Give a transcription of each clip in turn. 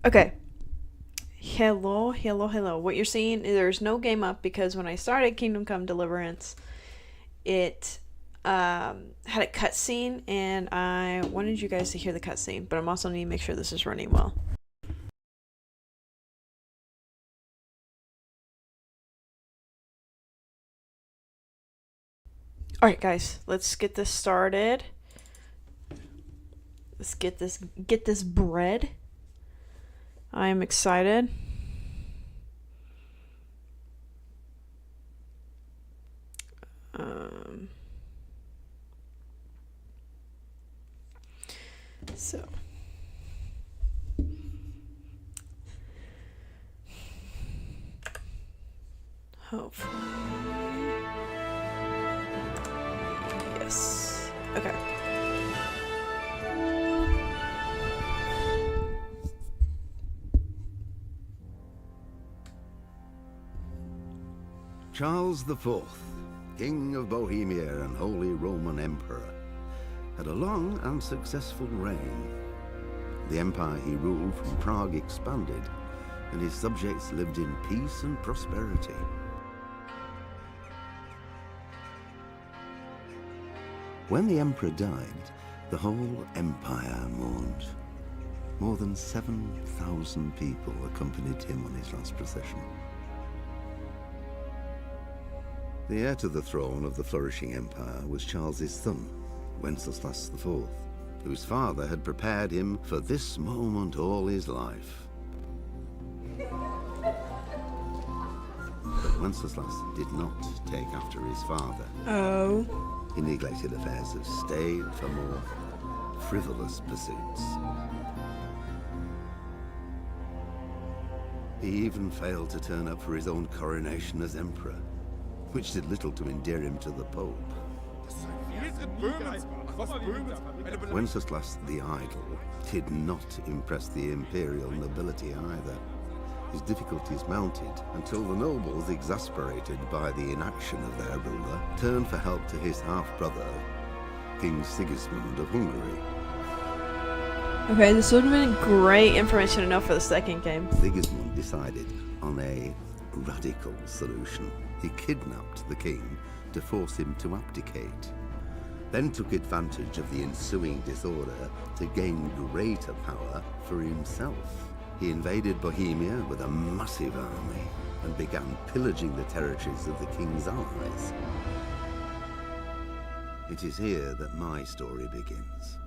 Okay. Hello. What you're seeing, there's no game up because when I started Kingdom Come Deliverance, it had a cutscene, and I wanted you guys to hear the cutscene, but I'm also need to make sure this is running well. Alright guys, let's get this started. Let's get this bread. I am excited. Um, so hopefully, yes. Okay. Charles IV, King of Bohemia and Holy Roman Emperor, had a long and successful reign. The empire he ruled from Prague expanded, and his subjects lived in peace and prosperity. When the emperor died, the whole empire mourned. More than 7,000 people accompanied him on his last procession. The heir to the throne of the flourishing empire was Charles's son, Wenceslas IV, whose father had prepared him for this moment all his life. But Wenceslas did not take after his father. Oh. He neglected affairs of state for more frivolous pursuits. He even failed to turn up for his own coronation as emperor, which did little to endear him to the Pope. Wenceslas the Idle did not impress the imperial nobility either. His difficulties mounted until the nobles, exasperated by the inaction of their ruler, turned for help to his half-brother, King Sigismund of Hungary. Okay, this would have been great information to know for the second game. Sigismund decided on a radical solution. He kidnapped the king to force him to abdicate, then took advantage of the ensuing disorder to gain greater power for himself. He invaded Bohemia with a massive army and began pillaging the territories of the king's allies. It is here that my story begins.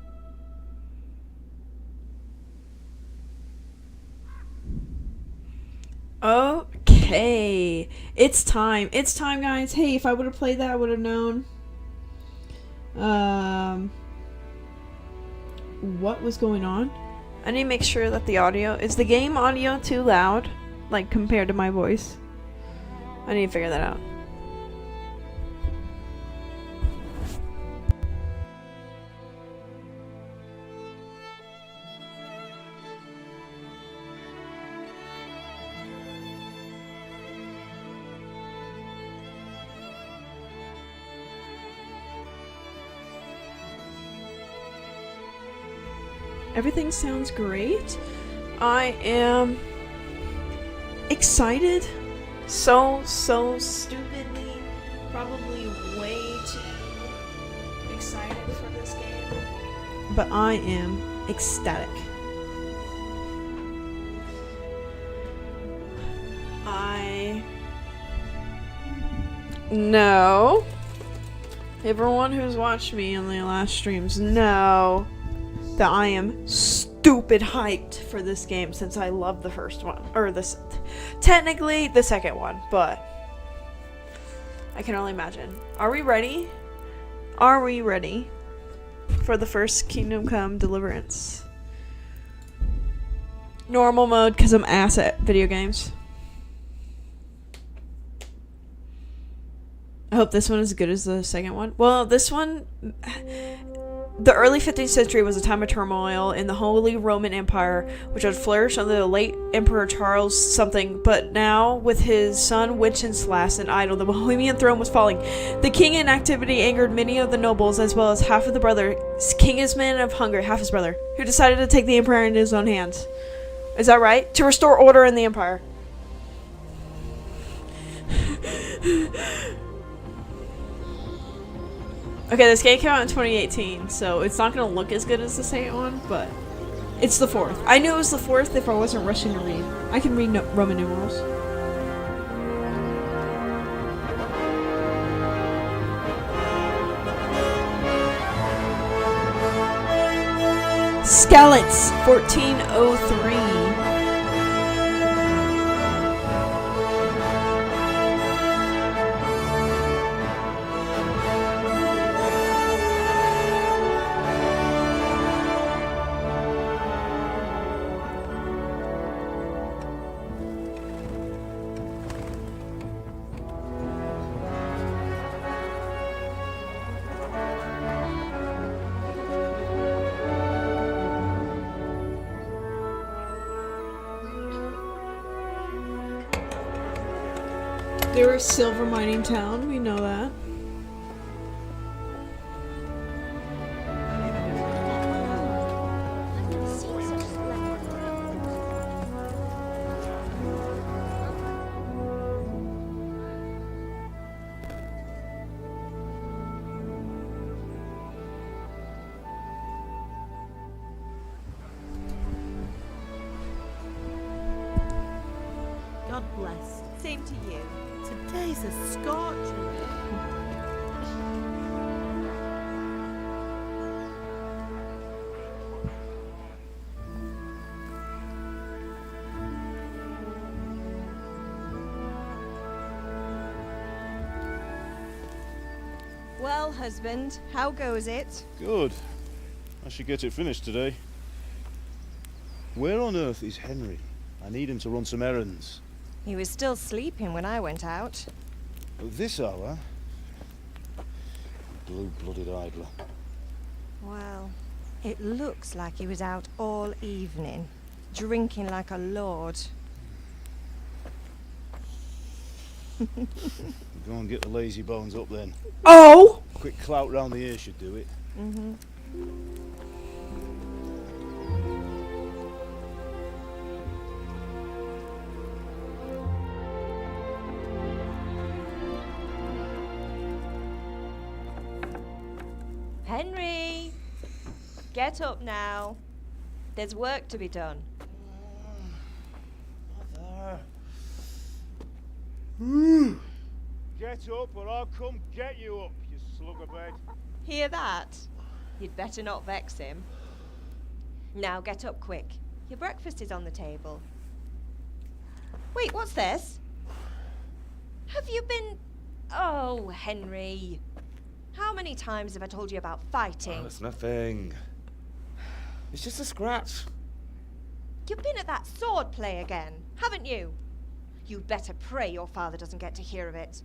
Okay. It's time, guys. Hey, if I would have played that, I would have known. What was going on? I need to make sure that the audio... Is the game audio too loud? Like, compared to my voice? I need to figure that out. Everything sounds great. I am excited. So stupidly, probably way too excited for this game. But I am ecstatic. I know. Everyone who's watched me on the last streams know that I am stupid hyped for this game since I love the first one. Or this, technically the second one, but I can only imagine. Are we ready? Are we ready for the first Kingdom Come Deliverance? Normal mode, because I'm ass at video games. I hope this one is as good as the second one. Well, this one... The early 15th century was a time of turmoil in the Holy Roman Empire, which had flourished under the late Emperor Charles something, but now, with his son Wenceslas an idol, the Bohemian throne was falling. The king in activity angered many of the nobles, as well as half of the brother, Sigismund of Hungary, half his brother, who decided to take the empire in his own hands. Is that right? To restore order in the Empire. Okay, this game came out in 2018, so it's not gonna look as good as the second one, but it's the 4th. I knew it was the 4th if I wasn't rushing to read. I can read Roman numerals. Skellets, 1403. They were a silver mining town, we know that. God bless. Same to you. Today's a scorcher. Well, husband, how goes it? Good. I should get it finished today. Where on earth is Henry? I need him to run some errands. He was still sleeping when I went out. At this hour? Blue-blooded idler. Well, it looks like he was out all evening, drinking like a lord. Go and get the lazy bones up then. Oh! Quick clout round the ear should do it. Mm-hmm. Henry! Get up now. There's work to be done. Mother. Get up or I'll come get you up, you slugabed. Hear that? You'd better not vex him. Now get up quick. Your breakfast is on the table. Wait, what's this? Have you been... Oh, Henry. How many times have I told you about fighting? Oh, it's nothing. It's just a scratch. You've been at that sword play again, haven't you? You'd better pray your father doesn't get to hear of it.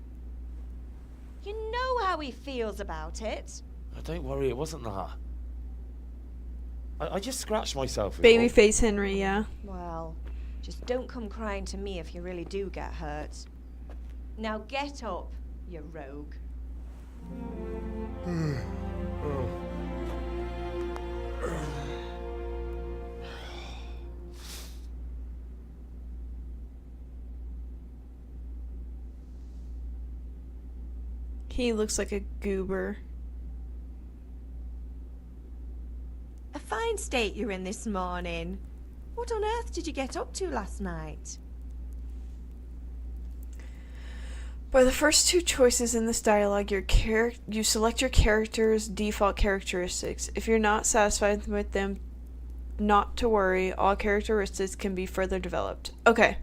You know how he feels about it. Oh, don't worry, it wasn't that. I just scratched myself. Babyface Henry, yeah. Well, just don't come crying to me if you really do get hurt. Now get up, you rogue. He looks like a goober. A fine state you're in this morning. What on earth did you get up to last night? By the first two choices in this dialogue, you select your character's default characteristics. If you're not satisfied with them, not to worry, all characteristics can be further developed. Okay.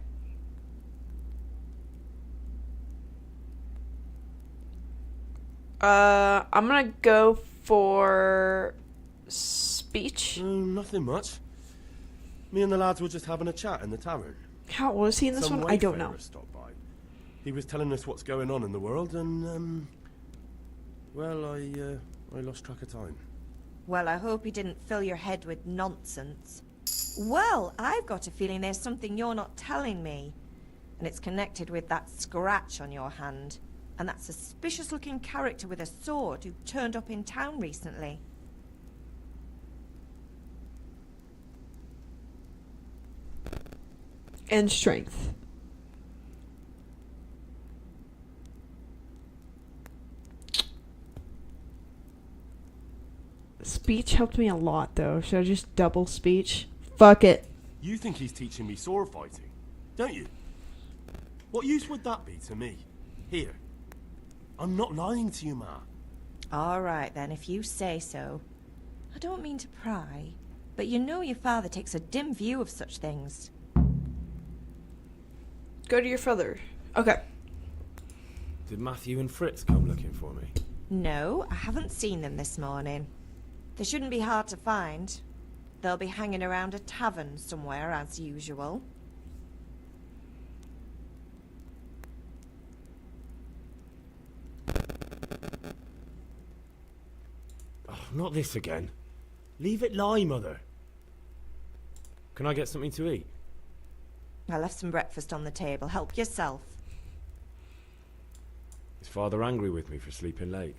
I'm gonna go for speech. Nothing much. Me and the lads were just having a chat in the tavern. How old is he in this Some one? I don't know. wayfarer stopped by. He was telling us what's going on in the world, and well, I lost track of time. Well, I hope he didn't fill your head with nonsense. Well, I've got a feeling there's something you're not telling me. And it's connected with that scratch on your hand. And that suspicious-looking character with a sword who turned up in town recently. And strength. Speech helped me a lot, though. Should I just double speech? Fuck it. You think he's teaching me sword fighting, don't you? What use would that be to me? Here. I'm not lying to you, Ma. All right, then, if you say so. I don't mean to pry, but you know your father takes a dim view of such things. Go to your father. Okay. Did Matthew and Fritz come looking for me? No, I haven't seen them this morning. They shouldn't be hard to find. They'll be hanging around a tavern somewhere, as usual. Oh, not this again. Leave it lie, Mother. Can I get something to eat? I left some breakfast on the table. Help yourself. Is Father angry with me for sleeping late?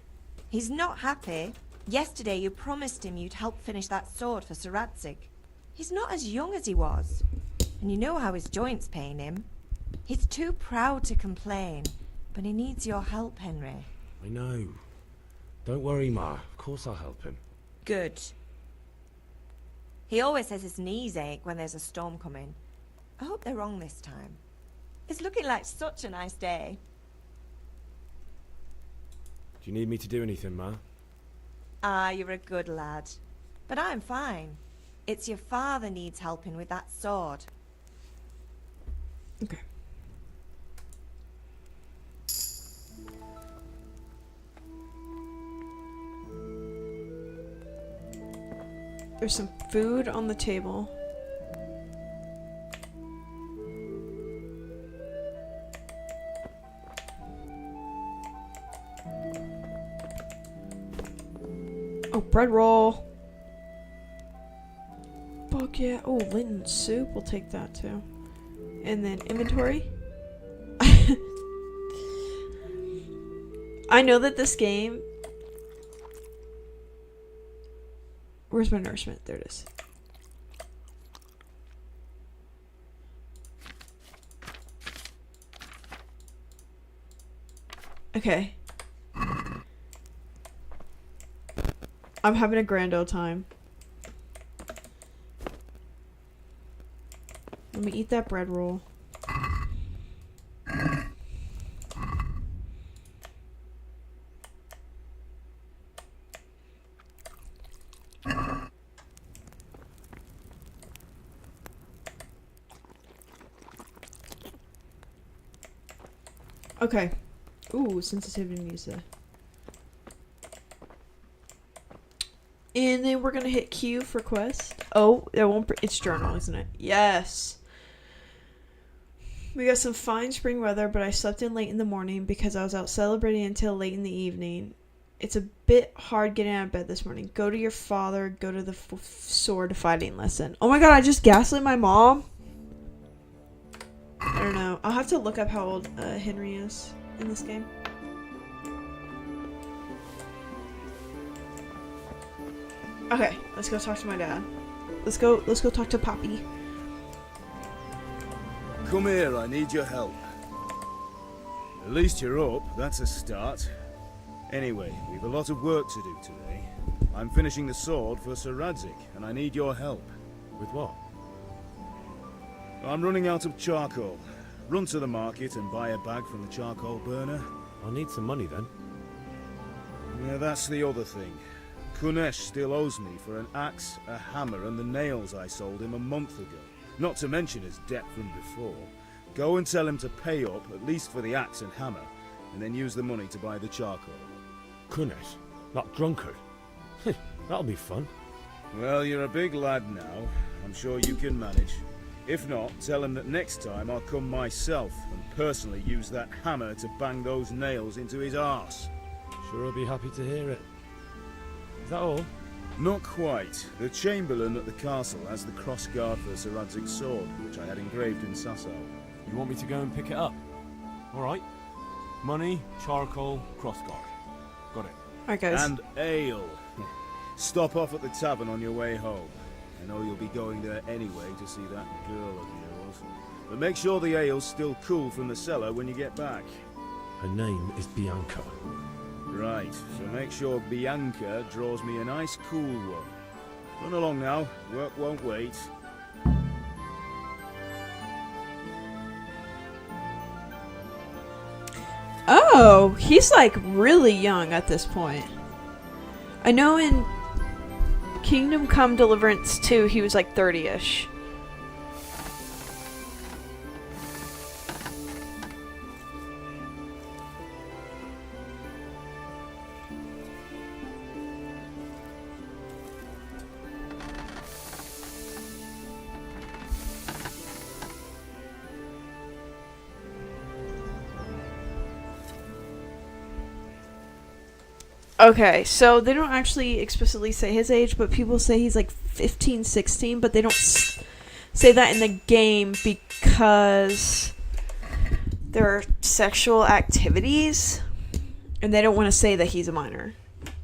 He's not happy. Yesterday you promised him you'd help finish that sword for Sir Radzig. He's not as young as he was. And you know how his joints pain him. He's too proud to complain, but he needs your help, Henry. I know. Don't worry, Ma. Of course I'll help him. Good. He always says his knees ache when there's a storm coming. I hope they're wrong this time. It's looking like such a nice day. Do you need me to do anything, Ma? Ah, you're a good lad. But I'm fine. It's your father needs helping with that sword. Okay. There's some food on the table. Oh, bread roll. Fuck yeah. Oh, Linton soup. We'll take that too. And then inventory. I know that this game... Where's my nourishment? There it is. Okay. I'm having a grand old time. Let me eat that bread roll. Okay. Ooh, sensitivity music. And then we're gonna hit Q for quest. Oh, that won't. It's journal, isn't it? Yes. We got some fine spring weather, but I slept in late in the morning because I was out celebrating until late in the evening. It's a bit hard getting out of bed this morning. Go to your father. Go to the sword fighting lesson. Oh my god! I just gaslit my mom. I don't know. I'll have to look up how old Henry is in this game. Okay, let's go talk to my dad. Let's go talk to Poppy. Come here, I need your help. At least you're up, that's a start. Anyway, we've a lot of work to do today. I'm finishing the sword for Sir Radzig, and I need your help. With what? I'm running out of charcoal. Run to the market and buy a bag from the charcoal burner. I'll need some money then. Yeah, that's the other thing. Kunesh still owes me for an axe, a hammer, and the nails I sold him a month ago. Not to mention his debt from before. Go and tell him to pay up, at least for the axe and hammer, and then use the money to buy the charcoal. Kunesh? That drunkard? That'll be fun. Well, you're a big lad now. I'm sure you can manage. If not, tell him that next time I'll come myself and personally use that hammer to bang those nails into his arse. Sure I'll be happy to hear it. Is that all? Not quite. The Chamberlain at the castle has the crossguard for Sir Radzig's sword, which I had engraved in Sasau. You want me to go and pick it up? Alright. Money, charcoal, crossguard. Got it. Alright, guys. And ale. Stop off at the tavern on your way home. I know you'll be going there anyway to see that girl of yours. suppose. But make sure the ale's still cool from the cellar when you get back. Her name is Bianca. Right, so make sure Bianca draws me a nice cool one. Run along now, work won't wait. Oh, he's like really young at this point. I know in Kingdom Come Deliverance 2, he was like 30-ish. Okay, so they don't actually explicitly say his age, but people say he's like 15, 16, but they don't say that in the game because there are sexual activities, and they don't want to say that he's a minor.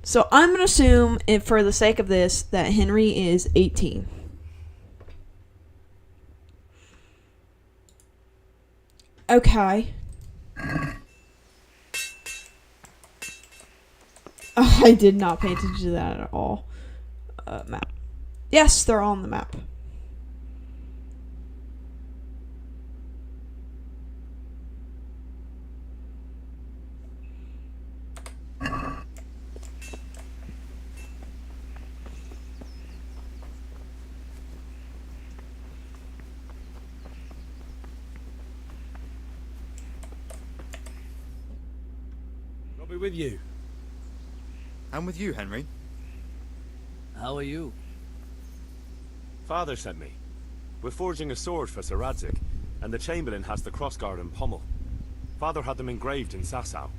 So I'm going to assume, for the sake of this, that Henry is 18. Okay. I did not pay attention to that at all. Map. Yes, they're all on the map. I'll be with you. I'm with you, Henry. How are you? Father sent me. We're forging a sword for Sir Radzig, and the Chamberlain has the crossguard and pommel. Father had them engraved in Sasau.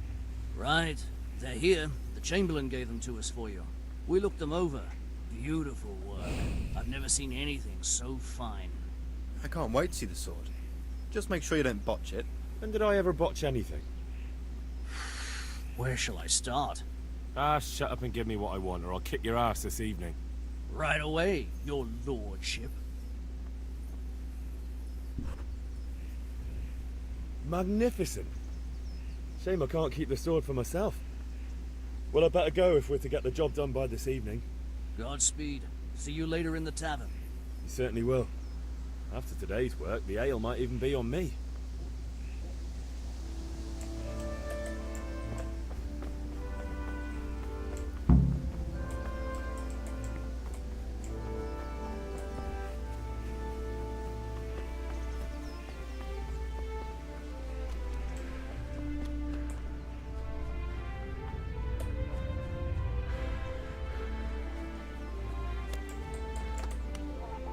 Right. They're here. The Chamberlain gave them to us for you. We looked them over. Beautiful work. I've never seen anything so fine. I can't wait to see the sword. Just make sure you don't botch it. When did I ever botch anything? Where shall I start? Ah, shut up and give me what I want, or I'll kick your ass this evening. Right away, your lordship. Magnificent. Shame I can't keep the sword for myself. Well, I better go if we're to get the job done by this evening. Godspeed. See you later in the tavern. You certainly will. After today's work, the ale might even be on me.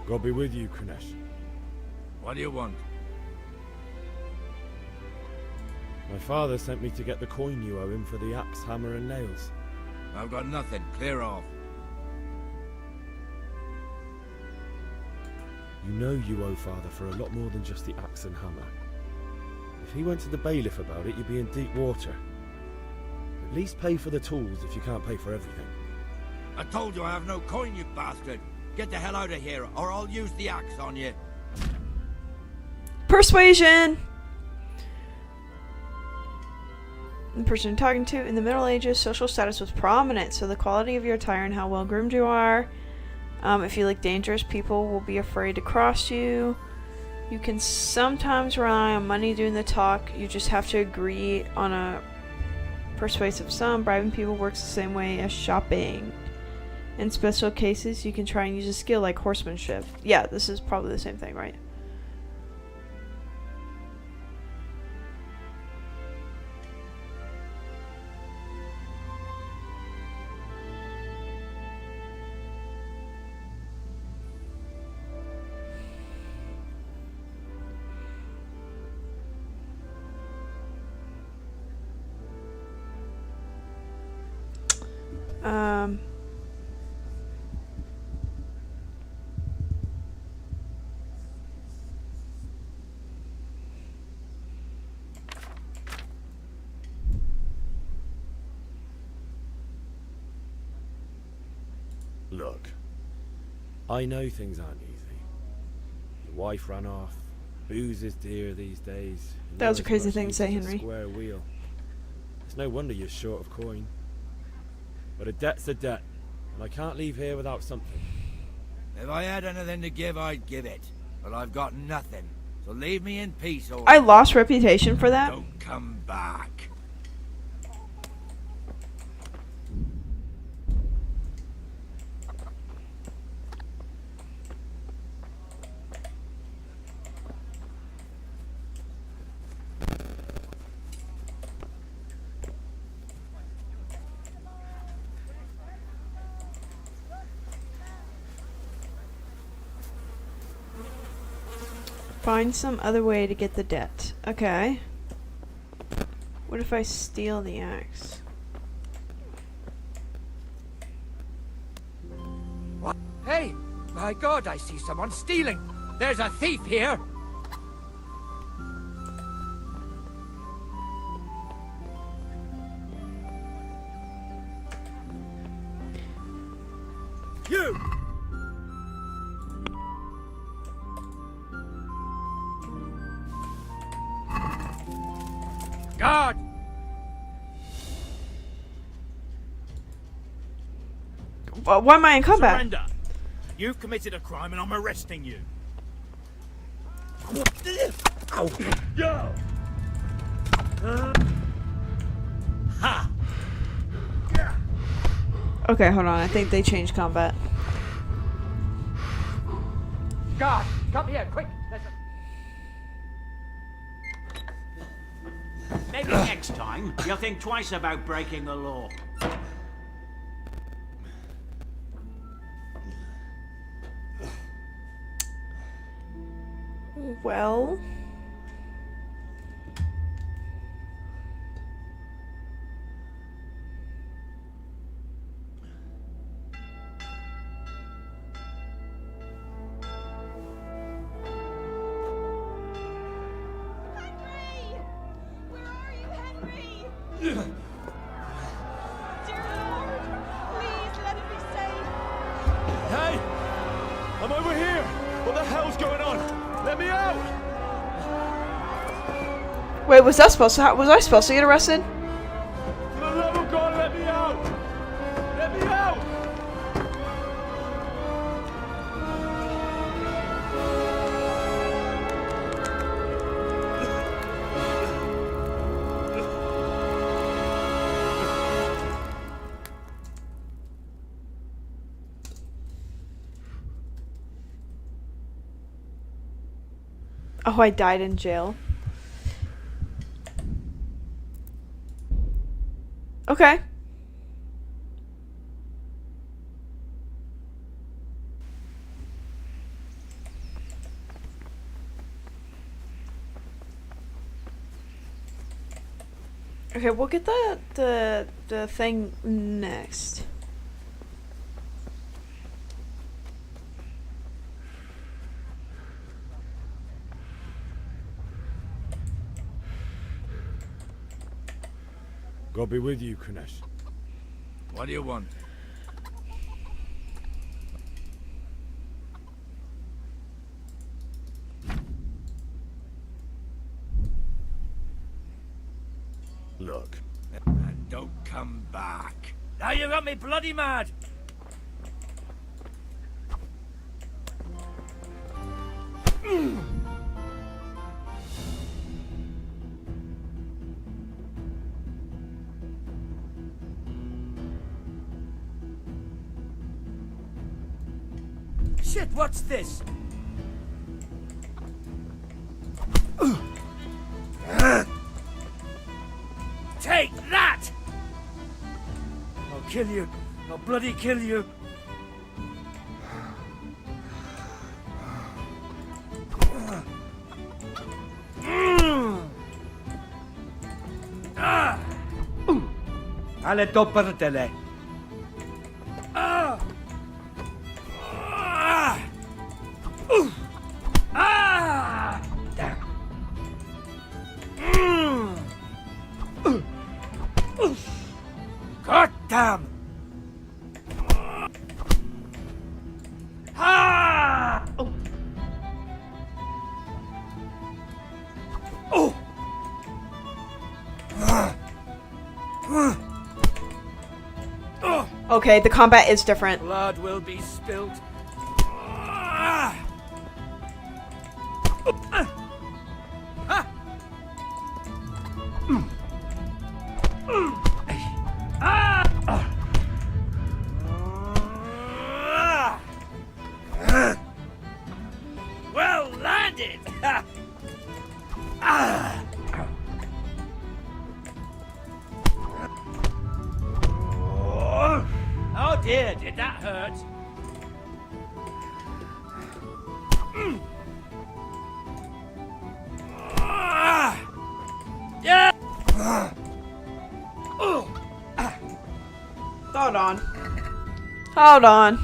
God be with you, Kunesh. What do you want? My father sent me to get the coin you owe him for the axe, hammer and nails. I've got nothing. Clear off. You know you owe father for a lot more than just the axe and hammer. If he went to the bailiff about it, you'd be in deep water. At least pay for the tools if you can't pay for everything. I told you I have no coin, you bastard. Get the hell out of here, or I'll use the axe on you. Persuasion! The person you're talking to, in the Middle Ages, social status was prominent, so the quality of your attire and how well groomed you are. If you look dangerous, people will be afraid to cross you. You can sometimes rely on money doing the talk. You just have to agree on a persuasive sum. Bribing people works the same way as shopping. In special cases, you can try and use a skill like horsemanship. Yeah, this is probably the same thing, right? Look, I know things aren't easy. Your wife ran off, Booze is dear these days. and That was a you're as crazy much thing to use say, as a Henry. Square wheel. It's no wonder you're short of coin. But a debt's a debt, and I can't leave here without something. If I had anything to give, I'd give it. But I've got nothing. So leave me in peace, or I lost reputation for that. don't come back. Find some other way to get the debt. Okay. What if I steal the axe? What? Hey! My God, I see someone stealing! There's a thief here! You! Guard! Why am I in combat? Surrender. You've committed a crime and I'm arresting you. Ha! Okay, hold on. I think they changed combat. Guard! Come here, quick! Maybe next time you'll think twice about breaking the law. Well... Henry! Where are you, Henry? Dear Lord, please let him be safe. Hey! I'm over here! What the hell's going on? Let me out! Wait, was I supposed to get arrested? For the love of God, let me out! Let me out! Oh, I died in jail. Okay. Okay, we'll get the thing next. God be with you, Kunesh. What do you want? Look. And don't come back. Now you got me bloody mad! Shit, what's this? Take that! I'll kill you. I'll bloody kill you. Alle doppertele. Damn. God damn. Okay, the combat is different. Blood will be spilt. Well landed! Oh dear, did that hurt? Yeah! Hold on. Hold on.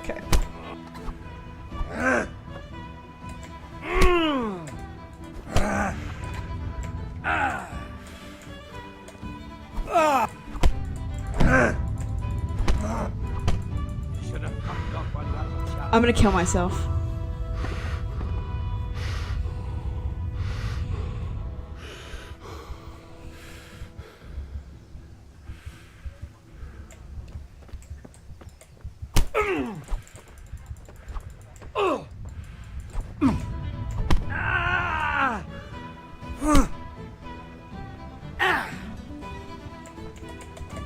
Okay. Should have fucked off one little chap. I'm gonna kill myself.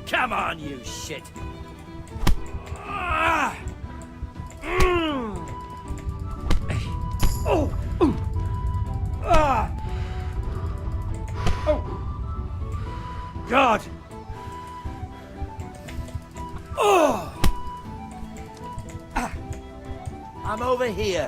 Come on, you shit! God! I'm over here.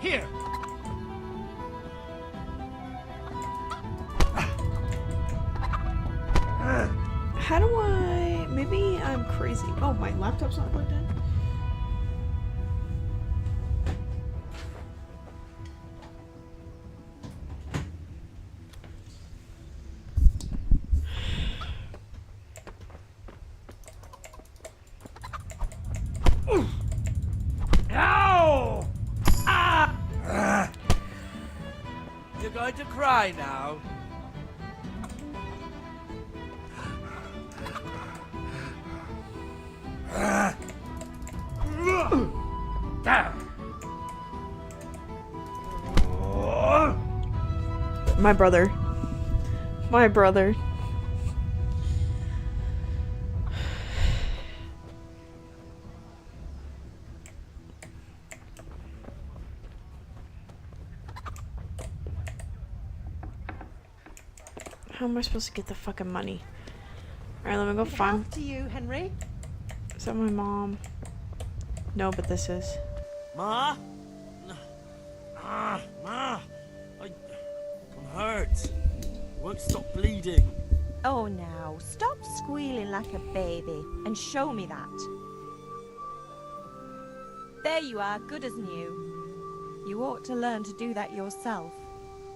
Here. How do I... Maybe I'm crazy. Oh, my laptop's not plugged in? Ow! Ah! You're going to cry now. My brother. My brother. How am I supposed to get the fucking money? Alright, let me go find... After you, Henry. Is that my mom? No, but this is. Ma? Ma! I'm hurt. I won't stop bleeding. Oh, now, stop squealing like a baby and show me that. There you are, good as new. You ought to learn to do that yourself.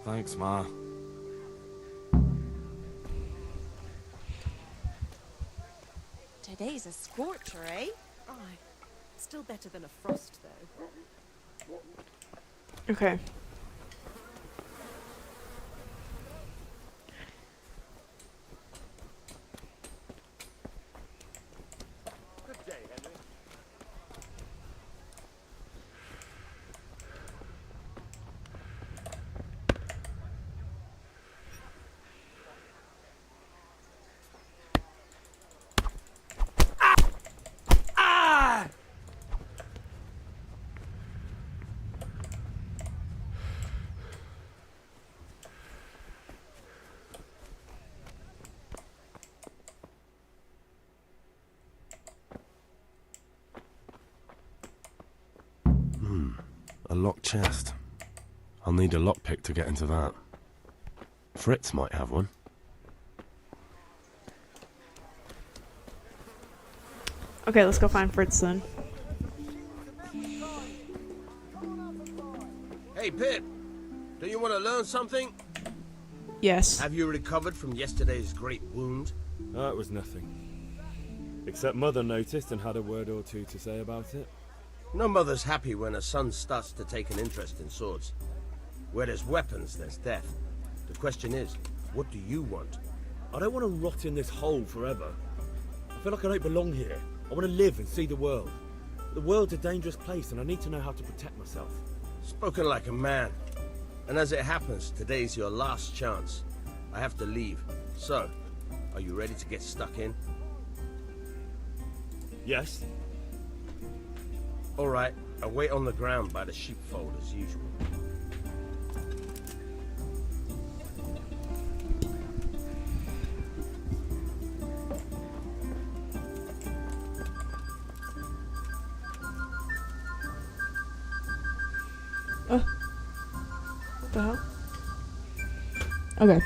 Thanks, Ma. Today's a scorcher, eh? Aye. Still better than a frost, though. Okay. Good day, Henry. locked chest. I'll need a lockpick to get into that. Fritz might have one. Okay, let's go find Fritz then. Hey, Pip. Do you want to learn something? Yes. Have you recovered from yesterday's great wound? Oh, it was nothing. Except Mother noticed and had a word or two to say about it. No mother's happy when a son starts to take an interest in swords. Where there's weapons, there's death. The question is, what do you want? I don't want to rot in this hole forever. I feel like I don't belong here. I want to live and see the world. The world's a dangerous place and I need to know how to protect myself. Spoken like a man. And as it happens, today's your last chance. I have to leave. So, are you ready to get stuck in? Yes. All right, I'll wait on the ground by the sheepfold as usual. What the hell? Okay.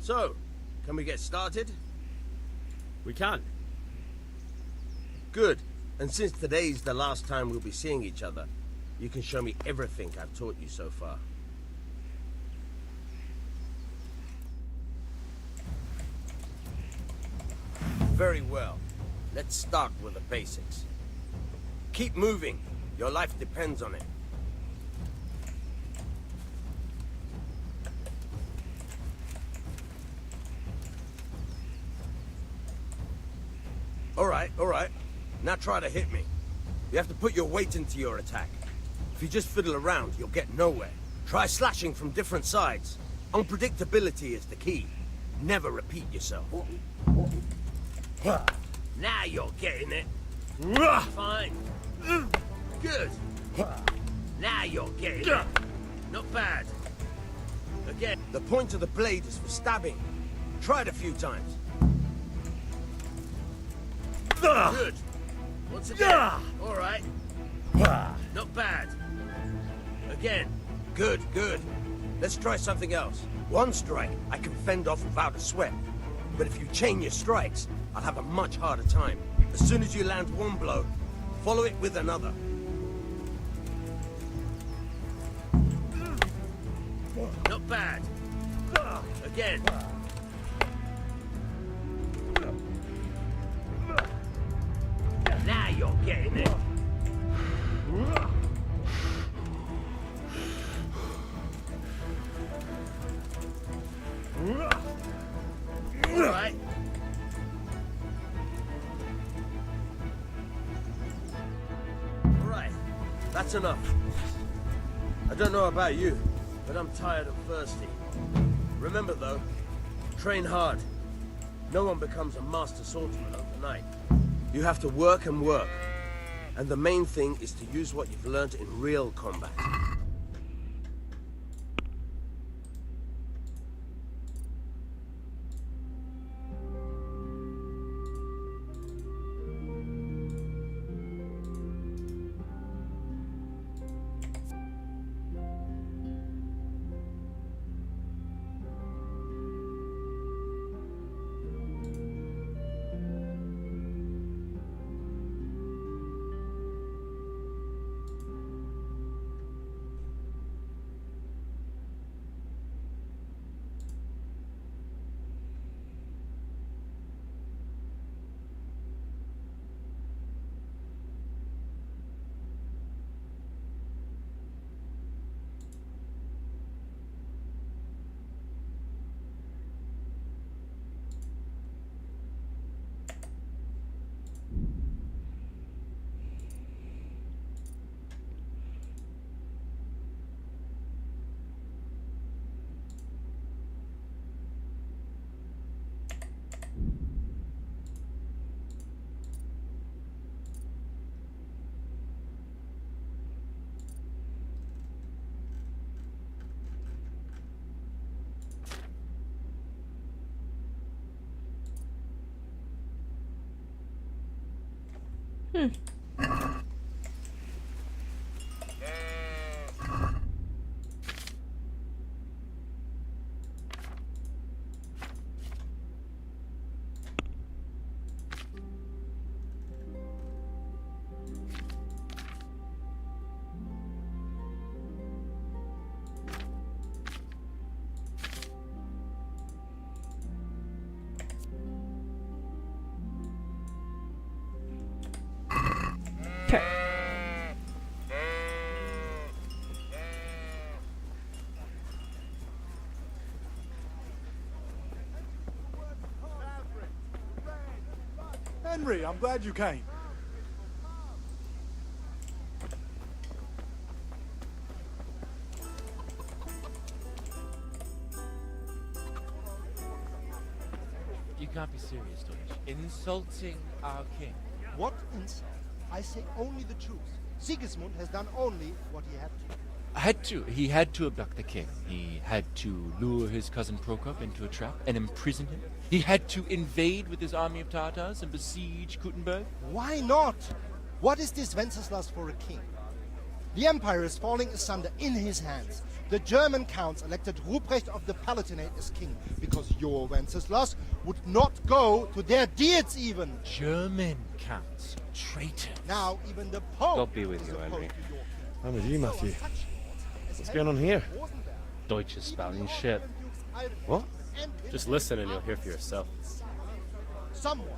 So, can we get started? We can. Good. And since today's the last time we'll be seeing each other, you can show me everything I've taught you so far. Very well. Let's start with the basics. Keep moving. Your life depends on it. All right. Now try to hit me. You have to put your weight into your attack. If you just fiddle around, you'll get nowhere. Try slashing from different sides. Unpredictability is the key. Never repeat yourself. Now you're getting it. Fine. Good. Now you're getting it. Not bad. Again, the point of the blade is for stabbing. Try it a few times. Good. Once again. All right. Not bad. Again. Good. Let's try something else. One strike I can fend off without a sweat. But if you chain your strikes, I'll have a much harder time. As soon as you land one blow, follow it with another. Not bad. Again. Now you're getting it. All right. All right. That's enough. I don't know about you, but I'm tired and thirsty. Remember though, train hard. No one becomes a master swordsman overnight. You have to work and work. And the main thing is to use what you've learned in real combat. Okay. Henry, I'm glad you came. You can't be serious, Deutsch. Insulting our king. What insult? I say only the truth. Sigismund has done only what he had to. He had to abduct the king. He had to lure his cousin Prokop into a trap and imprison him. He had to invade with his army of Tatars and besiege Kuttenberg. Why not? What is this Wenceslas for a king? The empire is falling asunder in his hands. The German counts elected Ruprecht of the Palatinate as king because your Wenceslas would not go to their deeds even. German counts. Traitor. Now even the Pope. God be with is you, opposed Henry. to your king. I'm with you, Matthew. What's going on here? Deutsch is spouting shit. What? Just listen and you'll hear for yourself. Someone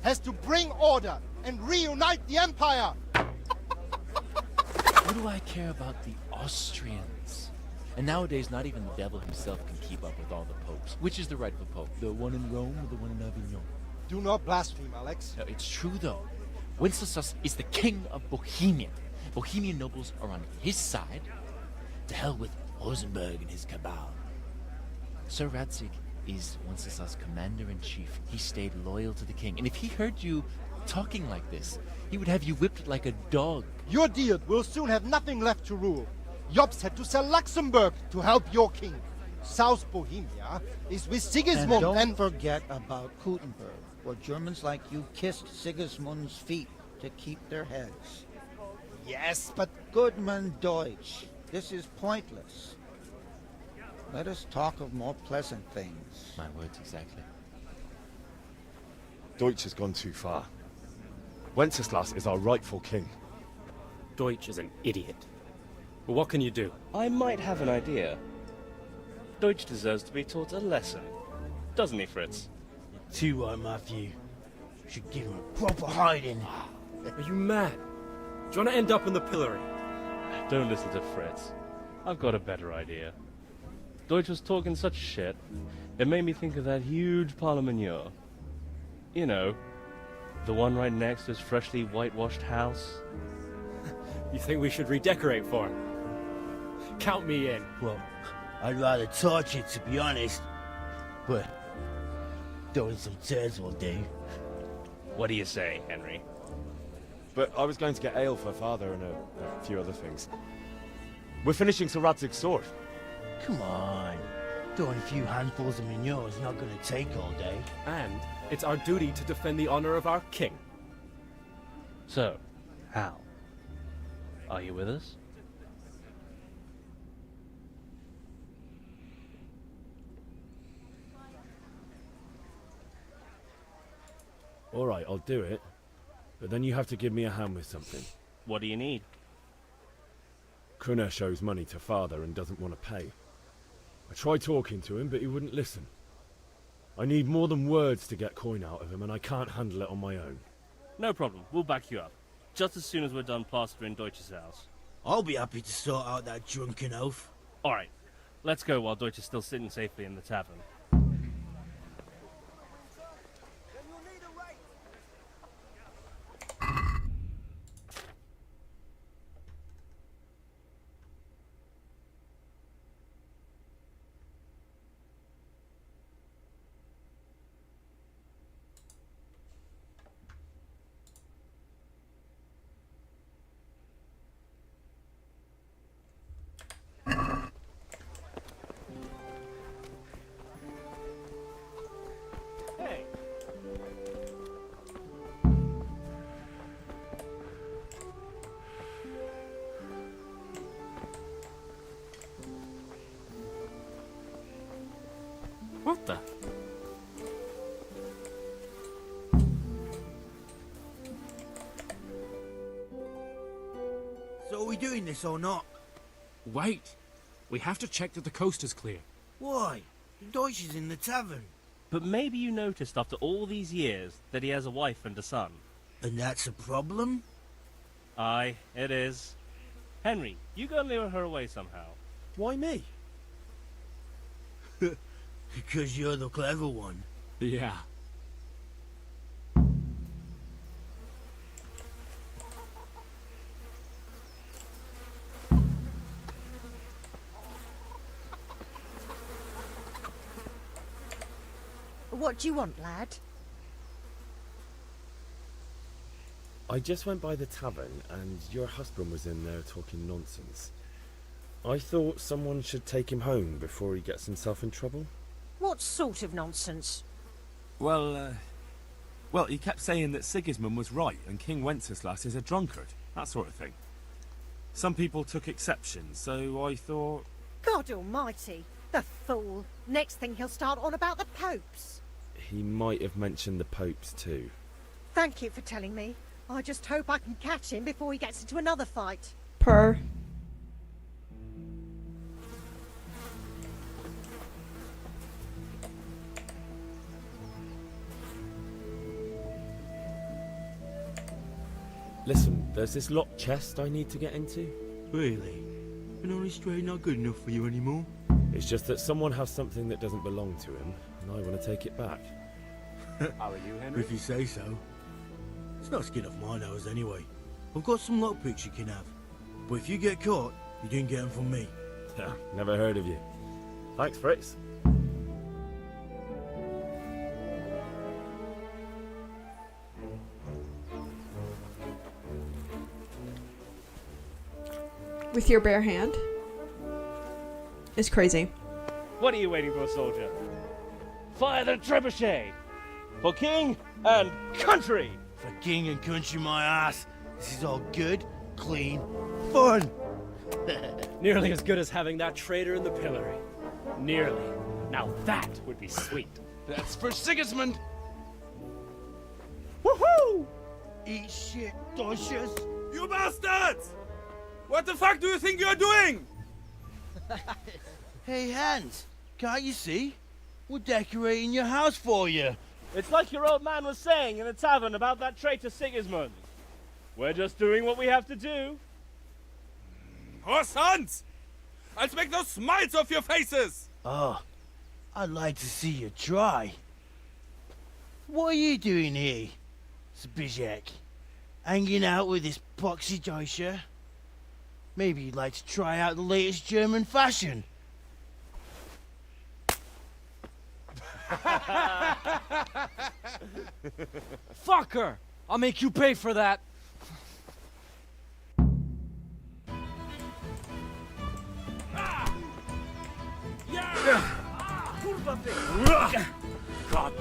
has to bring order and reunite the empire. What do I care about the Austrians? And nowadays, not even the devil himself can keep up with all the popes. Which is the rightful pope? The one in Rome or the one in Avignon? Do not blaspheme, Alex. No, it's true, though. Wenceslas is the king of Bohemia. Bohemian nobles are on his side. To hell with Rosenberg and his cabal. Sir Radzig is Wenceslas' commander-in-chief. He stayed loyal to the king. And if he heard you talking like this, he would have you whipped like a dog. Your deal will soon have nothing left to rule. Jobst had to sell Luxembourg to help your king. South Bohemia is with Sigismund and don't forget about Kuttenberg, where Germans like you kissed Sigismund's feet to keep their heads. Yes, but... Goodman Deutsch, this is pointless. Let us talk of more pleasant things. My words exactly. Deutsch has gone too far. Wenceslas is our rightful king. Deutsch is an idiot. But what can you do? I might have an idea. Deutsch deserves to be taught a lesson. Doesn't he, Fritz? Too right, Matthew. Should give him a proper hiding. Are you mad? Do you want to end up in the pillory? Don't listen to Fritz. I've got a better idea. Deutsch was talking such shit, it made me think of that huge parliament. You know, the one right next to his freshly whitewashed house. You think we should redecorate for him? Count me in. Well, I'd rather torch it, to be honest. But throwing some turds will do. What do you say, Henry? But I was going to get ale for father and a few other things. We're finishing Sir Radzig's sword. Come on. Throwing a few handfuls of manure is not going to take all day. And it's our duty to defend the honor of our king. So, Hal, are you with us? All right, I'll do it. But then you have to give me a hand with something. What do you need? Kunesh owes money to father and doesn't want to pay. I tried talking to him, but he wouldn't listen. I need more than words to get coin out of him, and I can't handle it on my own. No problem. We'll back you up. Just as soon as we're done plastering Deutsch's house. I'll be happy to sort out that drunken oaf. Alright. Let's go while Deutsch is still sitting safely in the tavern. So are we doing this or not? Wait. We have to check that the coast is clear. Why? Deutsch is in the tavern. But maybe you noticed after all these years that he has a wife and a son. And that's a problem? Aye, it is. Henry, you go and lure her away somehow. Why me? Because you're the clever one. Yeah. What do you want, lad? I just went by the tavern and your husband was in there talking nonsense. I thought someone should take him home before he gets himself in trouble. What sort of nonsense? Well, he kept saying that Sigismund was right and King Wenceslas is a drunkard, that sort of thing. Some people took exception, so I thought... God almighty, the fool. Next thing he'll start on about the popes. He might have mentioned the popes too. Thank you for telling me. I just hope I can catch him before he gets into another fight. Per. Listen, there's this locked chest I need to get into. Really? An honest trade not good enough for you anymore? It's just that someone has something that doesn't belong to him, and I want to take it back. How are you, Henry? If you say so. It's not skin off my nose anyway. I've got some lockpicks you can have. But if you get caught, you didn't get them from me. Never heard of you. Thanks, Fritz. With your bare hand? It's crazy. What are you waiting for, soldier? Fire the trebuchet! For king and country! For king and country, my ass. This is all good, clean, fun. Nearly as good as having that traitor in the pillory. Nearly. Now that would be sweet. That's for Sigismund. Woohoo! Eat shit, Docious. You bastards! What the fuck do you think you're doing? Hey, Hans, can't you see? We're decorating your house for you. It's like your old man was saying in the tavern about that traitor Sigismund. We're just doing what we have to do. Oh, sons! I'll make those smiles off your faces! Oh, I'd like to see you try. What are you doing here, Zbyszek? Hanging out with this poxy Deutscher? Maybe you'd like to try out the latest German fashion. Fucker! I'll make you pay for that. God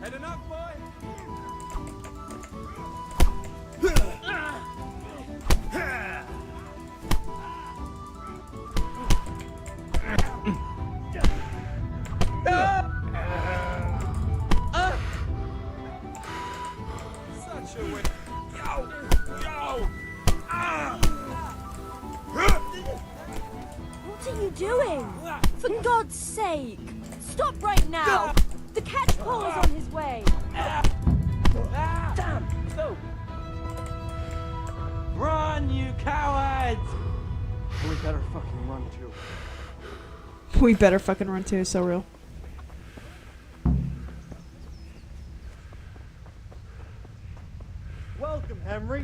Had enough, boy? Such a way. Yo! Yo! What are you doing? For God's sake! Stop right now! The catch pole is on his way! Damn! So. Run, you cowards! We better fucking run too. We better fucking run too, so real. Welcome, Henry.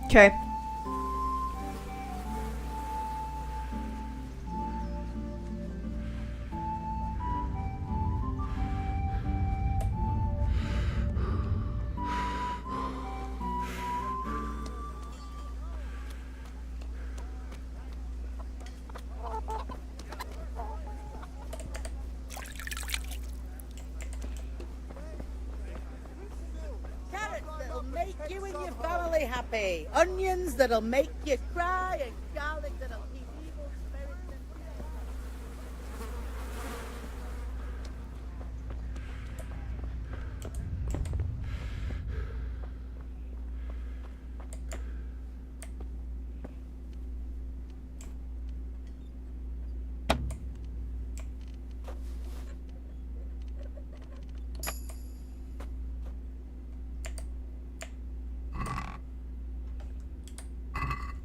Okay. make you and your family happy. Onions that'll make you cry, and garlic that'll keep evil spirits at bay.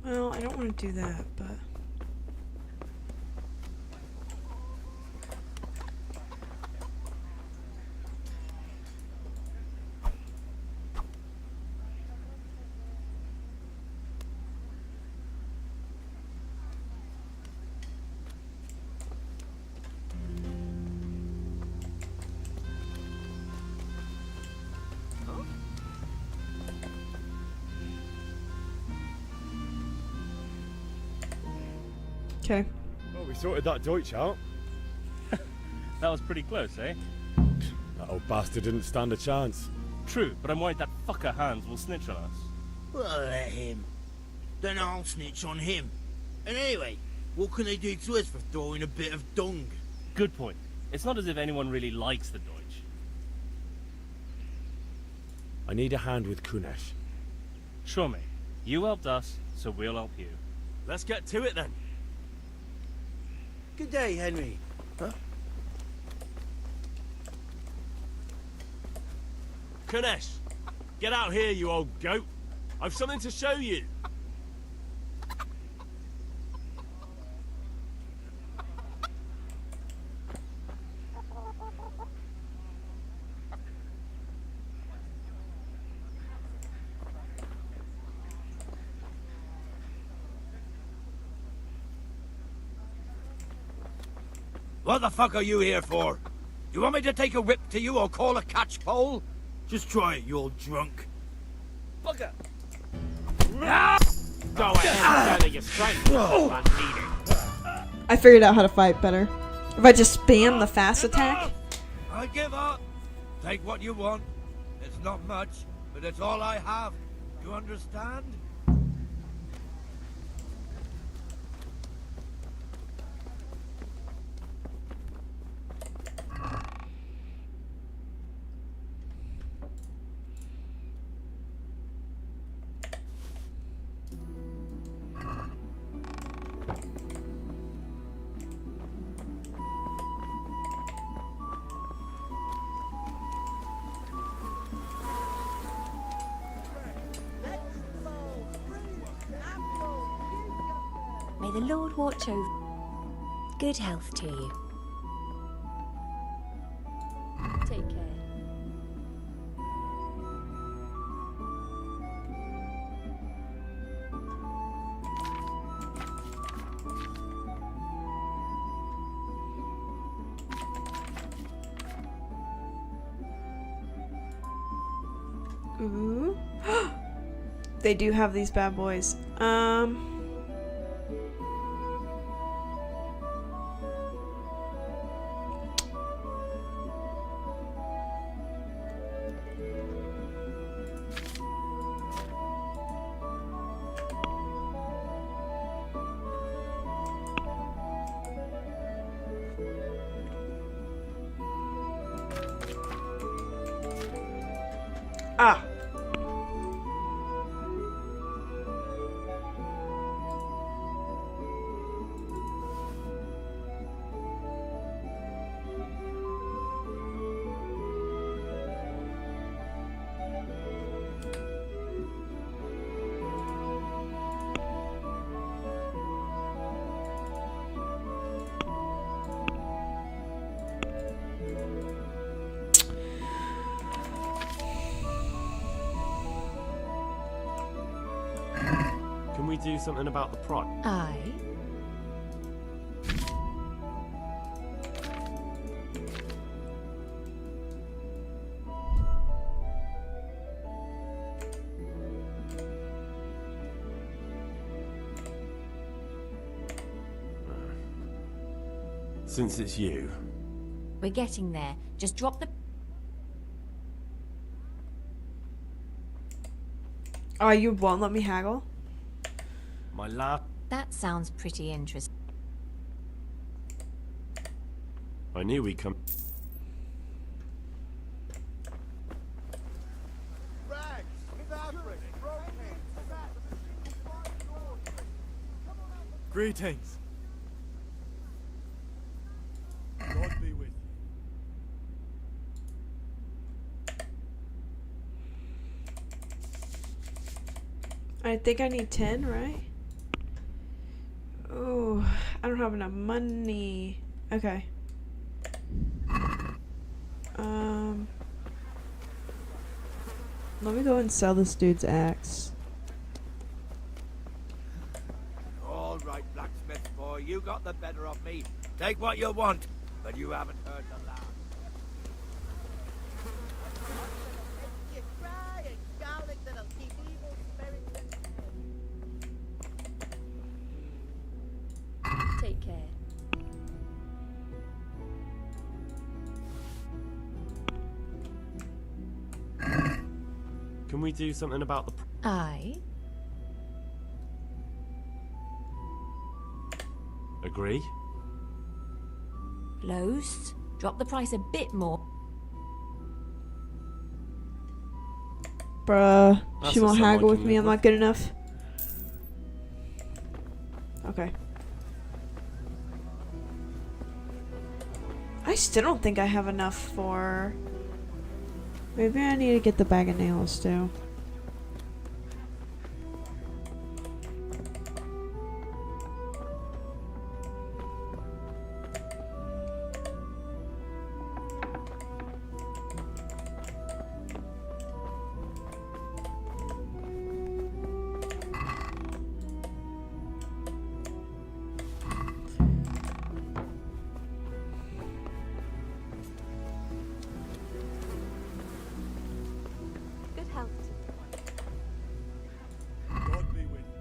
Well, I don't want to do that, but... Okay. Well, we sorted that Deutsch out. That was pretty close, eh? That old bastard didn't stand a chance. True, but I'm worried that fucker Hans will snitch on us. Well, let him. Then I'll snitch on him. And anyway, what can they do to us for throwing a bit of dung? Good point. It's not as if anyone really likes the Deutsch. I need a hand with Kunesh. Sure, mate. You helped us, so we'll help you. Let's get to it then. Good day, Henry. Huh? Kunesh, get out here, you old goat. I've something to show you. What the fuck are you here for? You want me to take a whip to you or call a catch pole? Just try it, you old drunk. Bugger! Go ahead, gather your strength. I need it. I figured out how to fight better. If I just spam the fast attack. I give up. Take what you want. It's not much, but it's all I have. You understand? May the Lord watch over. Good health to you. Take care. Ooh. They do have these bad boys. Ah. Can we do something about the price? Aye. Since it's you. We're getting there. Just drop the... Oh, you won't let me haggle? My lad. That sounds pretty interesting. I knew we'd come. Greetings. God be with you. I think I need 10, right? Oh, I don't have enough money. Okay. Let me go and sell this dude's axe. All right, blacksmith boy, you got the better of me. Take what you want, but you haven't heard the last. You cry and garlic that'll keep evil spirits in. Take care. Can we do something about the... Aye. Agree? Close. Drop the price a bit more. Bruh. That's She a won't sum I haggle can with me. live I'm with. not good enough. Okay. I still don't think I have enough for... Maybe I need to get the bag of nails too. Good health. God be with you.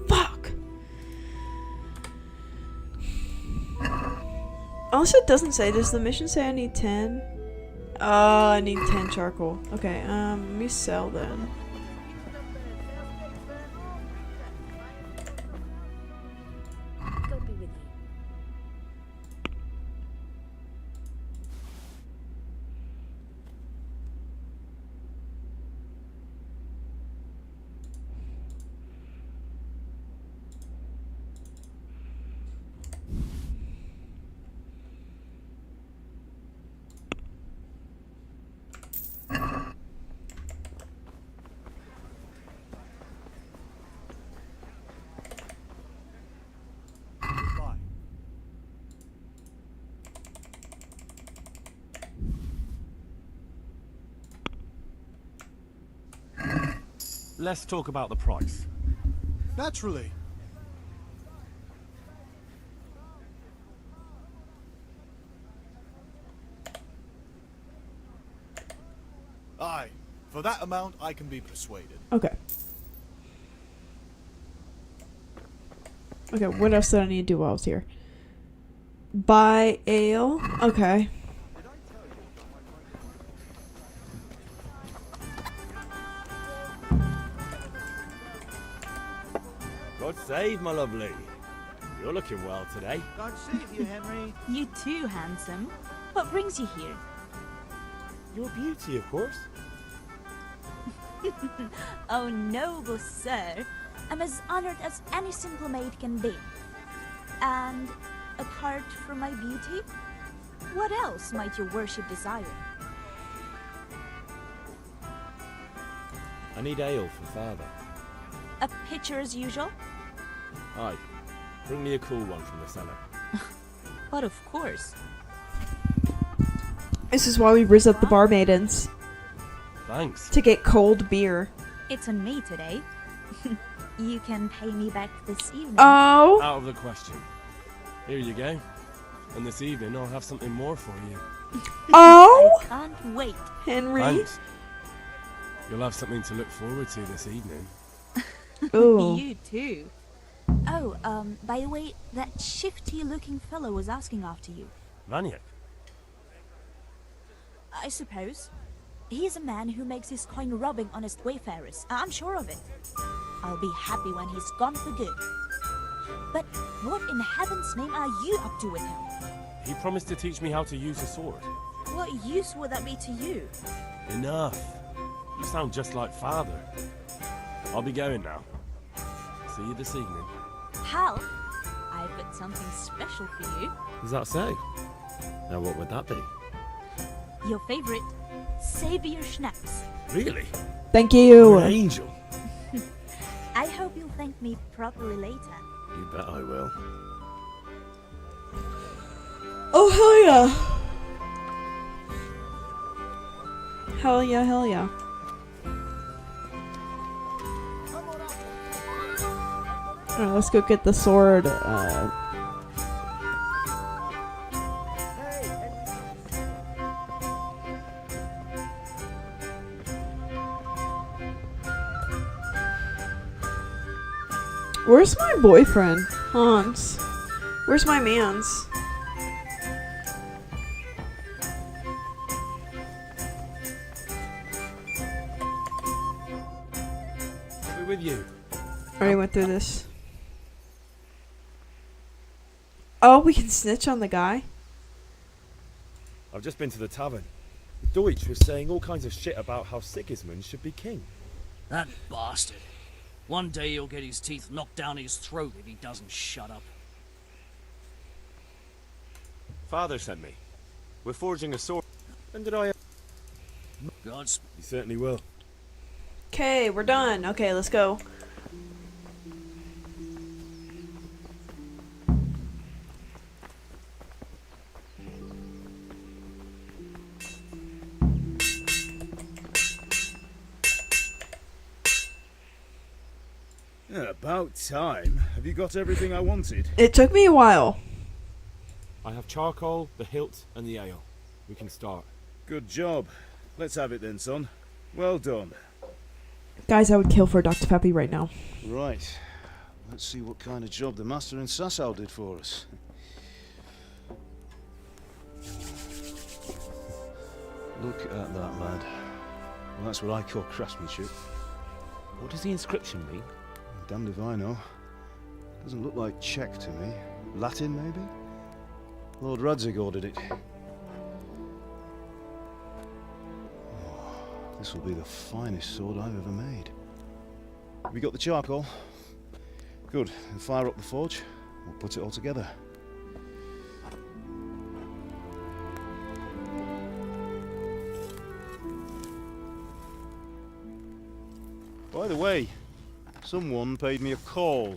Fuck! Unless it doesn't say, does the mission say I need 10? Oh, I need 10 charcoal. Okay, let me sell then. God be with you. Goodbye. Let's talk about the price. Naturally. Aye. For that amount, I can be persuaded. Okay. Okay, what else did I need to do while I was here? Buy ale. Okay. God save, my lovely. You're looking well today. God save you, Henry. You too, handsome. What brings you here? Your beauty, of course. Oh, noble sir. I'm as honored as any simple maid can be. And apart from my beauty, what else might your worship desire? I need ale for father. A pitcher as usual? Aye. Bring me a cool one from the cellar. But of course. This is why we rizz up the bar maidens. Thanks. To get cold beer. It's on me today. You can pay me back this evening. Oh! Out of the question. Here you go. And this evening I'll have something more for you. Oh! I can't wait. Henry? Thanks. You'll have something to look forward to this evening. Ooh. You too. Oh, by the way, that shifty-looking fellow was asking after you. Vaniac? I suppose. He's a man who makes his coin robbing honest wayfarers. I'm sure of it. I'll be happy when he's gone for good. But what in heaven's name are you up to with him? He promised to teach me how to use a sword. What use would that be to you? Enough. You sound just like father. I'll be going now. See you this evening. Hal, I've got something special for you. Does that say? Now what would that be? Your favorite, Savior Schnapps. Really? Thank you. You're an angel. I hope you'll thank me properly later. You bet I will. Oh, hell yeah. Hell yeah, hell yeah. Alright, let's go get the sword. Where's my boyfriend? Hans. Where's my mans? I'll be with you. Already went through this. Oh, we can snitch on the guy? I've just been to the tavern. Deutsch was saying all kinds of shit about how Sigismund should be king. That bastard. One day he'll get his teeth knocked down his throat if he doesn't shut up. Father sent me. We're forging a sword. When did I... Gods. You certainly will. Okay, we're done. Okay, let's go. Yeah, about time. Have you got everything I wanted? It took me a while. I have charcoal, the hilt, and the ale. We can start. Good job. Let's have it then, son. Well done. Guys, I would kill for Dr. Peppy right now. Right. Let's see what kind of job the master in Sasau did for us. Look at that, lad. Well, that's what I call craftsmanship. What does the inscription mean? Damned if I know. Doesn't look like Czech to me. Latin, maybe? Lord Radzig ordered it. Oh, this will be the finest sword I've ever made. Have you got the charcoal? Good. Then fire up the forge. We'll put it all together. By the way, someone paid me a call.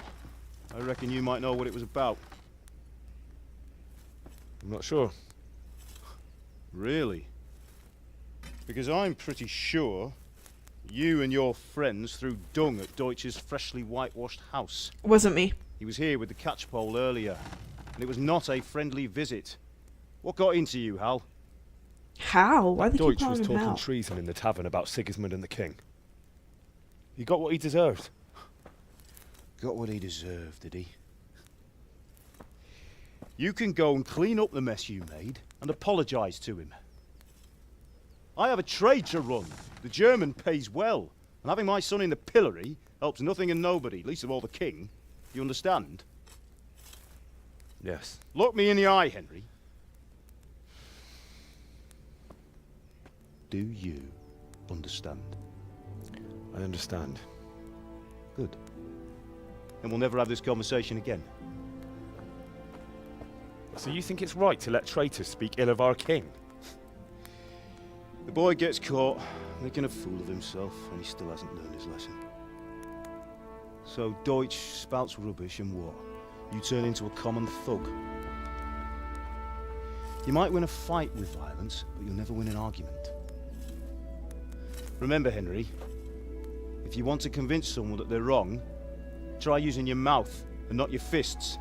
I reckon you might know what it was about. I'm not sure. Really? Because I'm pretty sure you and your friends threw dung at Deutsch's freshly whitewashed house. Wasn't me. He was here with the catchpole earlier, and it was not a friendly visit. What got into you, Hal? How? Why they keep Deutsch calling was him talking Hal? treason in the tavern about Sigismund and the king. He got what he deserved. Got what he deserved, did he? You can go and clean up the mess you made and apologise to him. I have a trade to run. The German pays well, and having my son in the pillory helps nothing and nobody, least of all the king. You understand? Yes. Look me in the eye, Henry. Do you understand? I understand. Good. And we'll never have this conversation again. So you think it's right to let traitors speak ill of our king? The boy gets caught, making a fool of himself, and he still hasn't learned his lesson. So Deutsch spouts rubbish, and what? You turn into a common thug. You might win a fight with violence, but you'll never win an argument. Remember, Henry, if you want to convince someone that they're wrong, try using your mouth and not your fists.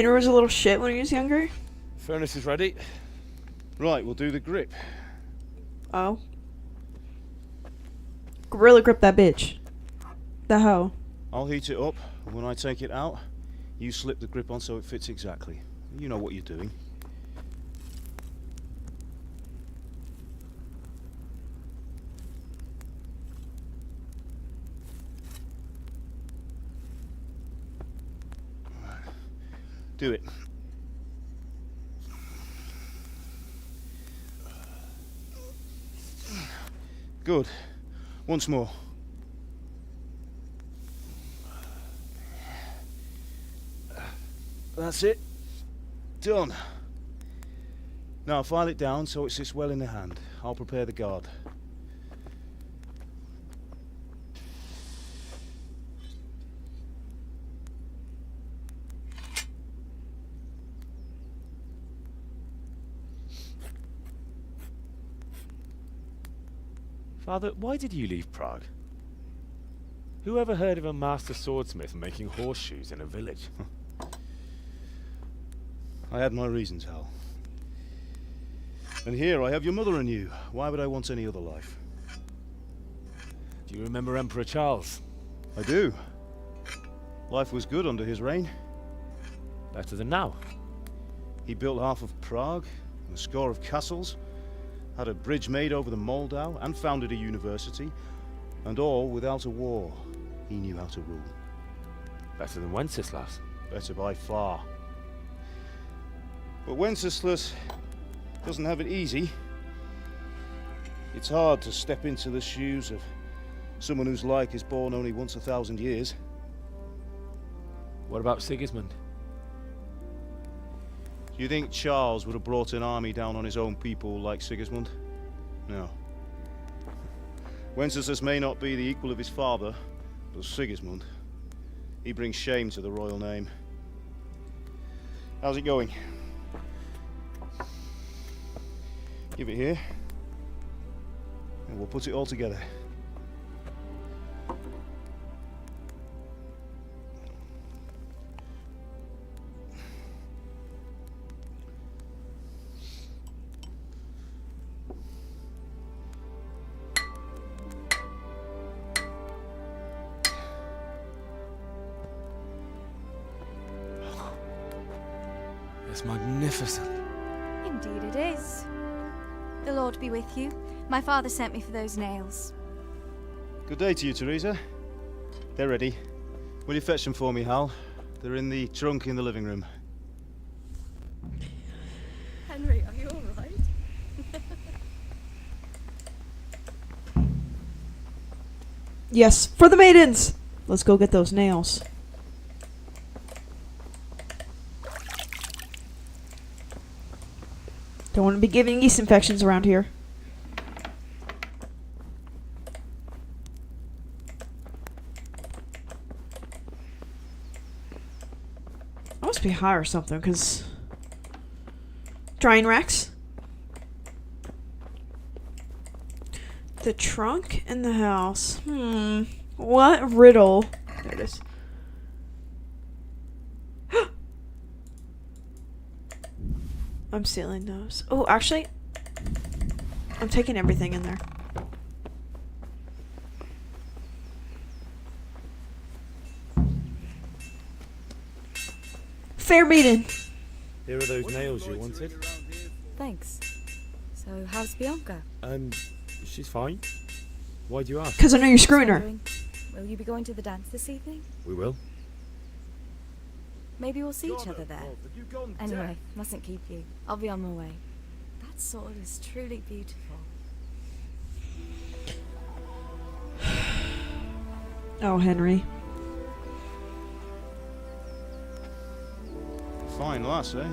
Henry was a little shit when he was younger. Furnace is ready. Right, we'll do the grip. Oh. Gorilla grip that bitch. The hoe. I'll heat it up, and when I take it out, you slip the grip on so it fits exactly. You know what you're doing. Do it. Good. Once more. That's it. Done. Now file it down so it sits well in the hand. I'll prepare the guard. Father, why did you leave Prague? Who ever heard of a master swordsmith making horseshoes in a village? I had my reasons, Hal. And here I have your mother and you. Why would I want any other life? Do you remember Emperor Charles? I do. Life was good under his reign. Better than now. He built half of Prague, and a score of castles, had a bridge made over the Moldau, and founded a university, and all without a war. He knew how to rule. Better than Wenceslas. Better by far. But Wenceslas doesn't have it easy. It's hard to step into the shoes of someone whose like is born only once 1,000 years. What about Sigismund? Do you think Charles would have brought an army down on his own people like Sigismund? No. Wenceslas may not be the equal of his father, but Sigismund, he brings shame to the royal name. How's it going? Give it here, and we'll put it all together. It's magnificent. Indeed it is. The Lord be with you. My father sent me for those nails. Good day to you, Teresa. They're ready. Will you fetch them for me, Hal? They're in the trunk in the living room. Henry, are you all right? Yes, for the maidens! Let's go get those nails. Don't want to be giving yeast infections around here. I must be high or something, because... Drying racks? The trunk in the house. What riddle? There it is. I'm stealing those. Oh, actually, I'm taking everything in there. Fair meeting. Here are those nails you wanted. Thanks. So, how's Bianca? She's fine. Why do you ask? Because I know you're screwing her. Will you be going to the dance this evening? We will. Maybe we'll see each other there. Anyway, mustn't keep you. I'll be on my way. That sword is truly beautiful. Oh, Henry. Fine lass, eh?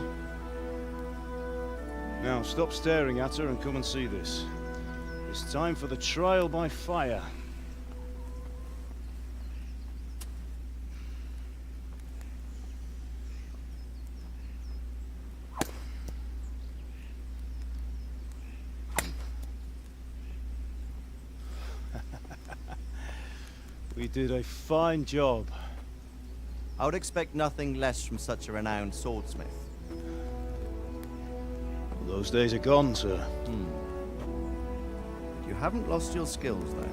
Now stop staring at her and come and see this. It's time for the trial by fire. We did a fine job. I would expect nothing less from such a renowned swordsmith. Those days are gone, sir. You haven't lost your skills, though.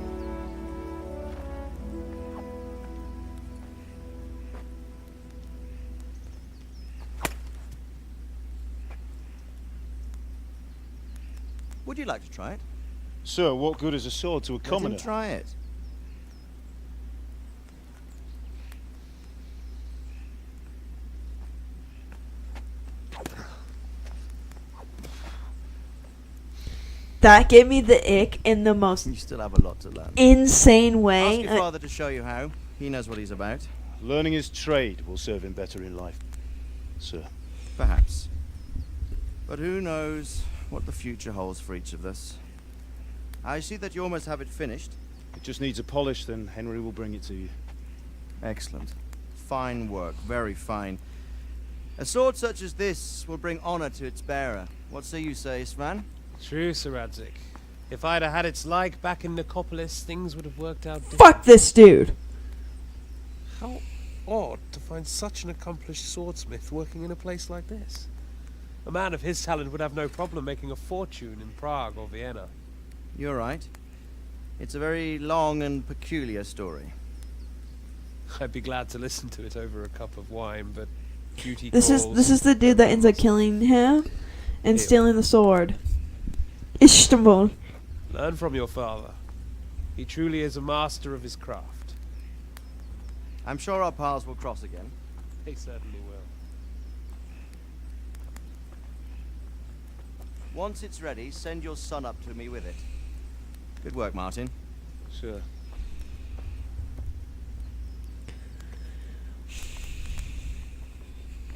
Would you like to try it? Sir, what good is a sword to a commoner? Let him try it. That gave me the ick in the most You still have a lot to learn. insane way. Ask your father to show you how. He knows what he's about. Learning his trade will serve him better in life, sir. Perhaps. But who knows what the future holds for each of us. I see that you almost have it finished. It just needs a polish, then Henry will bring it to you. Excellent. Fine work, very fine. A sword such as this will bring honor to its bearer. What say you, Svan? True, Sir Radzik. If I'd have had its like back in Nicopolis, things would have worked out differently. Fuck this dude. How odd to find such an accomplished swordsmith working in a place like this. A man of his talent would have no problem making a fortune in Prague or Vienna. You're right. It's a very long and peculiar story. I'd be glad to listen to it over a cup of wine, but duty This calls. is the dude that ends up killing him and stealing the sword. Istanbul. Learn from your father. He truly is a master of his craft. I'm sure our paths will cross again. They certainly will. Once it's ready, send your son up to me with it. Good work, Martin. Sure.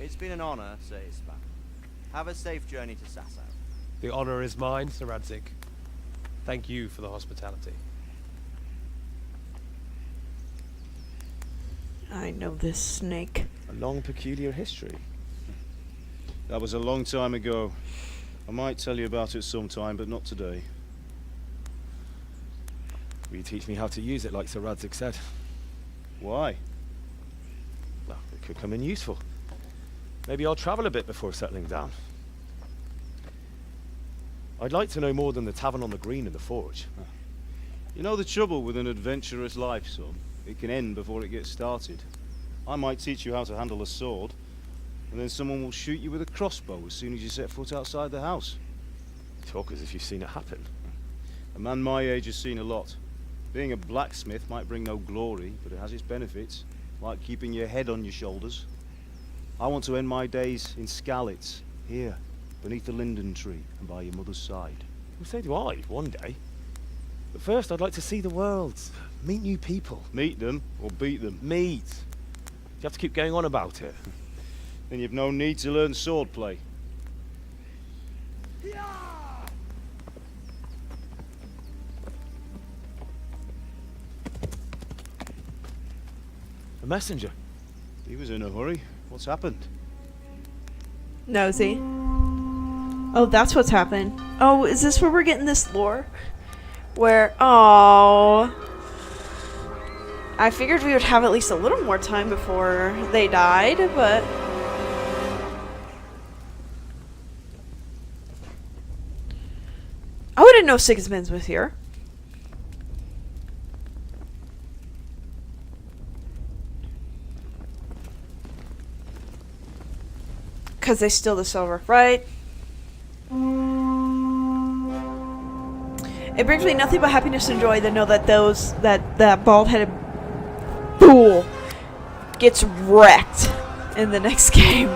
It's been an honor, Sir Ispan. Have a safe journey to Sasau. The honor is mine, Sir Radzik. Thank you for the hospitality. I know this snake. A long, peculiar history. That was a long time ago. I might tell you about it sometime, but not today. Will you teach me how to use it like Sir Radzik said? Why? Well, it could come in useful. Maybe I'll travel a bit before settling down. I'd like to know more than the tavern on the green and the forge. You know the trouble with an adventurous life, son? It can end before it gets started. I might teach you how to handle a sword, and then someone will shoot you with a crossbow as soon as you set foot outside the house. Talk as if you've seen it happen. A man my age has seen a lot. Being a blacksmith might bring no glory, but it has its benefits, like keeping your head on your shoulders. I want to end my days in Skalitz, here, beneath the linden tree and by your mother's side. Well, so do I, one day. But first I'd like to see the world, meet new people. Meet them, or beat them? Meet. You have to keep going on about it. Then you've no need to learn swordplay. A messenger. He was in a hurry. What's happened? Nosy. Oh, that's what's happened. Oh, is this where we're getting this lore? Where, oh, I figured we would have at least a little more time before they died, but I didn't know Sigismund was here. Because they steal the silver, right? It brings me nothing but happiness and joy to know that that bald-headed fool gets wrecked in the next game.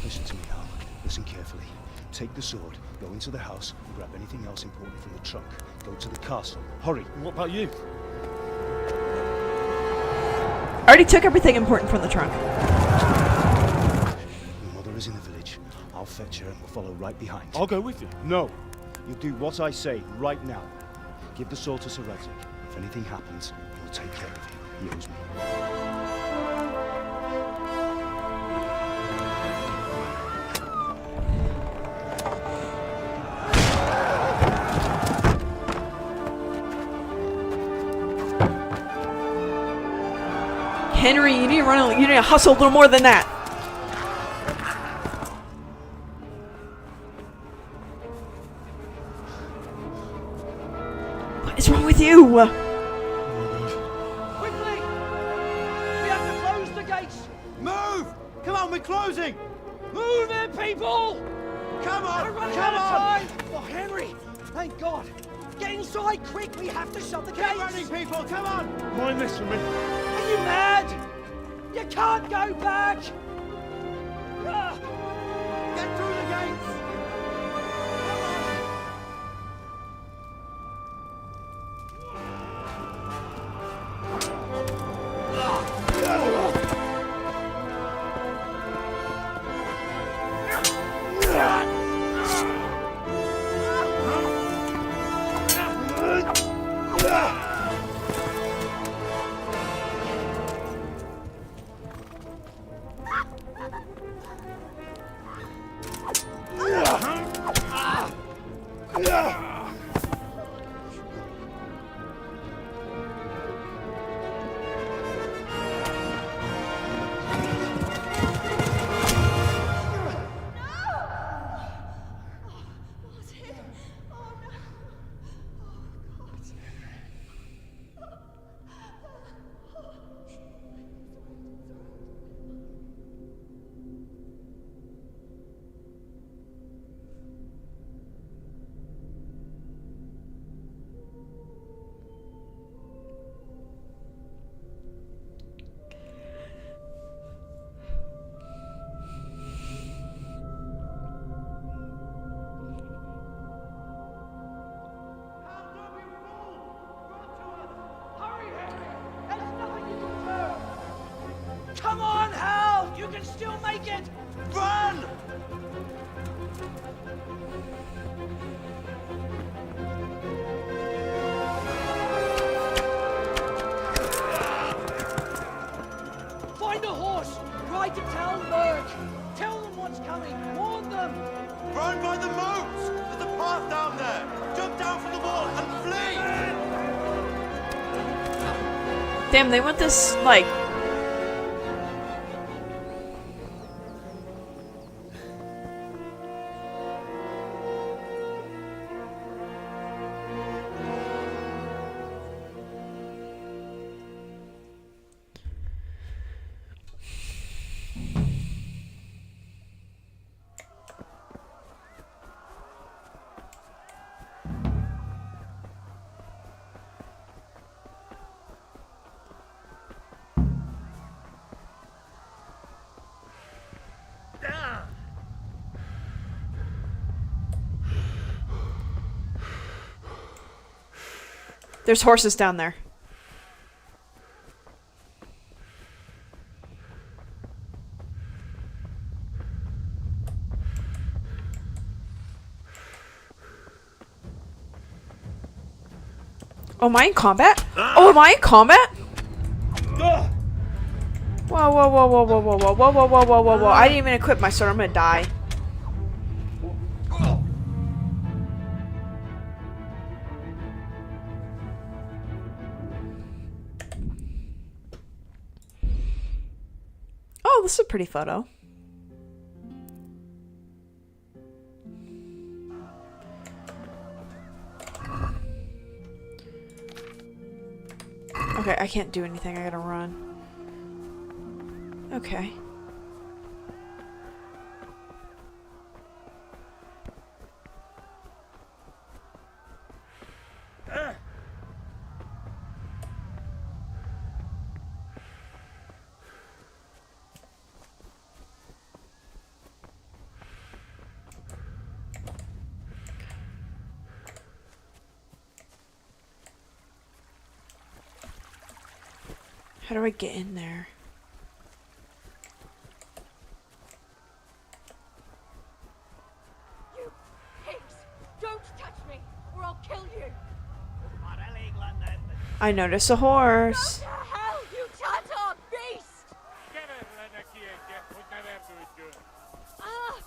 Listen to me now. Listen carefully. Take the sword, go into the house, and grab anything else important from the trunk. Go to the castle. Hurry. What about you? I already took everything important from the trunk. Your mother is in the village. I'll fetch her and we'll follow right behind. I'll go with you. No. You'll do what I say right now. Give the sword to Sir Radzik. If anything happens, he'll take care of you. He owes me. Henry, you need to run. You need to hustle a little more than that. What is wrong with you? Quickly! We have to close the gates! Move! Come on, we're closing! Move it, people! Come on! We're running out of time! Oh, Henry! Thank God! Get inside, quick! We have to shut the gates! Keep running, people! Come on! Mind this for me. Are you mad? You can't go back! Get through the gates! Come on, Hal! You can still make it! Run! Find a horse! Ride to town, Merc! Tell them what's coming! Warn them! Run by the moats! There's a path down there! Jump down from the wall and flee! Damn, they want this, like... There's horses down there. Oh, am I in combat? Oh, am I in combat? Whoa, whoa, whoa, whoa, whoa, whoa, whoa, whoa, whoa, whoa, whoa, whoa, whoa. I didn't even equip my sword. I'm gonna die. Oh, this is a pretty photo. Okay, I can't do anything. I gotta run. Okay. How do I get in there? You pigs! Don't touch me, or I'll kill you! I notice a horse. What the hell, you Tatar beast! Ah!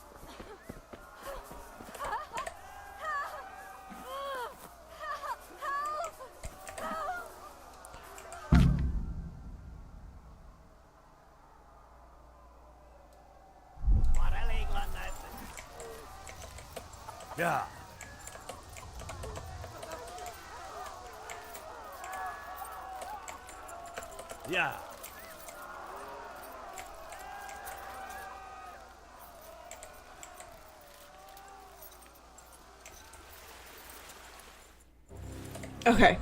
Yeah. Yeah. Okay.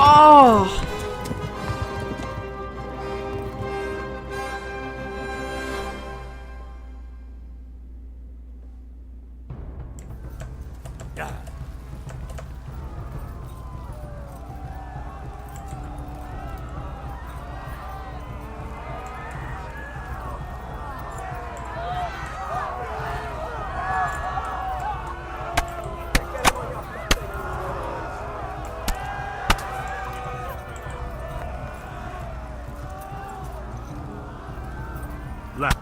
Oh. Yeah. Left.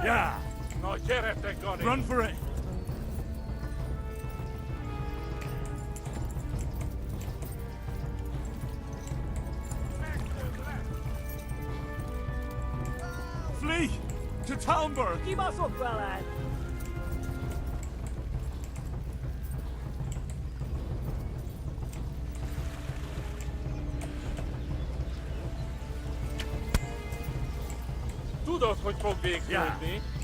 Yeah. Run for it. Flee to Talmberg. Yeah.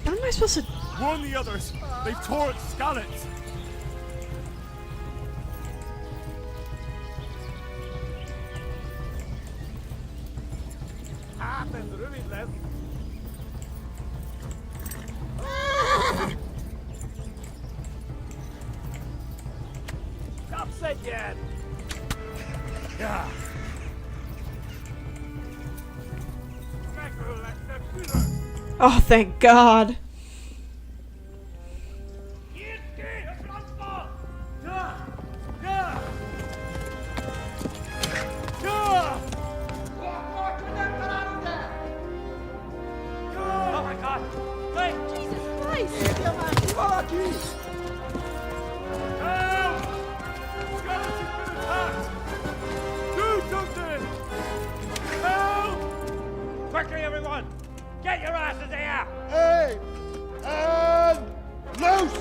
What am I supposed to... Warn the others. They've tore its scallops. Yeah. Oh, thank God. Oh my God! Wait! Jesus Christ! Help! Skeleton's been attacked! Do something! Help! Quickly, everyone! Get your asses here! Hey! And loose!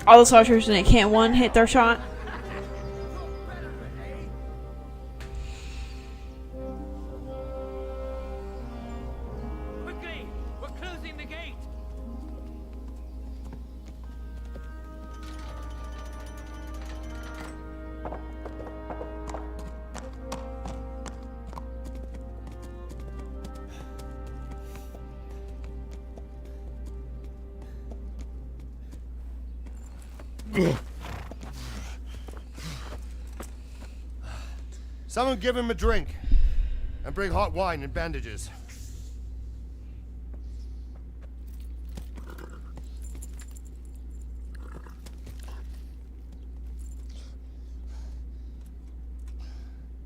All the soldiers and it can't one hit their shot. Quickly! We're closing the gate! Someone give him a drink. And bring hot wine and bandages.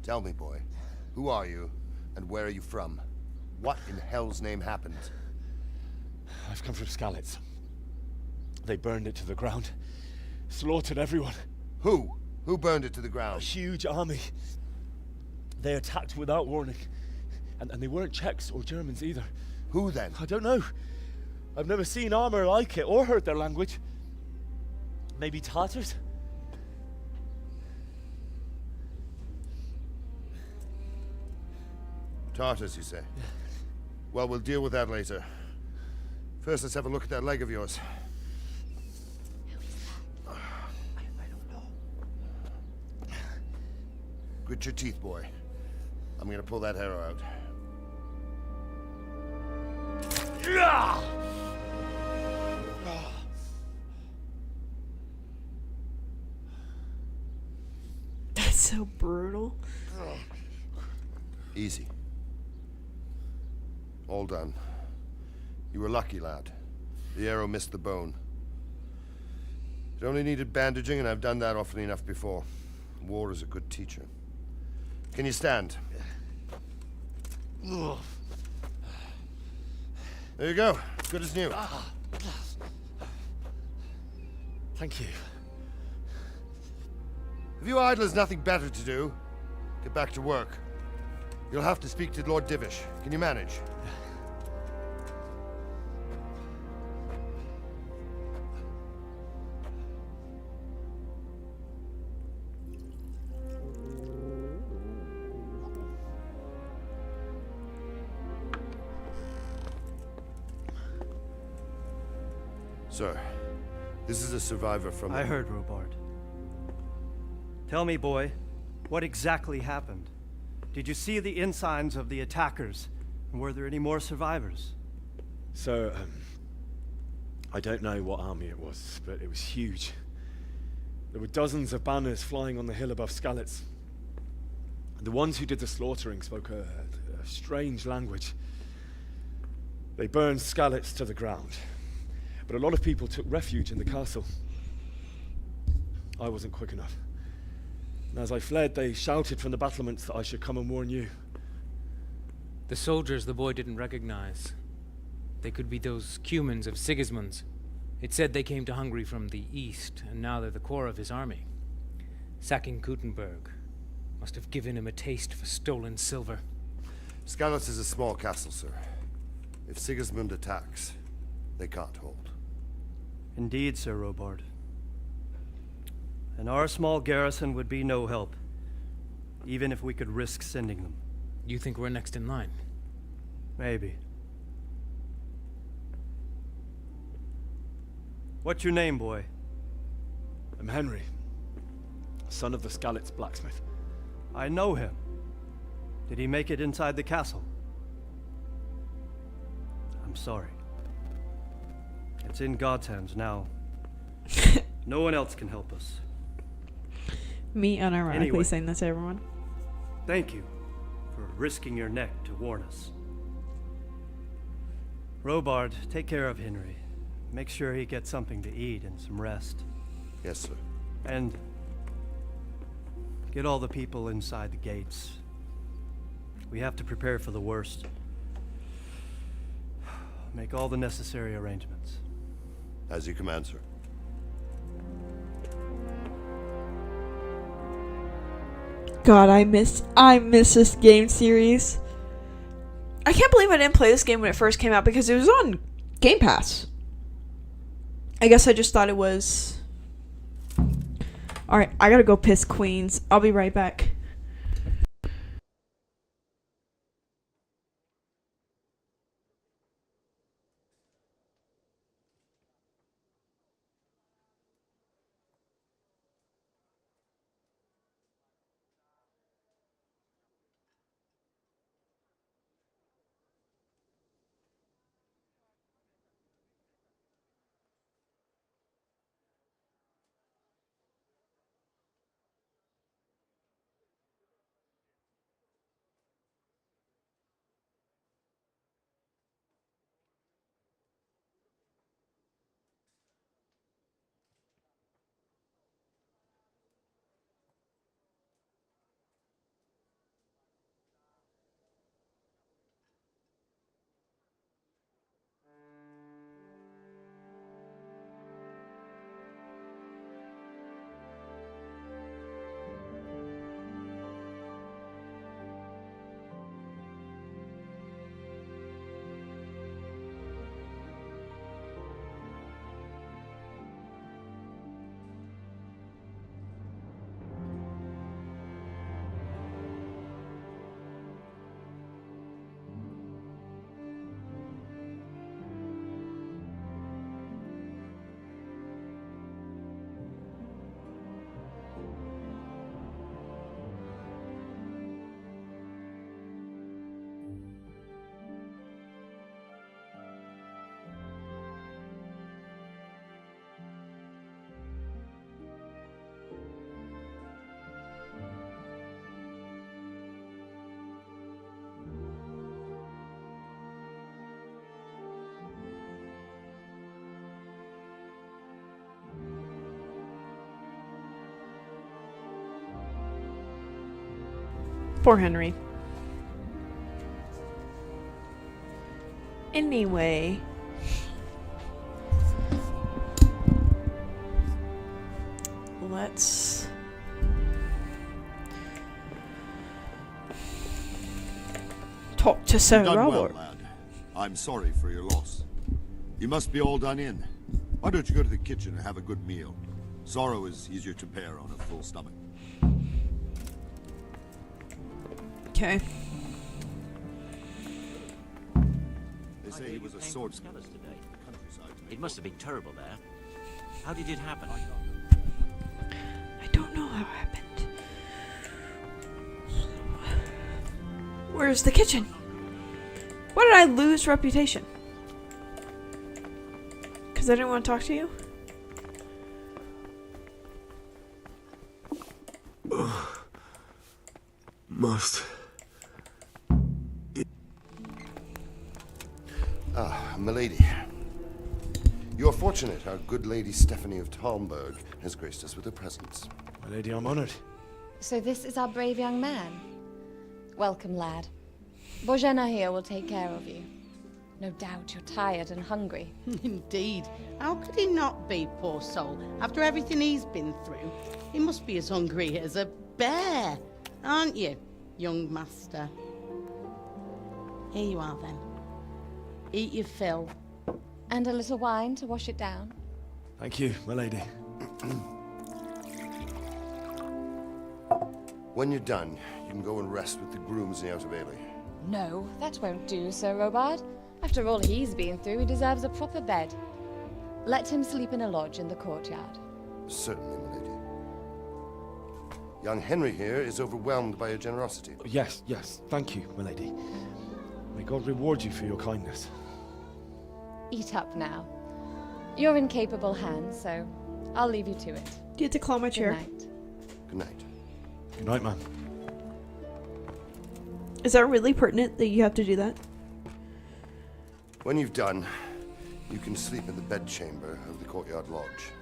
Tell me, boy, who are you, and where are you from? What in hell's name happened? I've come from Skalitz. They burned it to the ground. Slaughtered everyone. Who? Who burned it to the A ground? huge army. They attacked without warning. And they weren't Czechs or Germans either. Who then? I don't know. I've never seen armor like it or heard their language. Maybe Tatars? Tartars, you say? Well, we'll deal with that later. First, let's have a look at that leg of yours. Grit your teeth, boy. I'm gonna pull that arrow out. That's so brutal. Easy. All done. You were lucky, lad. The arrow missed the bone. It only needed bandaging, and I've done that often enough before. War is a good teacher. Can you stand? There you go. Good as new. Thank you. If you idlers nothing better to do, get back to work. You'll have to speak to Lord Divish. Can you manage? Sir, this is a survivor from... I heard, Robard. Tell me, boy, what exactly happened? Did you see the ensigns of the attackers? And were there any more survivors? So, I don't know what army it was, but it was huge. There were dozens of banners flying on the hill above Skalitz. The ones who did the slaughtering spoke a strange language. They burned Skalitz to the ground, but a lot of people took refuge in the castle. I wasn't quick enough. And as I fled, they shouted from the battlements that I should come and warn you. The soldiers the boy didn't recognize. They could be those Cumans of Sigismund's. It said they came to Hungary from the east, and now they're the core of his army. Sacking Kuttenberg must have given him a taste for stolen silver. Skalitz is a small castle, sir. If Sigismund attacks, they can't hold. Indeed, Sir Robard. And our small garrison would be no help, even if we could risk sending them. You think we're next in line? Maybe. What's your name, boy? I'm Henry, son of the Skalitz blacksmith. I know him. Did he make it inside the castle? I'm sorry. It's in God's hands now. No one else can help us. Me unironically Anyway. saying this to everyone. Thank you for risking your neck to warn us. Robard, take care of Henry. Make sure he gets something to eat and some rest. Yes, sir. And get all the people inside the gates. We have to prepare for the worst. Make all the necessary arrangements. As you command, sir. God, I miss this game series. I can't believe I didn't play this game when it first came out because it was on Game Pass. I guess I just thought it was... Alright, I gotta go piss Queens. I'll be right back. Poor Henry. Anyway. Let's... talk to Sir You've done Robert. well, lad. I'm sorry for your loss. You must be all done in. Why don't you go to the kitchen and have a good meal? Sorrow is easier to bear on a full stomach. Okay. They say he was a swordsman. It must have been terrible there. How did it happen? I don't know how it happened. Where's the kitchen? Why did I lose reputation? Because I didn't want to talk to you? Must. Ah, milady. You are fortunate our good lady Stephanie of Talmberg has graced us with her presence. My lady, I'm honored. So this is our brave young man. Welcome, lad. Bojana here will take care of you. No doubt you're tired and hungry. Indeed. How could he not be, poor soul? After everything he's been through, he must be as hungry as a bear, aren't you, young master? Here you are, then. Eat your fill. And a little wine to wash it down. Thank you, my lady. When you're done, you can go and rest with the grooms in the Outer Bailey. No, that won't do, Sir Robard. After all he's been through, he deserves a proper bed. Let him sleep in a lodge in the courtyard. Certainly, my lady. Young Henry here is overwhelmed by your generosity. Yes, yes. Thank you, my lady. May God reward you for your kindness. Eat up now. You're in capable hands, so I'll leave you to it. Do you have to claw my chair? Good night. Good night. Good night, man. Is that really pertinent that you have to do that? When you've done, you can sleep in the bedchamber of the courtyard lodge.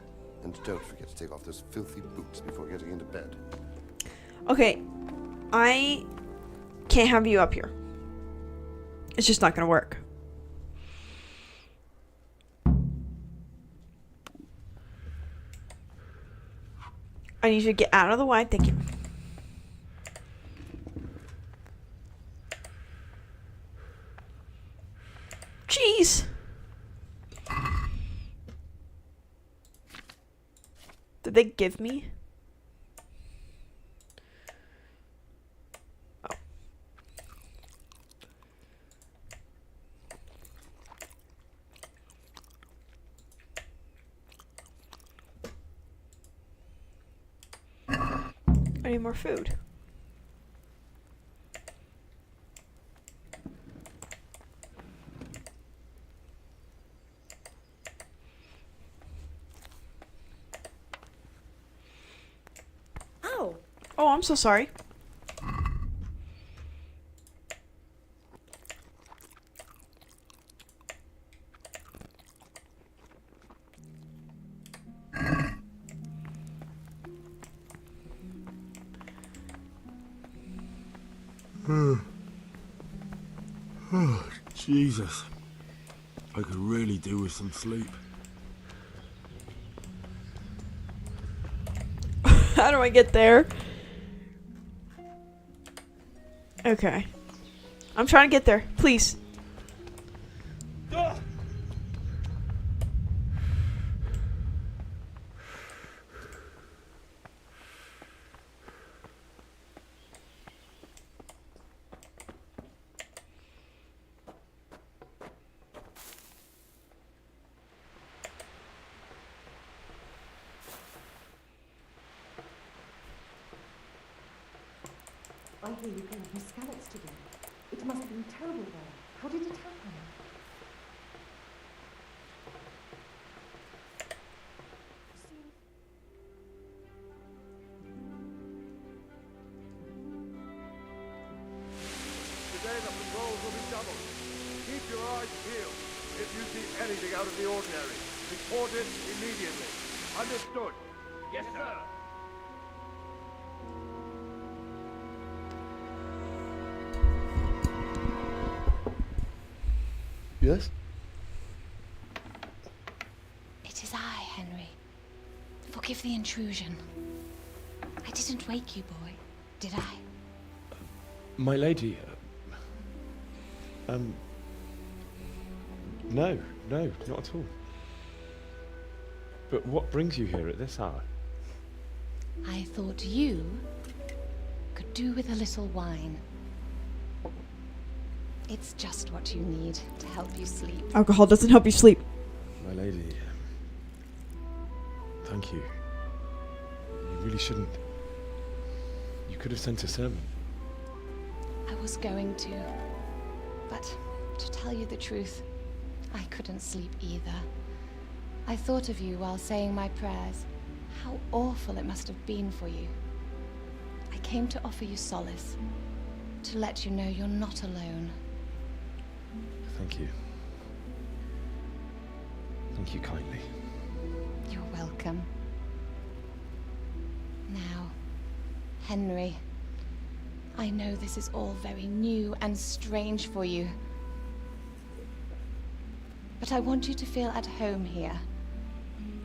And don't forget to take off those filthy boots before getting into bed. Okay, I can't have you up here. It's just not gonna work. I need you to get out of the way. Thank you. Jeez. Did they give me? Oh. I need more food. Oh, I'm so sorry. Oh, Jesus. I could really do with some sleep. How do I get there? Okay. I'm trying to get there. Please. I hear you came from Skalitz today. It must have been terrible there. How did it happen? Today the patrols will be doubled. Keep your eyes peeled. If you see anything out of the ordinary, report it immediately. Understood? Yes, sir. Yes? It is I, Henry. Forgive the intrusion. I didn't wake you, boy, did I? My lady, no, not at all. But what brings you here at this hour? I thought you could do with a little wine. It's just what you need to help you sleep. Alcohol doesn't help you sleep. My lady, thank you. You really shouldn't. You could have sent a sermon. I was going to, but to tell you the truth, I couldn't sleep either. I thought of you while saying my prayers. How awful it must have been for you. I came to offer you solace, to let you know you're not alone. Thank you. Thank you kindly. You're welcome. Now, Henry, I know this is all very new and strange for you. But I want you to feel at home here.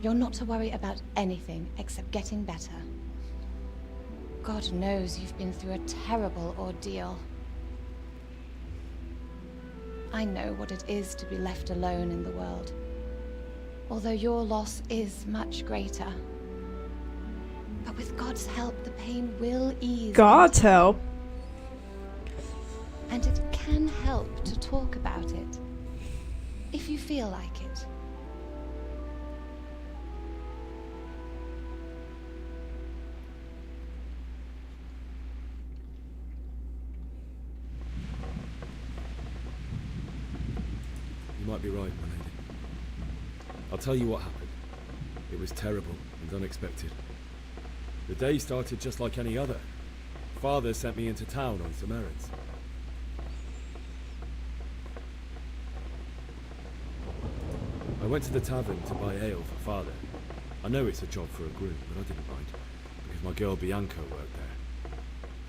You're not to worry about anything except getting better. God knows you've been through a terrible ordeal. I know what it is to be left alone in the world. Although your loss is much greater. But with God's help, the pain will ease. God's help? And it can help to talk about it, if you feel like it. You might be right, my lady. I'll tell you what happened. It was terrible and unexpected. The day started just like any other. Father sent me into town on some errands. I went to the tavern to buy ale for Father. I know it's a job for a groom, but I didn't mind, because my girl Bianca worked there.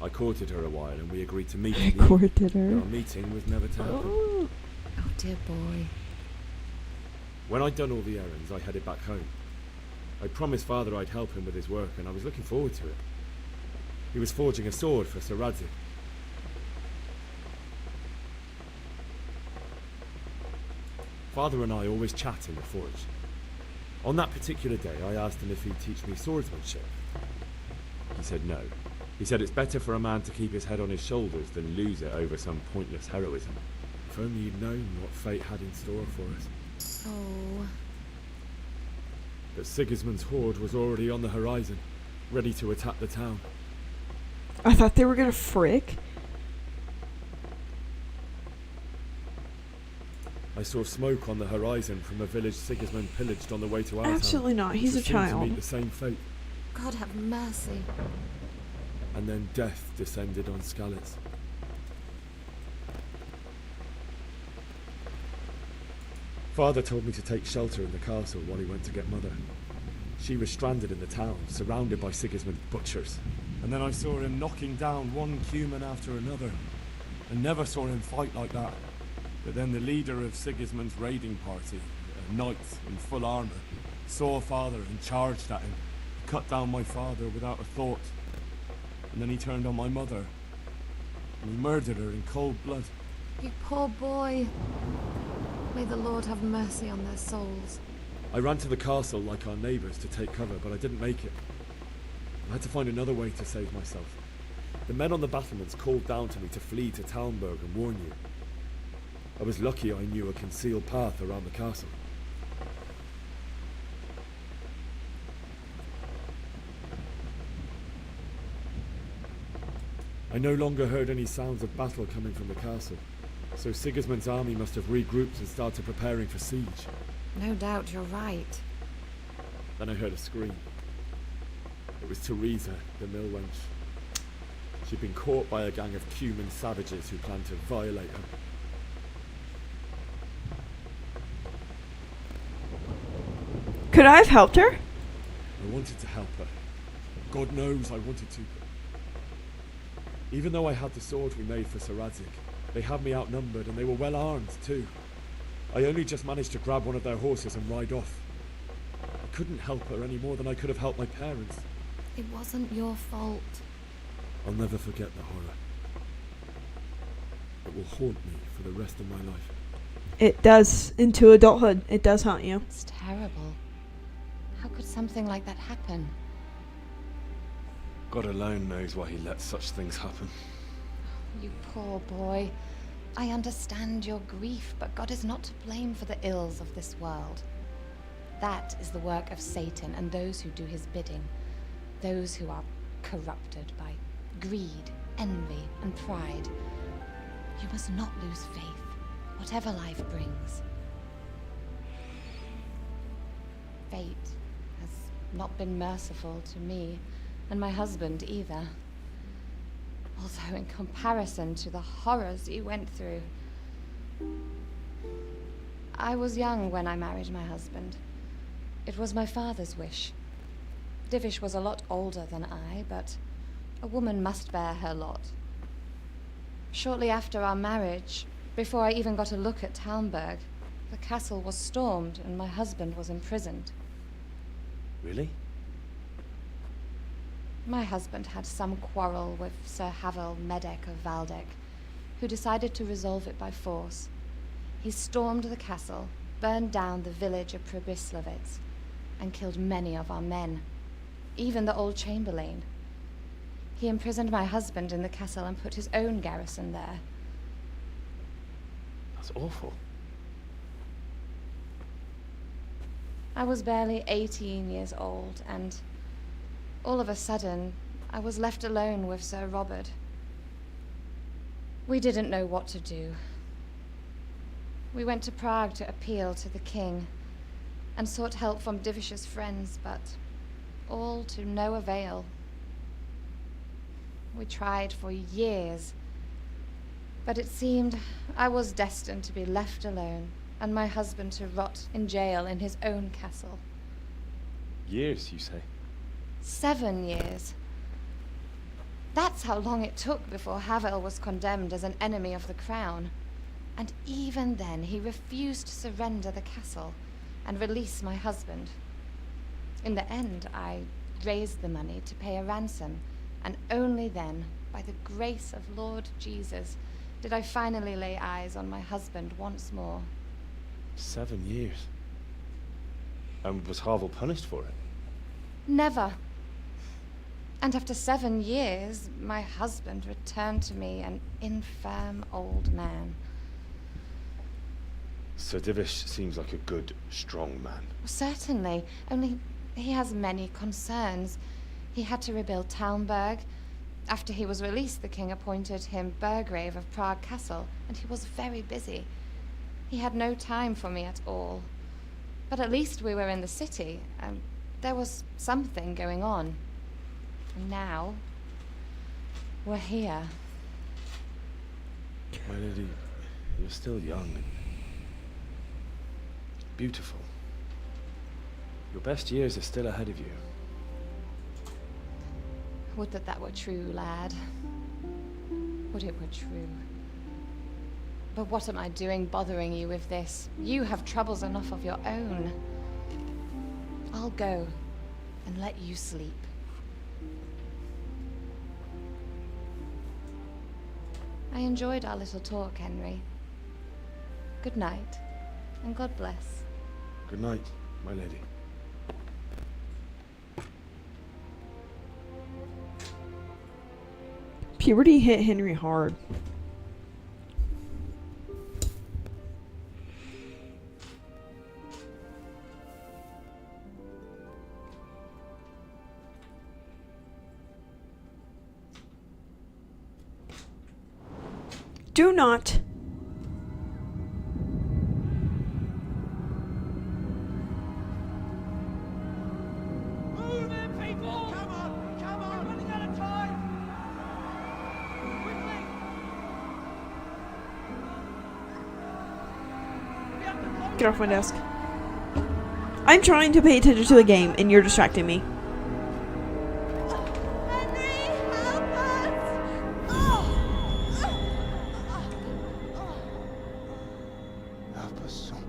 I courted her a while and we agreed to meet. Courted her. Our meeting was never to happen. Oh dear boy. When I'd done all the errands, I headed back home. I promised Father I'd help him with his work, and I was looking forward to it. He was forging a sword for Sir Radzik. Father and I always chat in the forge. On that particular day, I asked him if he'd teach me swordsmanship. He said no. He said it's better for a man to keep his head on his shoulders than lose it over some pointless heroism. If only you'd known what fate had in store for us. Oh. But Sigismund's horde was already on the horizon, ready to attack the town. I thought they were gonna frick. I saw smoke on the horizon from a village Sigismund pillaged on the way to our town. Absolutely not. He's a Which was soon child. to meet the same fate. God have mercy. And then death descended on Skalitz. Father told me to take shelter in the castle while he went to get Mother. She was stranded in the town, surrounded by Sigismund's butchers. And then I saw him knocking down one Cuman after another. I never saw him fight like that. But then the leader of Sigismund's raiding party, a knight in full armour, saw Father and charged at him, cut down my father without a thought. And then he turned on my mother, and he murdered her in cold blood. You poor boy. May the Lord have mercy on their souls. I ran to the castle like our neighbours to take cover, but I didn't make it. I had to find another way to save myself. The men on the battlements called down to me to flee to Talmberg and warn you. I was lucky I knew a concealed path around the castle. I no longer heard any sounds of battle coming from the castle, so Sigismund's army must have regrouped and started preparing for siege. No doubt you're right. Then I heard a scream. It was Teresa, the mill wench. She'd been caught by a gang of Cuman savages who planned to violate her. Could I have helped her? I wanted to help her. God knows I wanted to. Even though I had the sword we made for Sir Radzik, they had me outnumbered and they were well armed too. I only just managed to grab one of their horses and ride off. I couldn't help her any more than I could have helped my parents. It wasn't your fault. I'll never forget the horror. It will haunt me for the rest of my life. It does. Into adulthood, it does haunt you. It's terrible. How could something like that happen? God alone knows why he lets such things happen. You poor boy. I understand your grief, but God is not to blame for the ills of this world. That is the work of Satan and those who do his bidding. Those who are corrupted by greed, envy, and pride. You must not lose faith, whatever life brings. Fate has not been merciful to me, and my husband either. Although in comparison to the horrors you went through. I was young when I married my husband. It was my father's wish. Divish was a lot older than I, but a woman must bear her lot. Shortly after our marriage, before I even got a look at Talmberg, the castle was stormed and my husband was imprisoned. Really? My husband had some quarrel with Sir Havel Medek of Valdek, who decided to resolve it by force. He stormed the castle, burned down the village of Probislavitz, and killed many of our men, even the old chamberlain. He imprisoned my husband in the castle and put his own garrison there. That's awful. I was barely 18 years old, and all of a sudden, I was left alone with Sir Robert. We didn't know what to do. We went to Prague to appeal to the king, and sought help from Divish's friends, but all to no avail. We tried for years, but it seemed I was destined to be left alone, and my husband to rot in jail in his own castle. Years, you say? 7 years. That's how long it took before Havel was condemned as an enemy of the crown. And even then, he refused to surrender the castle and release my husband. In the end, I raised the money to pay a ransom, and only then, by the grace of Lord Jesus, did I finally lay eyes on my husband once more. 7 years? And was Havel punished for it? Never. And after 7 years, my husband returned to me an infirm old man. Sir Divish seems like a good, strong man. Certainly, only he has many concerns. He had to rebuild Talmberg. After he was released, the king appointed him Burgrave of Prague Castle, and he was very busy. He had no time for me at all. But at least we were in the city, and there was something going on. And now, we're here. My lady, you're still young and beautiful. Your best years are still ahead of you. Would that that were true, lad. Would it were true. But what am I doing bothering you with this? You have troubles enough of your own. I'll go and let you sleep. I enjoyed our little talk, Henry. Good night, and God bless. Good night, my lady. Puberty hit Henry hard. Do not. Move it, people! Come on! Come on! We're running out of time! Quickly! Get off my desk. I'm trying to pay attention to the game and you're distracting me. Help us, son.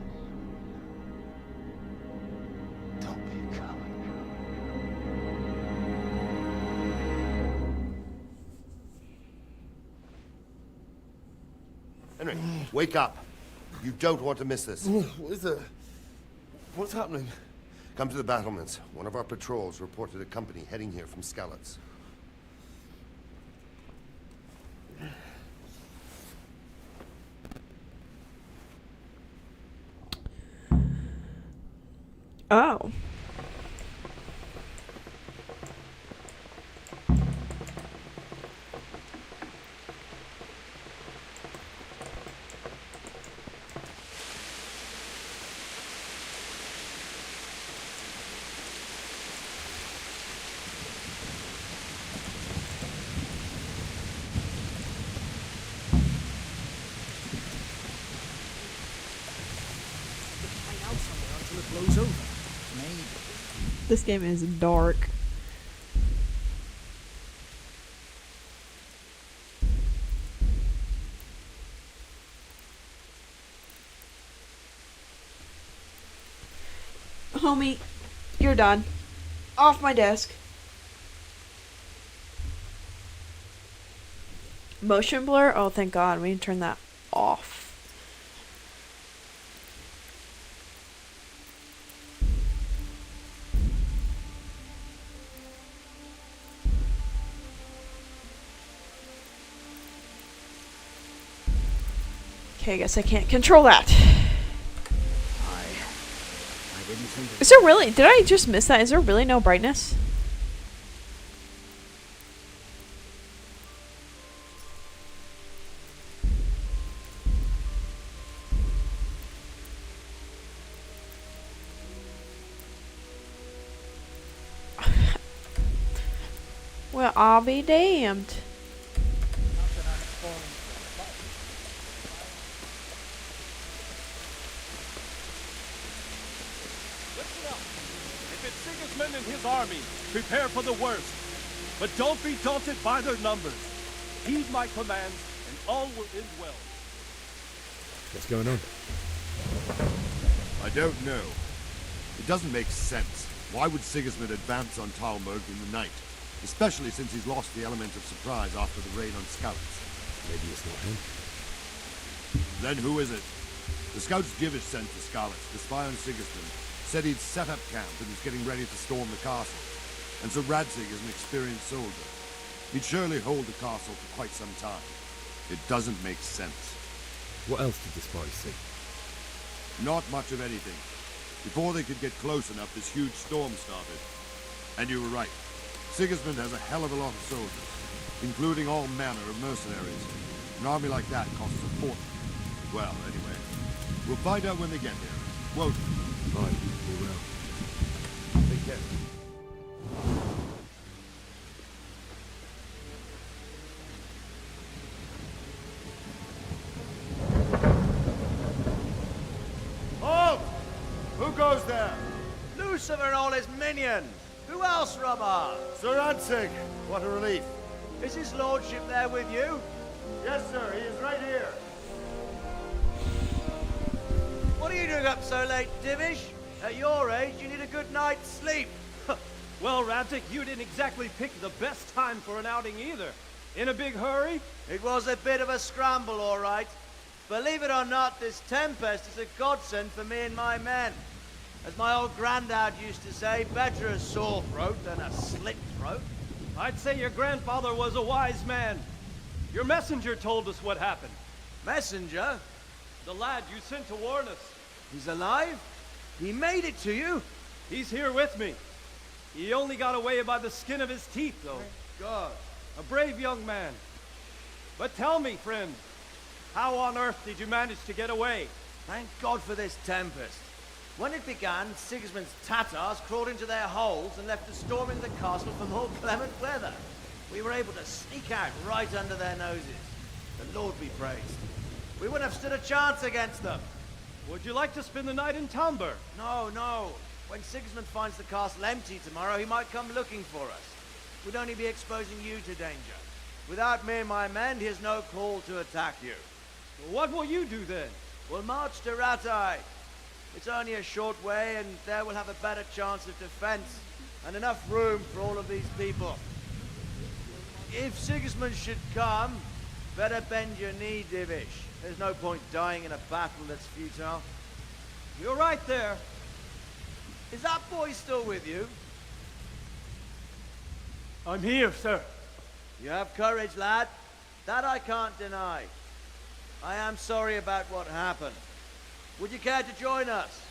Henry, wake up. You don't want to miss this. What is it? What's happening? Come to the battlements. One of our patrols reported a company heading here from Skalitz. Oh. Until it blows over. This game is dark. Homie, you're done. Off my desk. Motion blur? Oh, thank God. We can turn that off. Okay, I guess I can't control that. I didn't think of Is there really? Did I just miss that? Is there really no brightness? Well, I'll be damned. Listen up. If it's Sigismund and his army, prepare for the worst. But don't be daunted by their numbers. Heed my commands, and all will end well. What's going on? I don't know. It doesn't make sense. Why would Sigismund advance on Talmberg in the night? Especially since he's lost the element of surprise after the raid on Skalitz. Maybe it's not him. Then who is it? The scouts Divish sent to Skalitz to spy on Sigismund said he'd set up camp and was getting ready to storm the castle. And so Radzig is an experienced soldier. He'd surely hold the castle for quite some time. It doesn't make sense. What else did the spies see? Not much of anything. Before they could get close enough, this huge storm started. And you were right. Sigismund has a hell of a lot of soldiers, including all manner of mercenaries. An army like that costs a fortune. Well, anyway, we'll find out when they get here, won't we? Right, we will. Take care. Halt! Who goes there? Lucifer and all his minions. Who else, Robert? Sir Radzig, what a relief. Is his lordship there with you? Yes, sir, he is right here. What are you doing up so late, Divish? At your age, you need a good night's sleep. Well, Radzig, you didn't exactly pick the best time for an outing either. In a big hurry? It was a bit of a scramble, all right. Believe it or not, this tempest is a godsend for me and my men. As my old granddad used to say, better a sore throat than a slit throat. I'd say your grandfather was a wise man. Your messenger told us what happened. Messenger? The lad you sent to warn us. He's alive? He made it to you? He's here with me. He only got away by the skin of his teeth, though. Thank God. A brave young man. But tell me, friend, how on earth did you manage to get away? Thank God for this tempest. When it began, Sigismund's Tatars crawled into their holes and left us storming the castle for more clement weather. We were able to sneak out right under their noses. The Lord be praised. We wouldn't have stood a chance against them. Would you like to spend the night in Talmberg? No, no. When Sigismund finds the castle empty tomorrow, he might come looking for us. We'd only be exposing you to danger. Without me and my men, he has no call to attack you. What will you do then? We'll march to Ratai. It's only a short way, and there we'll have a better chance of defense and enough room for all of these people. If Sigismund should come, Better bend your knee, Divish. There's no point dying in a battle that's futile. You're right there. Is that boy still with you? I'm here, sir. You have courage, lad. That I can't deny. I am sorry about what happened. Would you care to join us?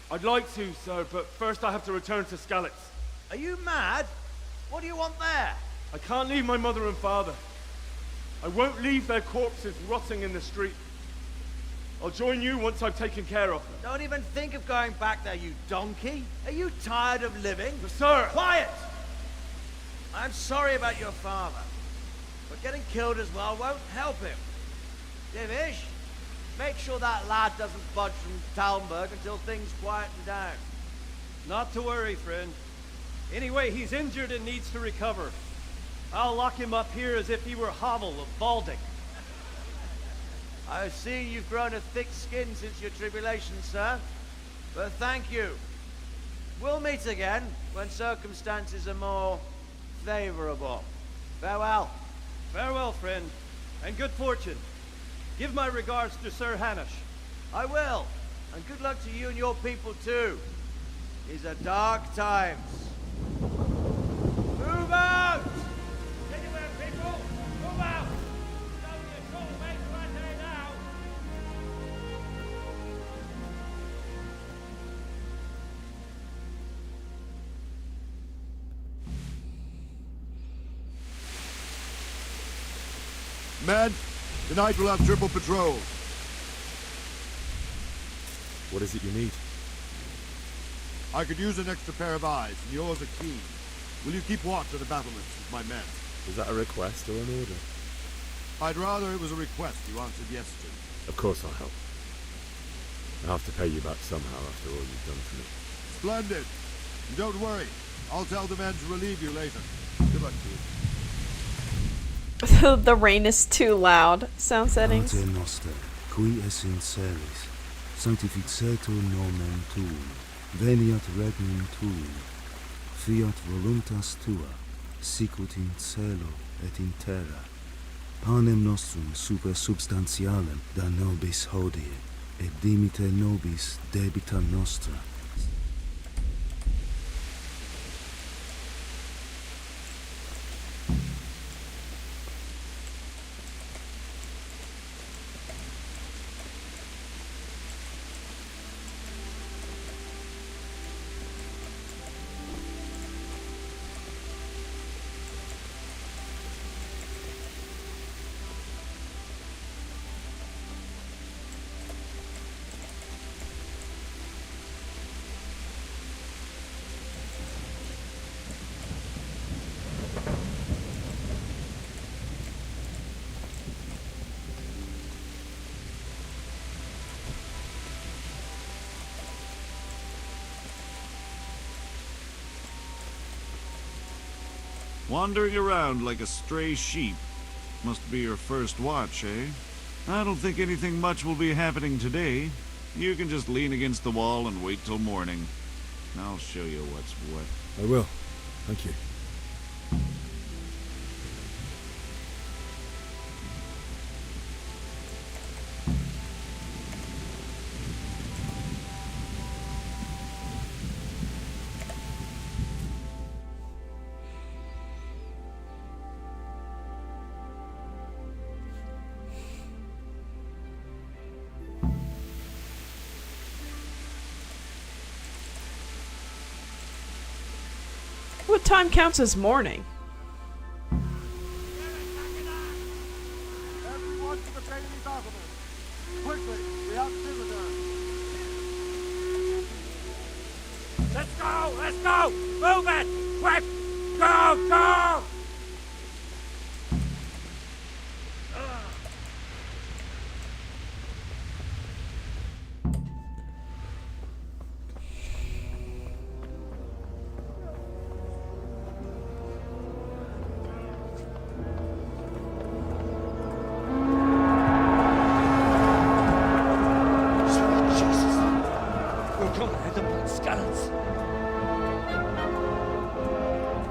I'd like to, sir, but first I have to return to Skalitz. Are you mad? What do you want there? I can't leave my mother and father. I won't leave their corpses rotting in the street. I'll join you once I've taken care of them. Don't even think of going back there, you donkey. Are you tired of living? But sir! Quiet! I'm sorry about your father, but getting killed as well won't help him. Divish, make sure that lad doesn't budge from Talmberg until things quieten down. Not to worry, friend. Anyway, he's injured and needs to recover. I'll lock him up here as if he were Hovel of Balding. I see you've grown a thick skin since your tribulation, sir. But thank you. We'll meet again when circumstances are more favorable. Farewell. Farewell, friend, and good fortune. Give my regards to Sir Hanush. I will. And good luck to you and your people, too. These are dark times. Move out! Anywhere, people! Move out! Don't get caught, mate, right there now! Men, tonight we'll have triple patrols. What is it you need? I could use an extra pair of eyes, and yours are keen. Will you keep watch of the battlements with my men? Is that a request or an order? I'd rather it was a request you answered yes to. Of course I'll help. I'll have to pay you back somehow after all you've done for me. Splendid. And don't worry. I'll tell the men to relieve you later. Good luck to you. The rain is too loud. Sound settings. Pater noster, qui es in celis, sanctificetur nomen tuum, veniat regnum tuum, fiat voluntas tua, sicut in cielo et in terra. Panem nostrum super substantialem da nobis hodie, et dimite nobis debita nostra. Wandering around like a stray sheep. Must be your first watch, eh? I don't think anything much will be happening today. You can just lean against the wall and wait till morning. I'll show you what's what. I will. Thank you. What time counts as morning? Everyone to the daily battlement. Quickly, we have visitors. Let's go! Let's go! Move it! Quick! Go! Go!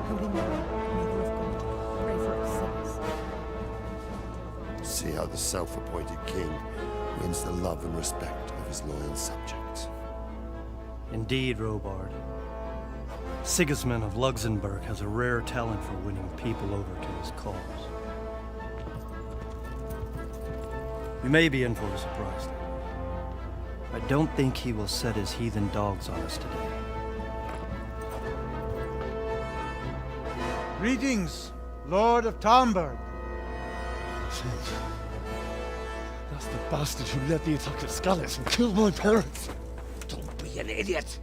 Holy Mary, Mother of See how the self-appointed king wins the love and respect of his loyal subjects. Indeed, Robard. Sigismund of Luxembourg has a rare talent for winning people over to his cause. We may be in for a surprise, though. I don't think he will set his heathen dogs on us today. Greetings, Lord of Talmberg. That's the bastard who led the attack at Skalitz and killed my parents. Don't be an idiot.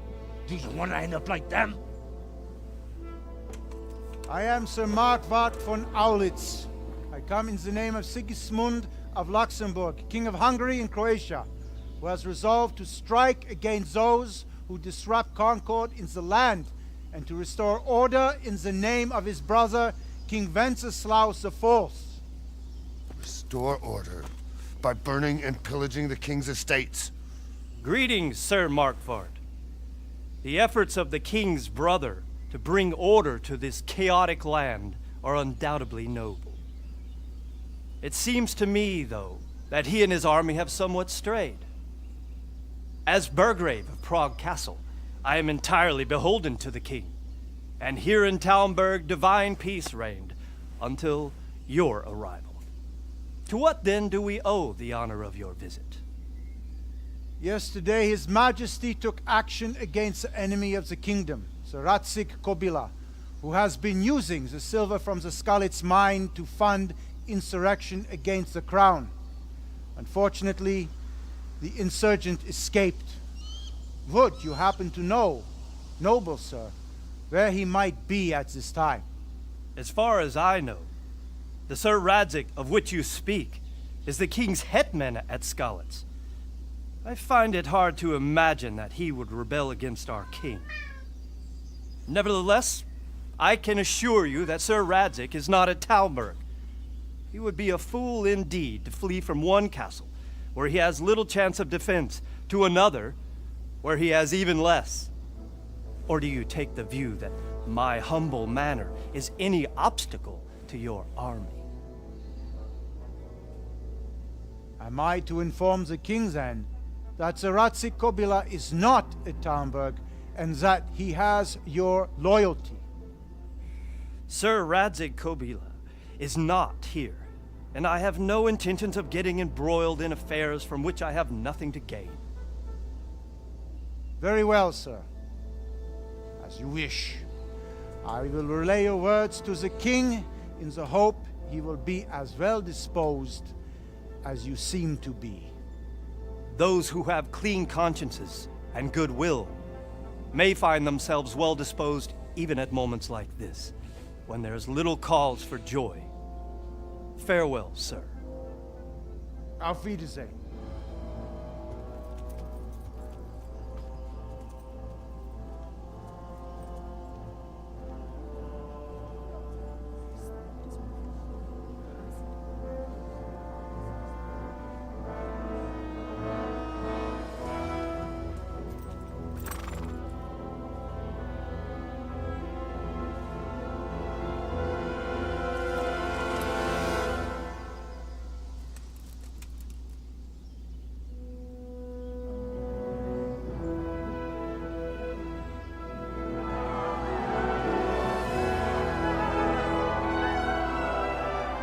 Do you want to end up like them? I am Sir Markwart von Aulitz. I come in the name of Sigismund of Luxembourg, King of Hungary and Croatia, who has resolved to strike against those who disrupt concord in the land and to restore order in the name of his brother, King Wenceslaus IV. Restore order by burning and pillaging the king's estates. Greetings, Sir Markwart. The efforts of the king's brother to bring order to this chaotic land are undoubtedly noble. It seems to me, though, that he and his army have somewhat strayed. As Burgrave of Prague Castle, I am entirely beholden to the king, and here in Talmberg divine peace reigned until your arrival. To what then do we owe the honor of your visit? Yesterday, His Majesty took action against the enemy of the kingdom, Sir Radzik Kobila, who has been using the silver from the Skalitz mine to fund insurrection against the crown. Unfortunately, the insurgent escaped. Would you happen to know, noble sir, where he might be at this time? As far as I know, the Sir Radzik of which you speak is the king's hetman at Skalitz. I find it hard to imagine that he would rebel against our king. Nevertheless, I can assure you that Sir Radzik is not at Talmberg. He would be a fool indeed to flee from one castle, where he has little chance of defense, to another, where he has even less. Or do you take the view that my humble manner is any obstacle to your army? Am I to inform the king then that Sir Radzik Kobila is not at Talmberg and that he has your loyalty? Sir Radzik Kobila is not here, and I have no intentions of getting embroiled in affairs from which I have nothing to gain. Very well, sir. As you wish. I will relay your words to the king in the hope he will be as well disposed as you seem to be. Those who have clean consciences and goodwill may find themselves well disposed even at moments like this, when there is little cause for joy. Farewell, sir. Auf Wiedersehen.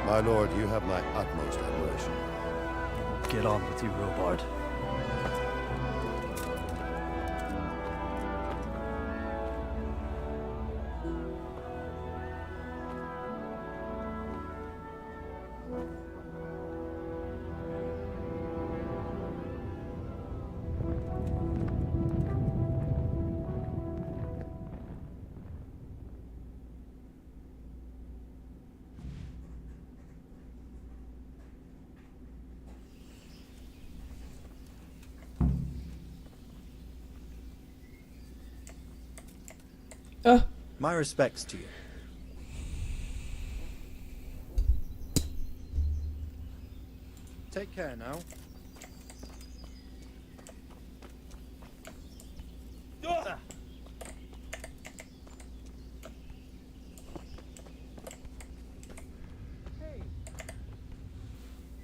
My lord, you have my utmost admiration. Get on with you, Robard. My respects to you. Take care now.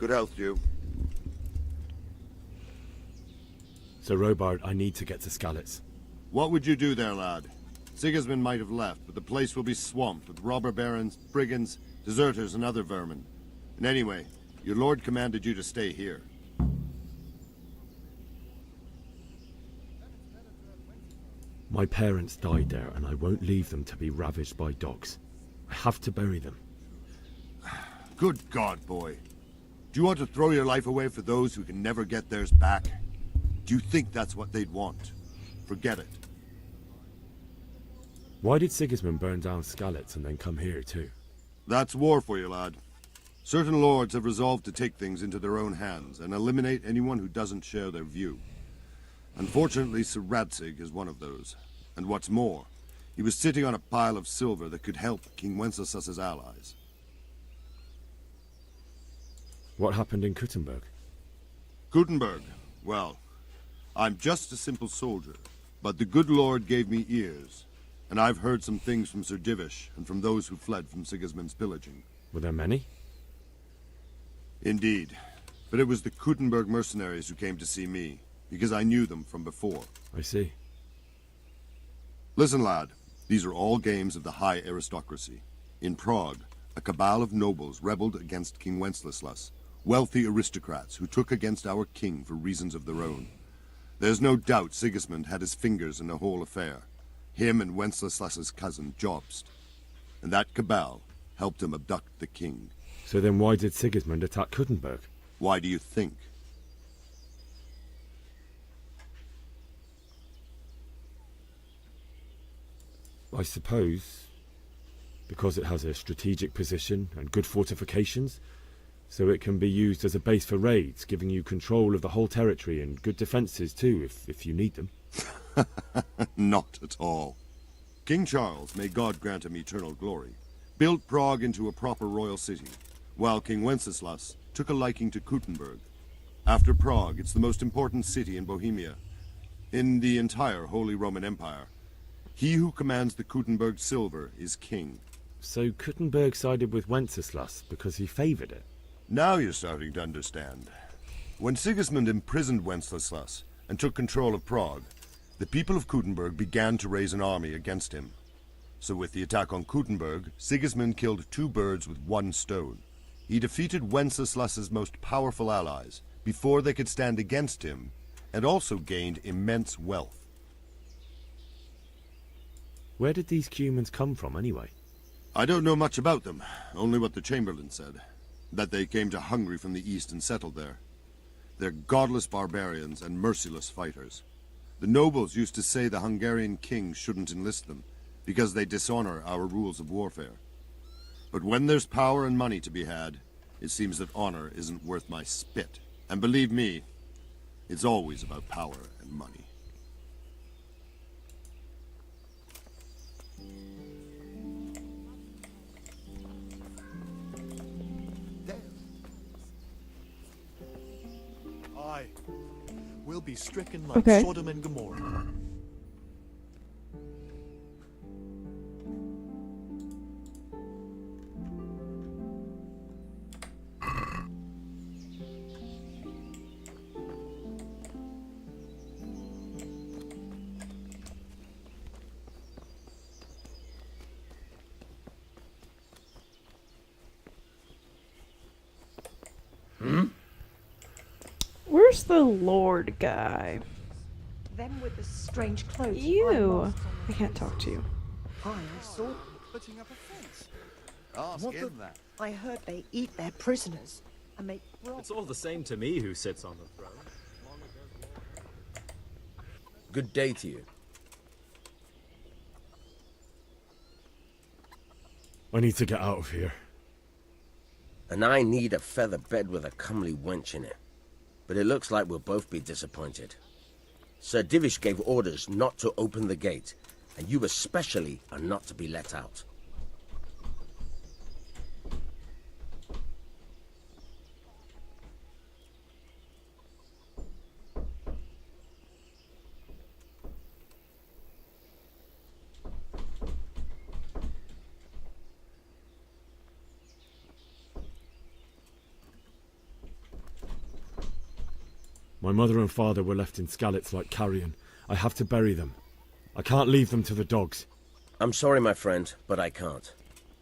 Good health to you. Sir Robard, I need to get to Skalitz. What would you do there, lad? Sigismund might have left, but the place will be swamped with robber barons, brigands, deserters, and other vermin. And anyway, your lord commanded you to stay here. My parents died there, and I won't leave them to be ravaged by dogs. I have to bury them. Good God, boy. Do you want to throw your life away for those who can never get theirs back? Do you think that's what they'd want? Forget it. Why did Sigismund burn down Skalitz and then come here too? That's war for you, lad. Certain lords have resolved to take things into their own hands and eliminate anyone who doesn't share their view. Unfortunately, Sir Radzig is one of those. And what's more, he was sitting on a pile of silver that could help King Wenceslas's allies. What happened in Kuttenberg? Kuttenberg? Well, I'm just a simple soldier, but the good Lord gave me ears, and I've heard some things from Sir Divish and from those who fled from Sigismund's pillaging. Were there many? Indeed, but it was the Kuttenberg mercenaries who came to see me, because I knew them from before. I see. Listen, lad, these are all games of the high aristocracy. In Prague, a cabal of nobles rebelled against King Wenceslas, wealthy aristocrats who took against our king for reasons of their own. There's no doubt Sigismund had his fingers in the whole affair. Him and Wenceslas's cousin, Jobst. And that cabal helped him abduct the king. So then why did Sigismund attack Kuttenberg? Why do you think? I suppose because it has a strategic position and good fortifications, so it can be used as a base for raids, giving you control of the whole territory and good defences too, if you need them. Not at all. King Charles, may God grant him eternal glory, built Prague into a proper royal city, while King Wenceslas took a liking to Kuttenberg. After Prague, it's the most important city in Bohemia, in the entire Holy Roman Empire. He who commands the Kuttenberg silver is king. So Kuttenberg sided with Wenceslas because he favoured it? Now you're starting to understand. When Sigismund imprisoned Wenceslas and took control of Prague, the people of Kuttenberg began to raise an army against him. So with the attack on Kuttenberg, Sigismund killed two birds with one stone. He defeated Wenceslas's most powerful allies before they could stand against him, and also gained immense wealth. Where did these Cumans come from, anyway? I don't know much about them, only what the Chamberlain said. That they came to Hungary from the east and settled there. They're godless barbarians and merciless fighters. The nobles used to say the Hungarian king shouldn't enlist them, because they dishonor our rules of warfare. But when there's power and money to be had, it seems that honor isn't worth my spit. And believe me, it's always about power and money. Aye. We'll be stricken like Okay. Sodom and Gomorrah. Where's the Lord guy? Them with the strange clothes. You. I can't talk to you. I saw them. Putting up a fence. Ask him that. I heard they eat their prisoners and make broth. It's all the same to me who sits on the throne. Good day to you. I need to get out of here. And I need a feather bed with a comely wench in it. But it looks like we'll both be disappointed. Sir Divish gave orders not to open the gate, and you especially are not to be let out. My mother and father were left in Skalitz like carrion. I have to bury them. I can't leave them to the dogs. I'm sorry, my friend, but I can't.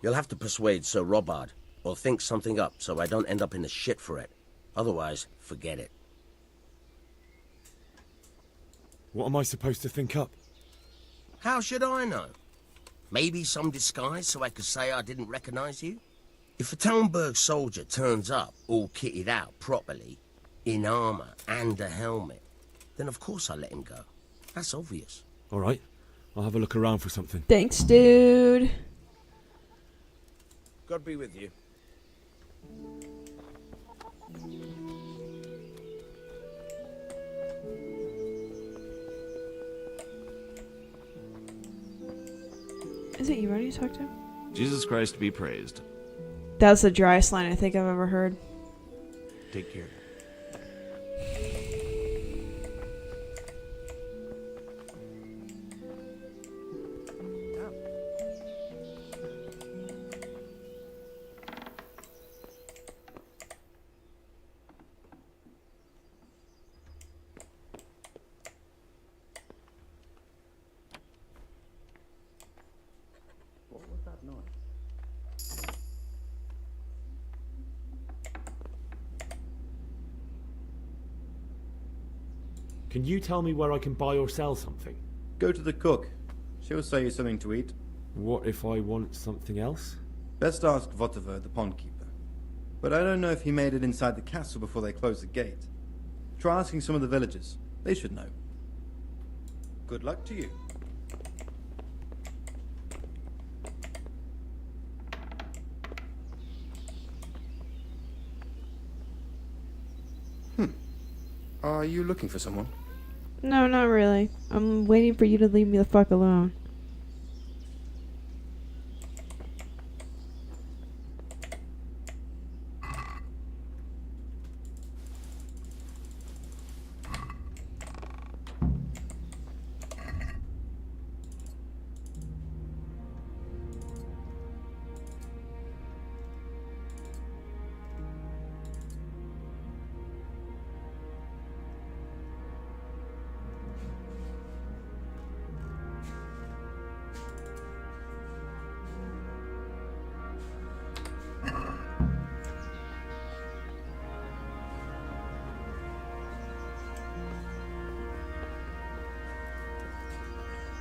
You'll have to persuade Sir Robard, or think something up so I don't end up in the shit for it. Otherwise, forget it. What am I supposed to think up? How should I know? Maybe some disguise so I could say I didn't recognize you? If a Talmberg soldier turns up all kitted out properly, in armor and a helmet, then of course I let him go. That's obvious. All right, I'll have a look around for something. Thanks, dude. God be with you. Is it you ready to talk to? Jesus Christ be praised. That's the driest line I think I've ever heard. Take care. What was that noise? Can you tell me where I can buy or sell something? Go to the cook. She'll sell you something to eat. What if I want something else? Best ask Votiver, the pond keeper. But I don't know if he made it inside the castle before they closed the gate. Try asking some of the villagers. They should know. Good luck to you. Are you looking for someone? No, not really. I'm waiting for you to leave me the fuck alone.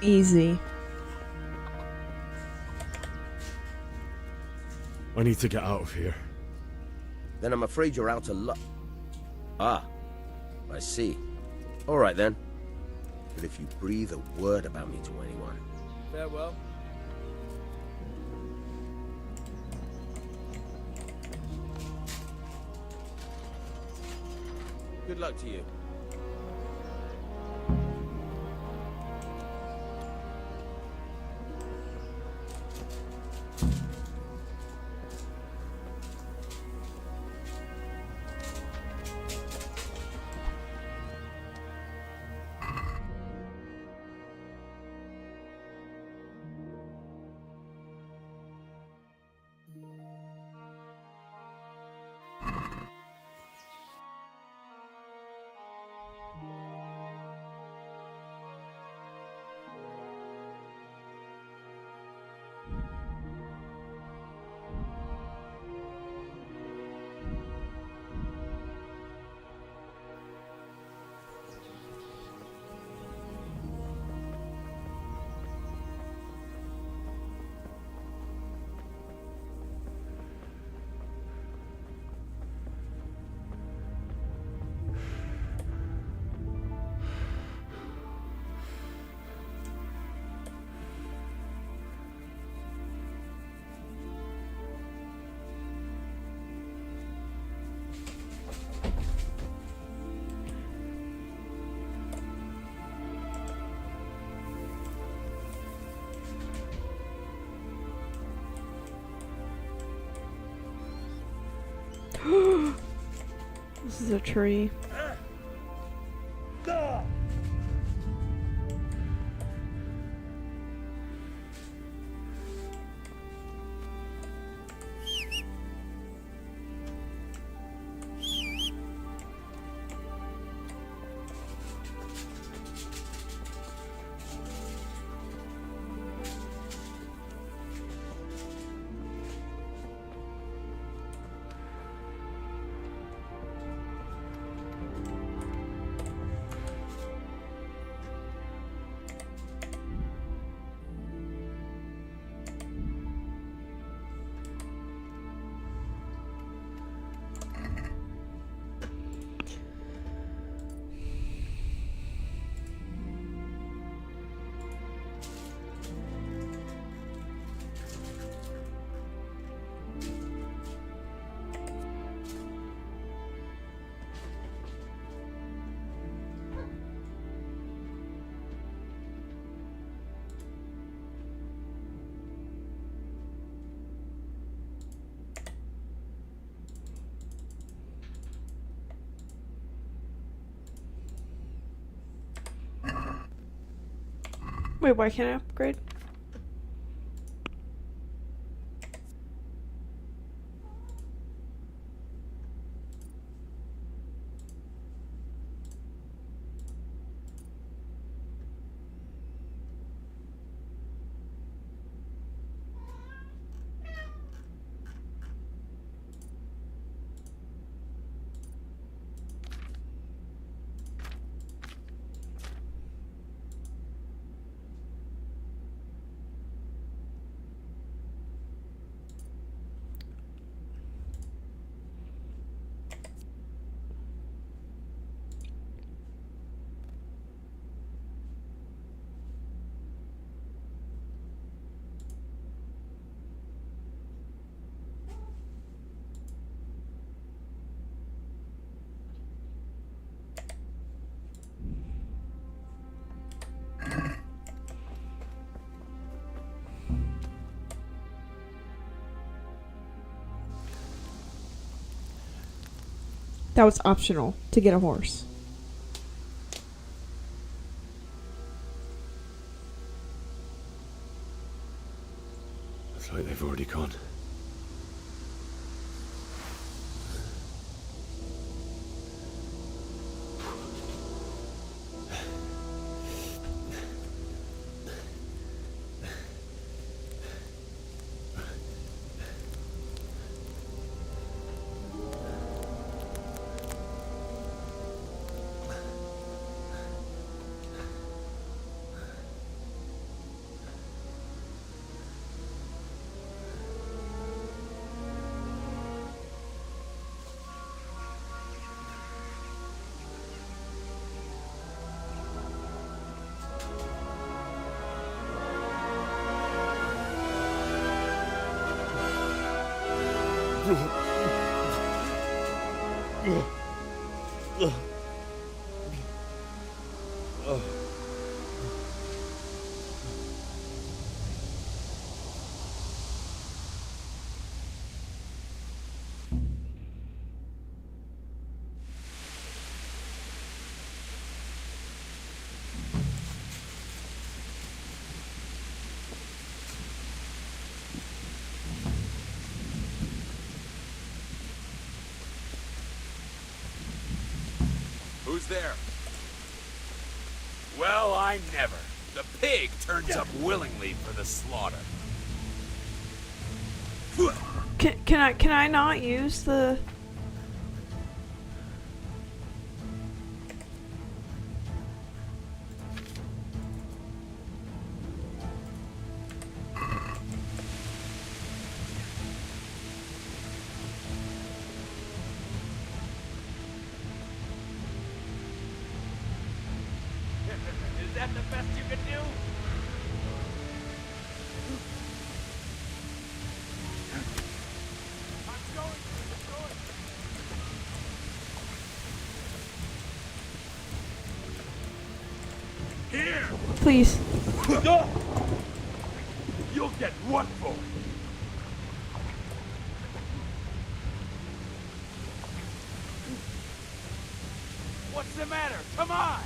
Easy. I need to get out of here. Then I'm afraid you're out of luck. Ah, I see. All right then. But if you breathe a word about me to anyone... Farewell. Good luck to you. This is a tree. Wait, why can't I upgrade? That was optional to get a horse. Looks like they've already gone. Who's there? Well, I never. The pig turns up willingly for the slaughter. Can I not use the... Is that the best you can do? I'm going to destroy it. Here! Please. You'll get what for? What's the matter? Come on!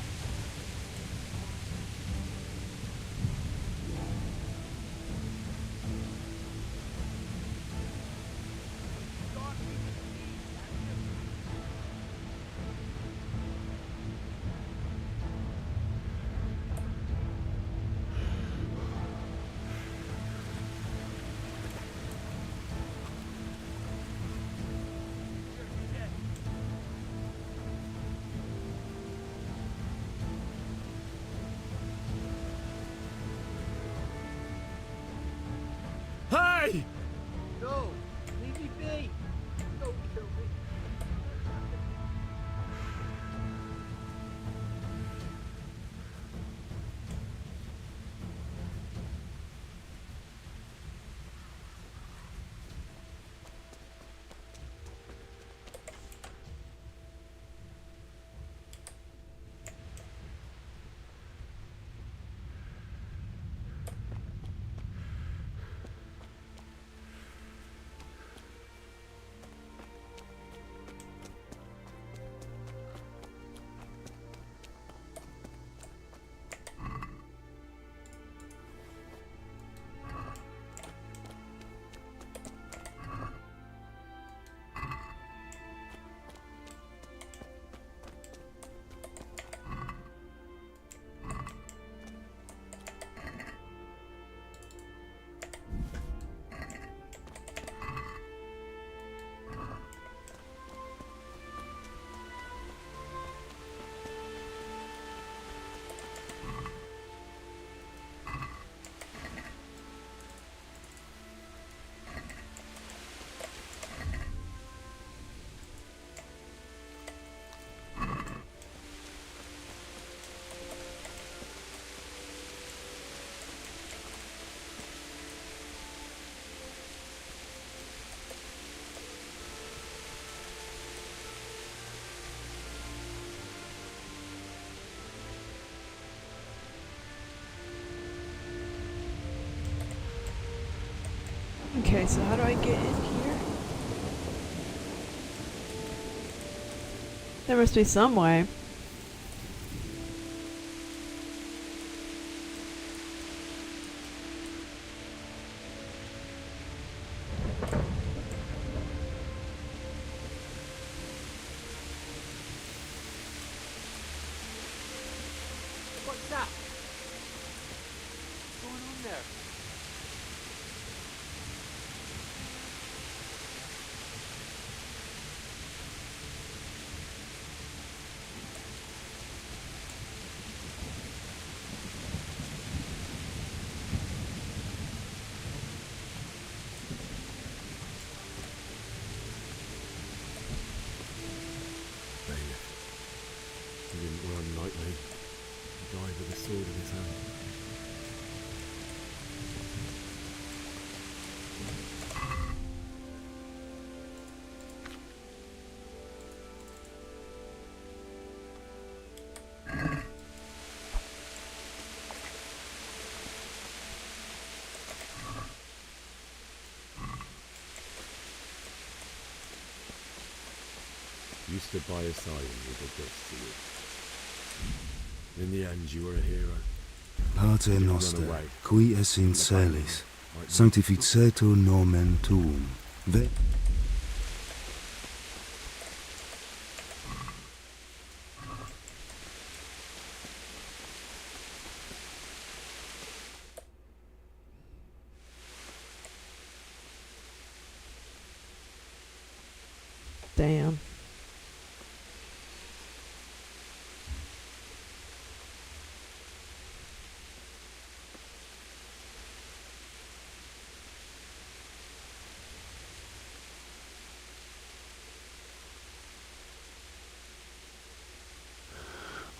Okay, so how do I get in here? There must be some way. What's that? What's going on there? He didn't run lightly. He died with a sword in his hand. You stood by his side and he did this to you. In the end, you were a hero. Pater noster, qui es in celis, sanctificetur nomen tuum. Damn.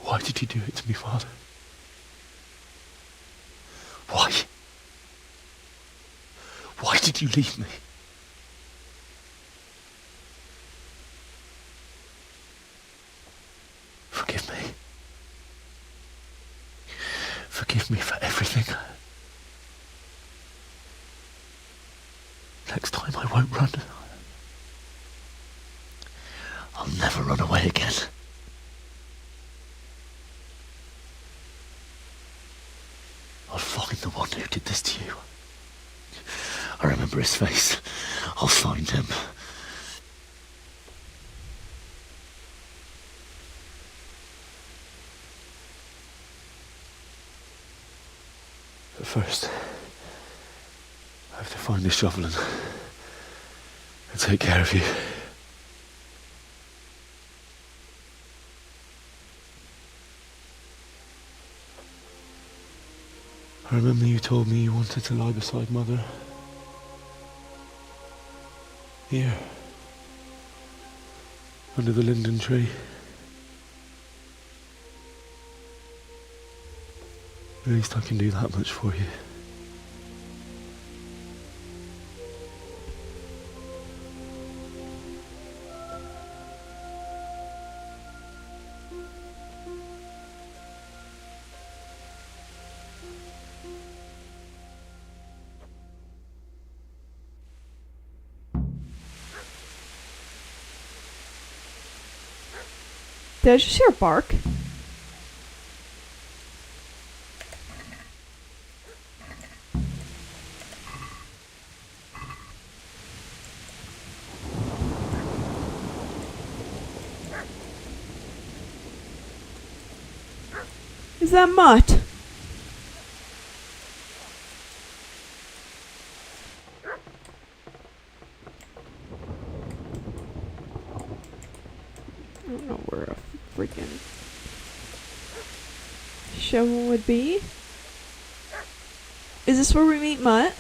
Why did you do it to me, Father? Why? Why did you leave me? Forgive me. Forgive me for everything. Next time I won't run. I'll never run away again. I'll find the one who did this to you. I remember his face. I'll find him. But first, I have to find the shovel and take care of you. I remember you told me you wanted to lie beside Mother. Here. Under the linden tree. At least I can do that much for you. Did I just hear a bark? Is that Mutt? I don't know where a freaking shovel would be. Is this where we meet Mutt?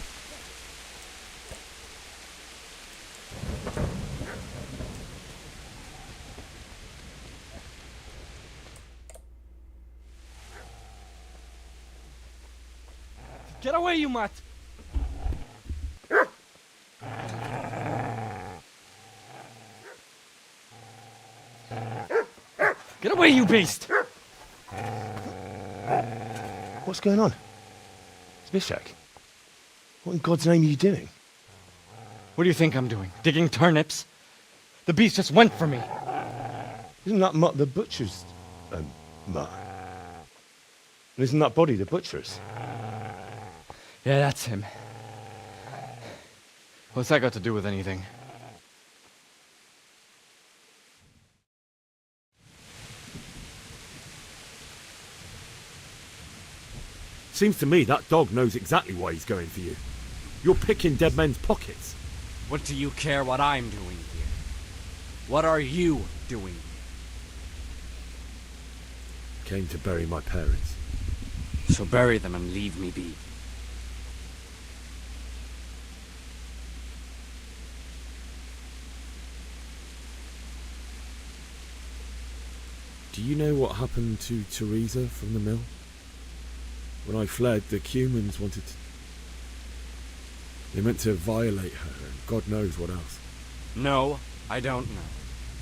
Get away, you mutt! Get away, you beast! What's going on? It's Bishak. What in God's name are you doing? What do you think I'm doing? Digging turnips? The beast just went for me. Isn't that Mutt the butcher's... Mutt? And isn't that body the butcher's? Yeah, that's him. What's that got to do with anything? Seems to me that dog knows exactly why he's going for you. You're picking dead men's pockets. What do you care what I'm doing here? What are you doing here? Came to bury my parents. So bury them and leave me be. Do you know what happened to Teresa from the mill? When I fled, the Cumans wanted to... They meant to violate her, and God knows what else. No, I don't know.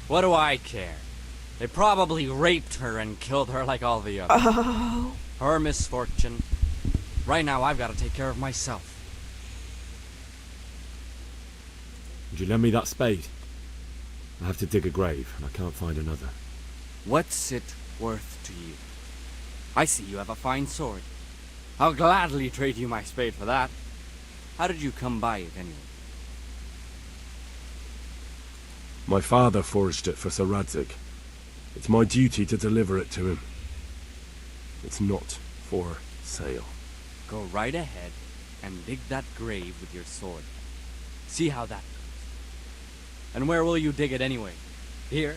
What do I care? They probably raped her and killed her like all the others. Oh. Her misfortune. Right now, I've got to take care of myself. Would you lend me that spade? I have to dig a grave, and I can't find another. What's it worth to you? I see you have a fine sword. I'll gladly trade you my spade for that. How did you come by it, anyway? My father forged it for Sir Radzig. It's my duty to deliver it to him. It's not for sale. Go right ahead and dig that grave with your sword. See how that goes. And where will you dig it anyway? Here?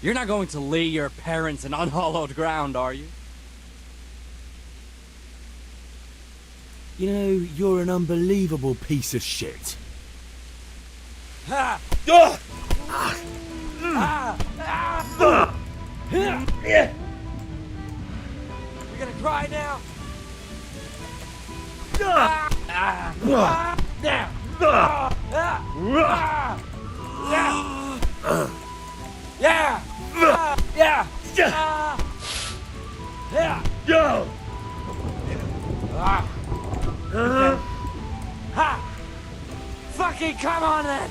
You're not going to lay your parents in unhallowed ground, are you? You know, you're an unbelievable piece of shit. Ha! Ah! Ah! Ah! Yeah. You're gonna cry now? Ah! Ah! Ah! Now! Ah! Ah! Ah! Yeah! Yeah! Yeah! Yeah! Go! Ah! Ha! Fucking come on then!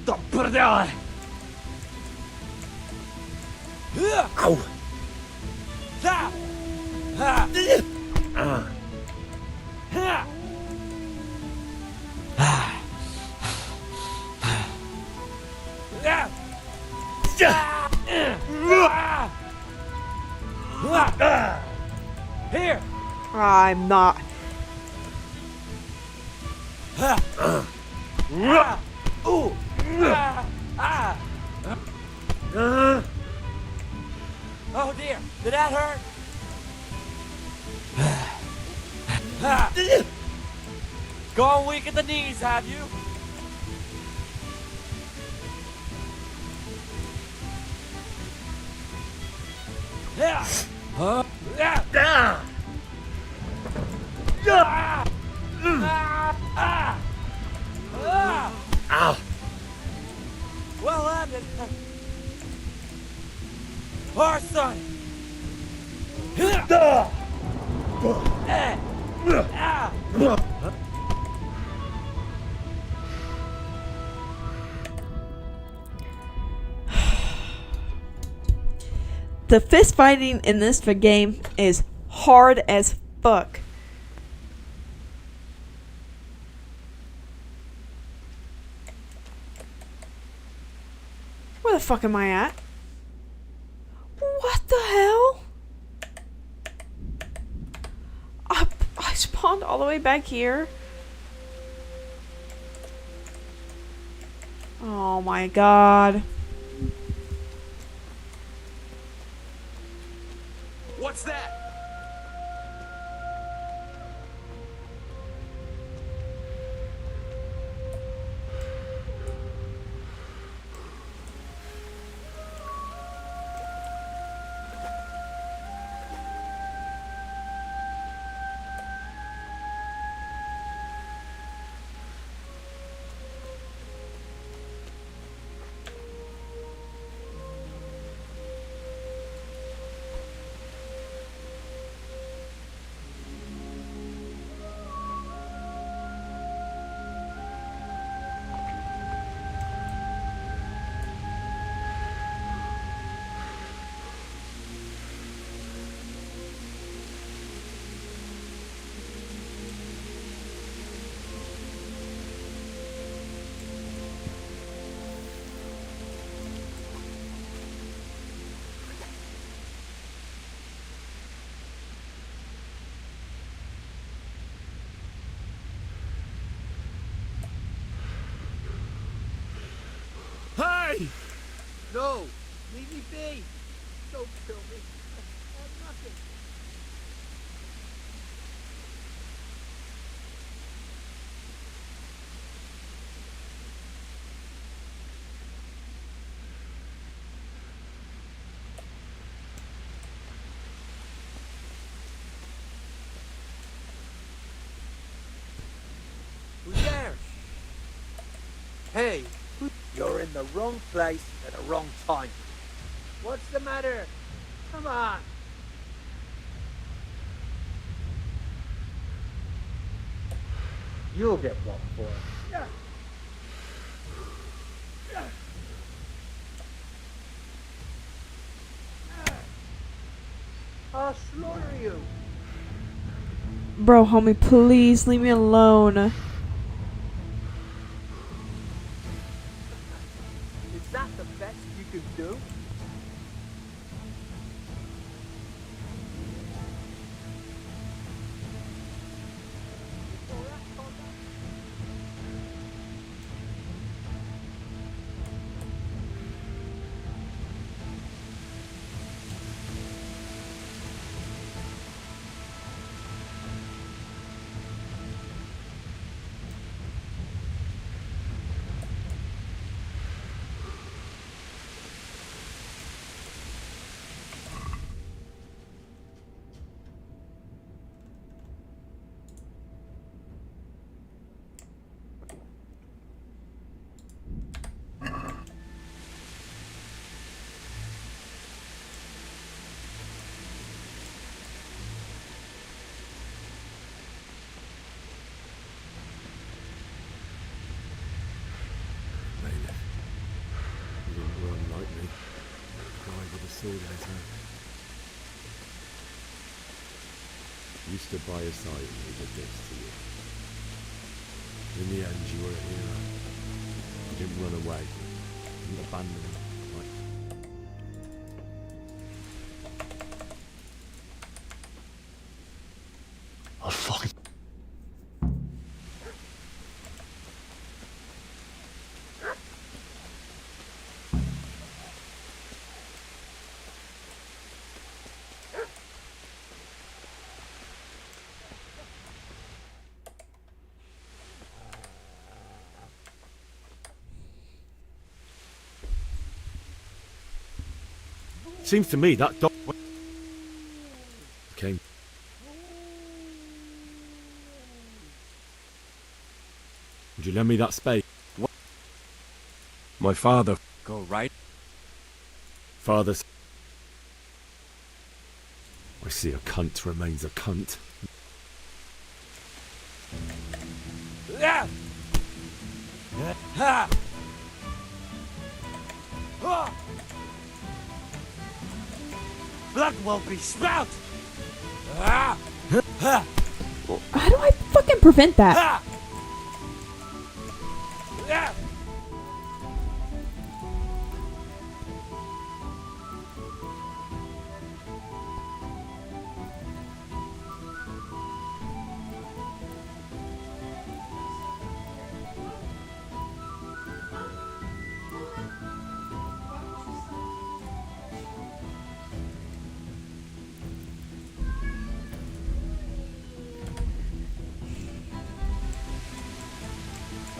Don't put it down! Ow! Here! I'm not. Ooh! Oh dear, did that hurt? Gone weak at the knees, have you? Yeah. Huh? Yeah. Ah. Ah. Ah. Ah. Ow! Well landed. Our son. The fist fighting in this game is hard as fuck. Where the fuck am I at? What the hell? I spawned all the way back here. Oh my god. What's that? No! Leave me be! Don't kill me. I have nothing. Who's there? Hey, you're in the wrong place at the wrong time. What's the matter? Come on. You'll get blocked for it. Yeah. I'll slaughter you. Bro, homie, please leave me alone. Is that the best you can do? You didn't run like me. Guy with a sword in his hand. You stood by his side and he did this to you. In the end, you were a hero. You didn't run away. You didn't abandon him. I'll fucking... Seems to me that dog came. Would you lend me that spade? What? My father. Go right. Father's. I see a cunt remains a cunt. Yeah. Ha. Ah. Blood won't be spout. Ah. Ha. How do I fucking prevent that? Ha. Yeah.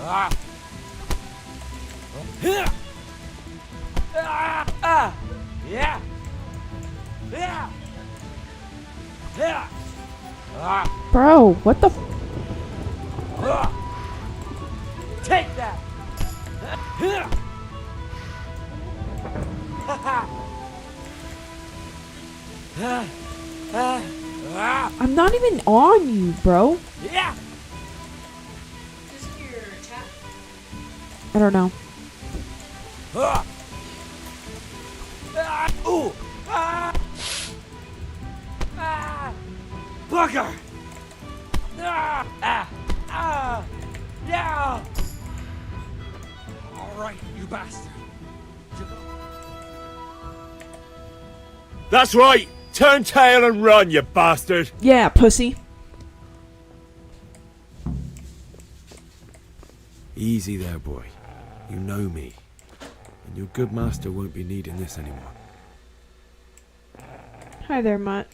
Ah. Here. Ah. Ah. Yeah. Yeah. Yeah. Ah. Bro, what the f- Ah. Take that. Here. Ha ha. Ah. Ah. Ah. I'm not even on you, bro. Yeah. I don't know. Ah. Ah. Ooh. Ah. Ah. Bugger. Ah. Ah. Ah. Yeah. All right, you bastard. That's right! Turn tail and run, you bastard! Yeah, pussy. Easy there, boy. You know me. And your good master won't be needing this anymore. Hi there, Mutt.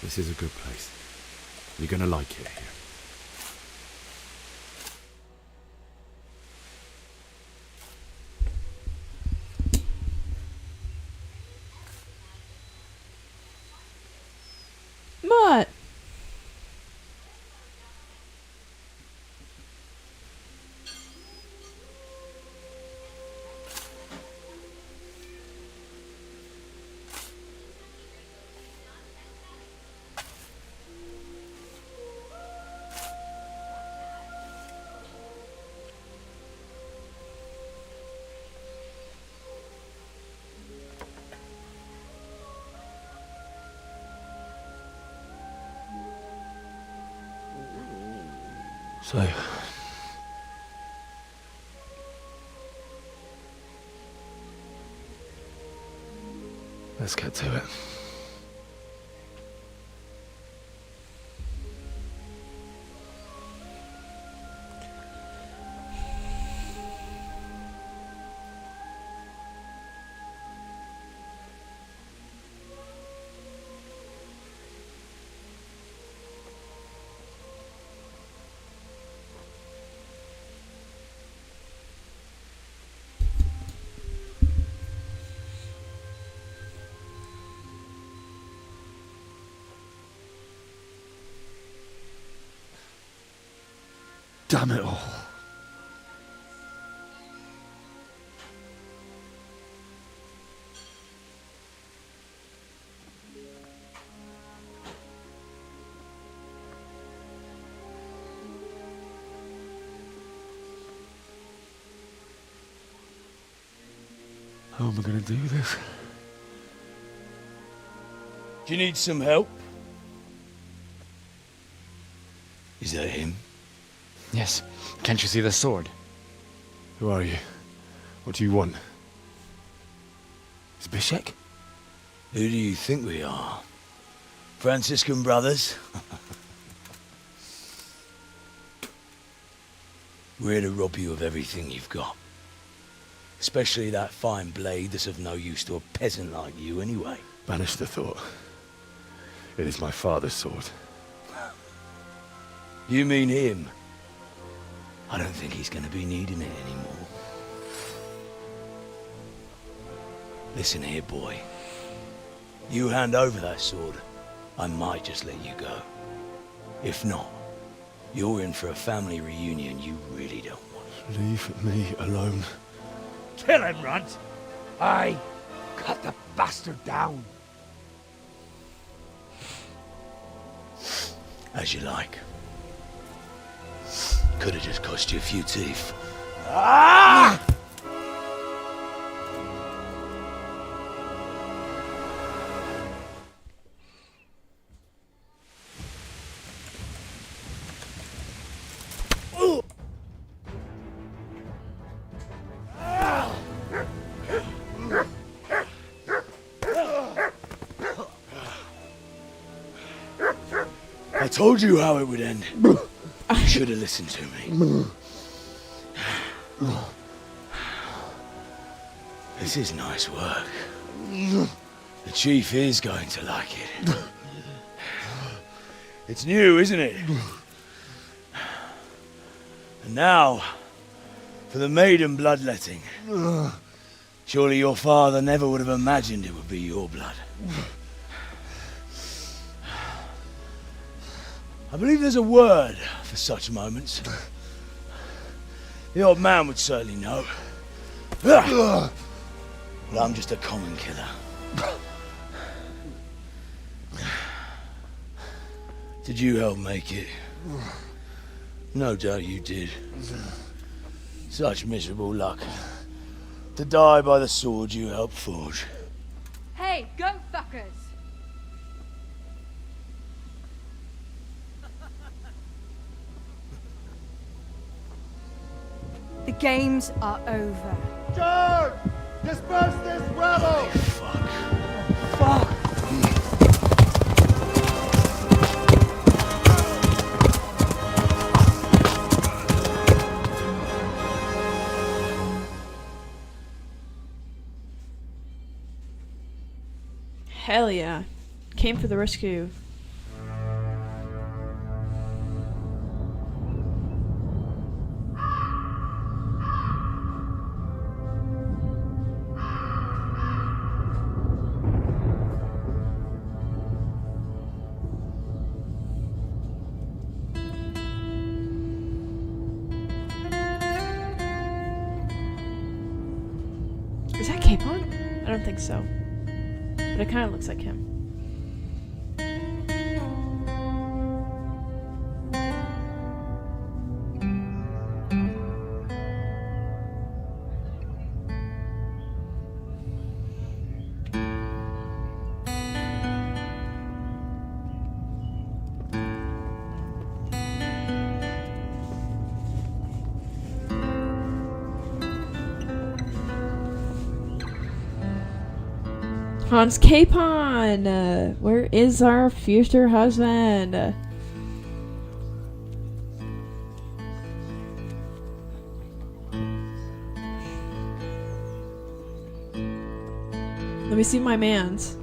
This is a good place. You're gonna like it here. Mutt! So, let's get to it. Damn it all. How am I going to do this? Do you need some help? Is that him? Yes. Can't you see the sword? Who are you? What do you want? Is Bishek? Who do you think we are? Franciscan brothers? We're here to rob you of everything you've got. Especially that fine blade that's of no use to a peasant like you anyway. Banish the thought. It is my father's sword. You mean him? I don't think he's going to be needing it anymore. Listen here, boy. You hand over that sword, I might just let you go. If not, you're in for a family reunion you really don't want. Leave me alone. Kill him, Runt! Aye, cut the bastard down. As you like. Could have just cost you a few teeth. Ah! I told you how it would end. You should have listened to me. This is nice work. The chief is going to like it. It's new, isn't it? And now, for the maiden bloodletting. Surely your father never would have imagined it would be your blood. I believe there's a word for such moments. The old man would certainly know. Well, I'm just a common killer. Did you help make it? No doubt you did. Such miserable luck. To die by the sword you helped forge. Hey, go fuckers! The games are over. Charge! Disperse this rabble! Fuck! Hell yeah. Came for the rescue. Is that Capon? I don't think so. But it kind of looks like him. Hans Capon! Where is our future husband? Let me see my mans.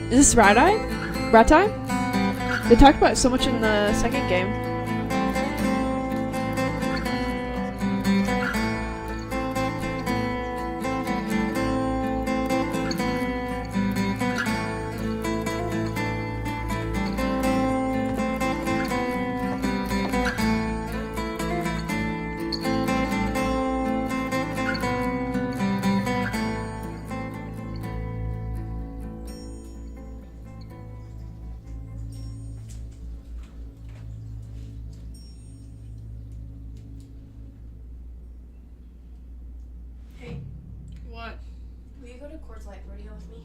Is this Rat Eye? Rat Eye? They talked about it so much in the second game. What? Will you go to Coors Light Rodeo with me?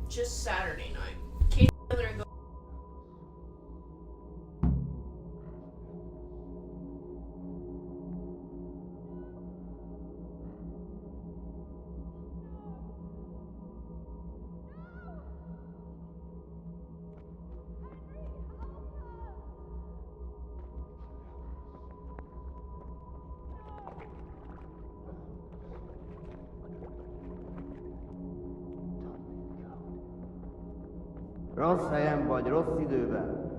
Just Saturday night. Kate and Taylor go. Rossz helyen vagy, rossz időben.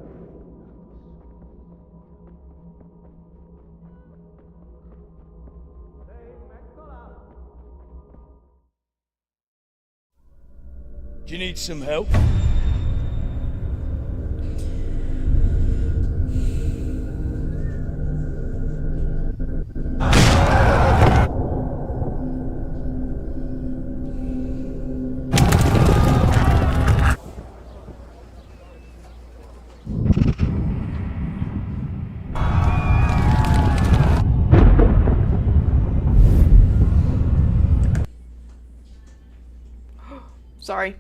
Do you need some help? Sorry.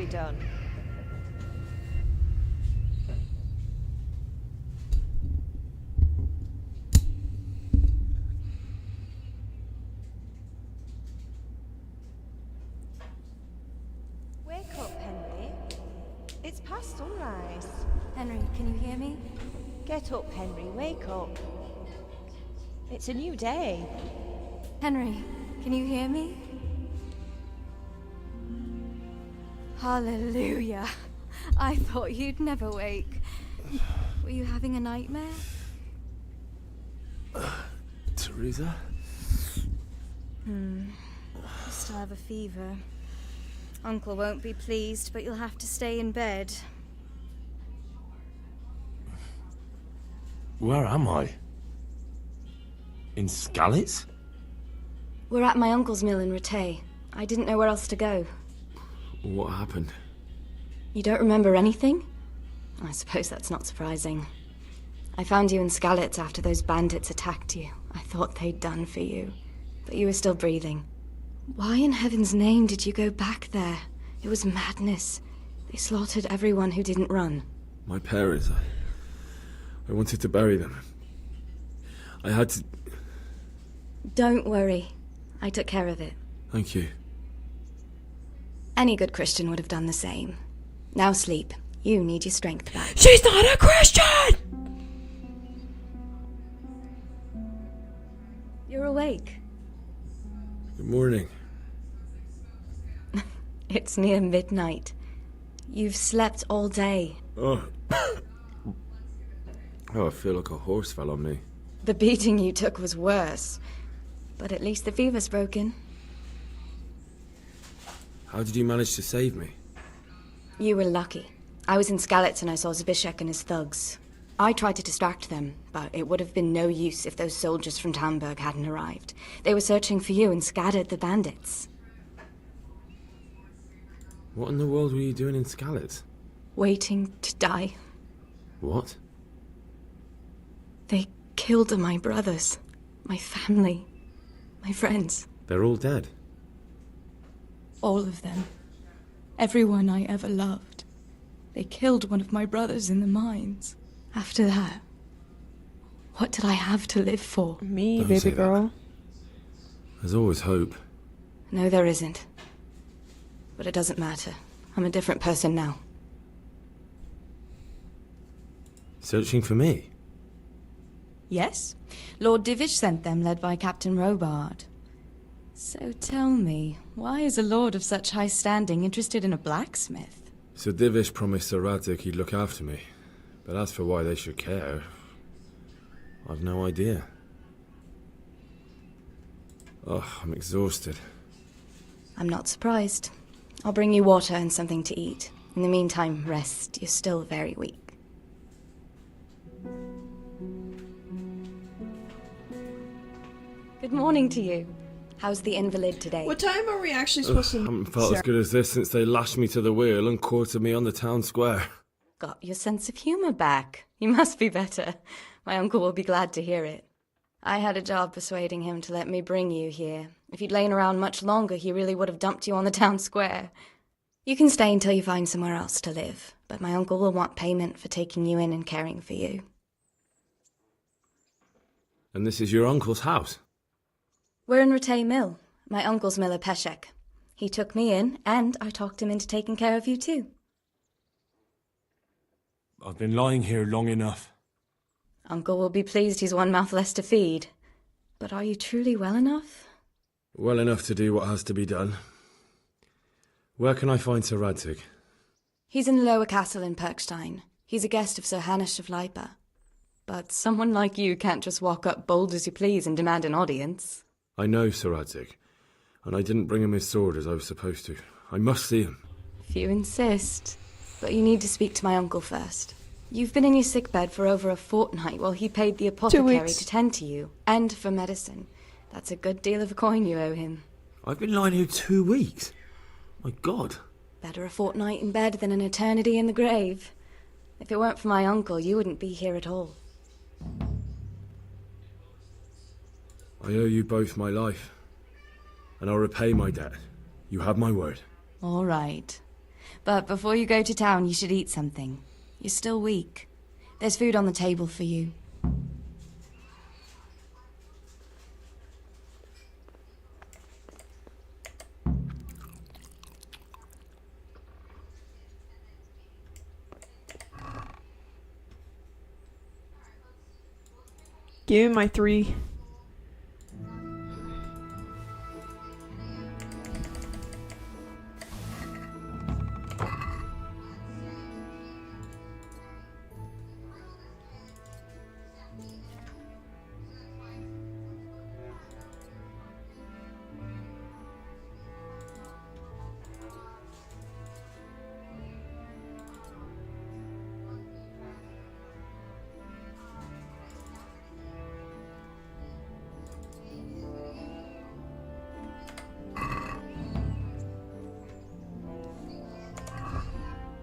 be done. Wake up, Henry. It's past sunrise. Henry, can you hear me? Get up, Henry. Wake up. It's a new day. Henry, can you hear me? Hallelujah. I thought you'd never wake. Were you having a nightmare? Teresa? You still have a fever. Uncle won't be pleased, but you'll have to stay in bed. Where am I? In Skalitz? We're at my uncle's mill in Rattay. I didn't know where else to go. What happened? You don't remember anything? I suppose that's not surprising. I found you in Skalitz after those bandits attacked you. I thought they'd done for you, but you were still breathing. Why in heaven's name did you go back there? It was madness. They slaughtered everyone who didn't run. My parents, I wanted to bury them. I had to... Don't worry. I took care of it. Thank you. Any good Christian would have done the same. Now sleep. You need your strength back. She's not a Christian! You're awake. Good morning. It's near midnight. You've slept all day. Oh. Oh, I feel like a horse fell on me. The beating you took was worse. But at least the fever's broken. How did you manage to save me? You were lucky. I was in Skalitz and I saw Zbyszek and his thugs. I tried to distract them, but it would have been no use if those soldiers from Tamburg hadn't arrived. They were searching for you and scattered the bandits. What in the world were you doing in Skalitz? Waiting to die. What? They killed my brothers, my family, my friends. They're all dead. All of them. Everyone I ever loved. They killed one of my brothers in the mines. After that, what did I have to live for? Me, Don't baby say that. girl. There's always hope. No, there isn't. But it doesn't matter. I'm a different person now. Searching for me? Yes. Lord Divish sent them, led by Captain Robard. So tell me, why is a lord of such high standing interested in a blacksmith? So Divish promised Sir Radzik he'd look after me. But as for why they should care, I've no idea. Oh, I'm exhausted. I'm not surprised. I'll bring you water and something to eat. In the meantime, rest. You're still very weak. Good morning to you. How's the invalid today? What time are we actually supposed I to... haven't felt as good as this since they lashed me to the wheel and quartered me on the town square. Got your sense of humor back. You must be better. My uncle will be glad to hear it. I had a job persuading him to let me bring you here. If you'd lain around much longer, he really would have dumped you on the town square. You can stay until you find somewhere else to live, but my uncle will want payment for taking you in and caring for you. And this is your uncle's house? We're in Rattay Mill, my uncle's mill at Peshek. He took me in, and I talked him into taking care of you too. I've been lying here long enough. Uncle will be pleased he's one mouth less to feed. But are you truly well enough? Well enough to do what has to be done. Where can I find Sir Radzik? He's in the lower castle in Perkstein. He's a guest of Sir Hanush of Leipa. But someone like you can't just walk up bold as you please and demand an audience. I know Sir Radzik, and I didn't bring him his sword as I was supposed to. I must see him. If you insist. But you need to speak to my uncle first. You've been in your sickbed for over a fortnight while he paid the apothecary to tend to you, and for medicine. That's a good deal of coin you owe him. I've been lying here 2 weeks. My God. Better a fortnight in bed than an eternity in the grave. If it weren't for my uncle, you wouldn't be here at all. I owe you both my life, and I'll repay my debt. You have my word. All right. But before you go to town, you should eat something. You're still weak. There's food on the table for you. Give me my 3.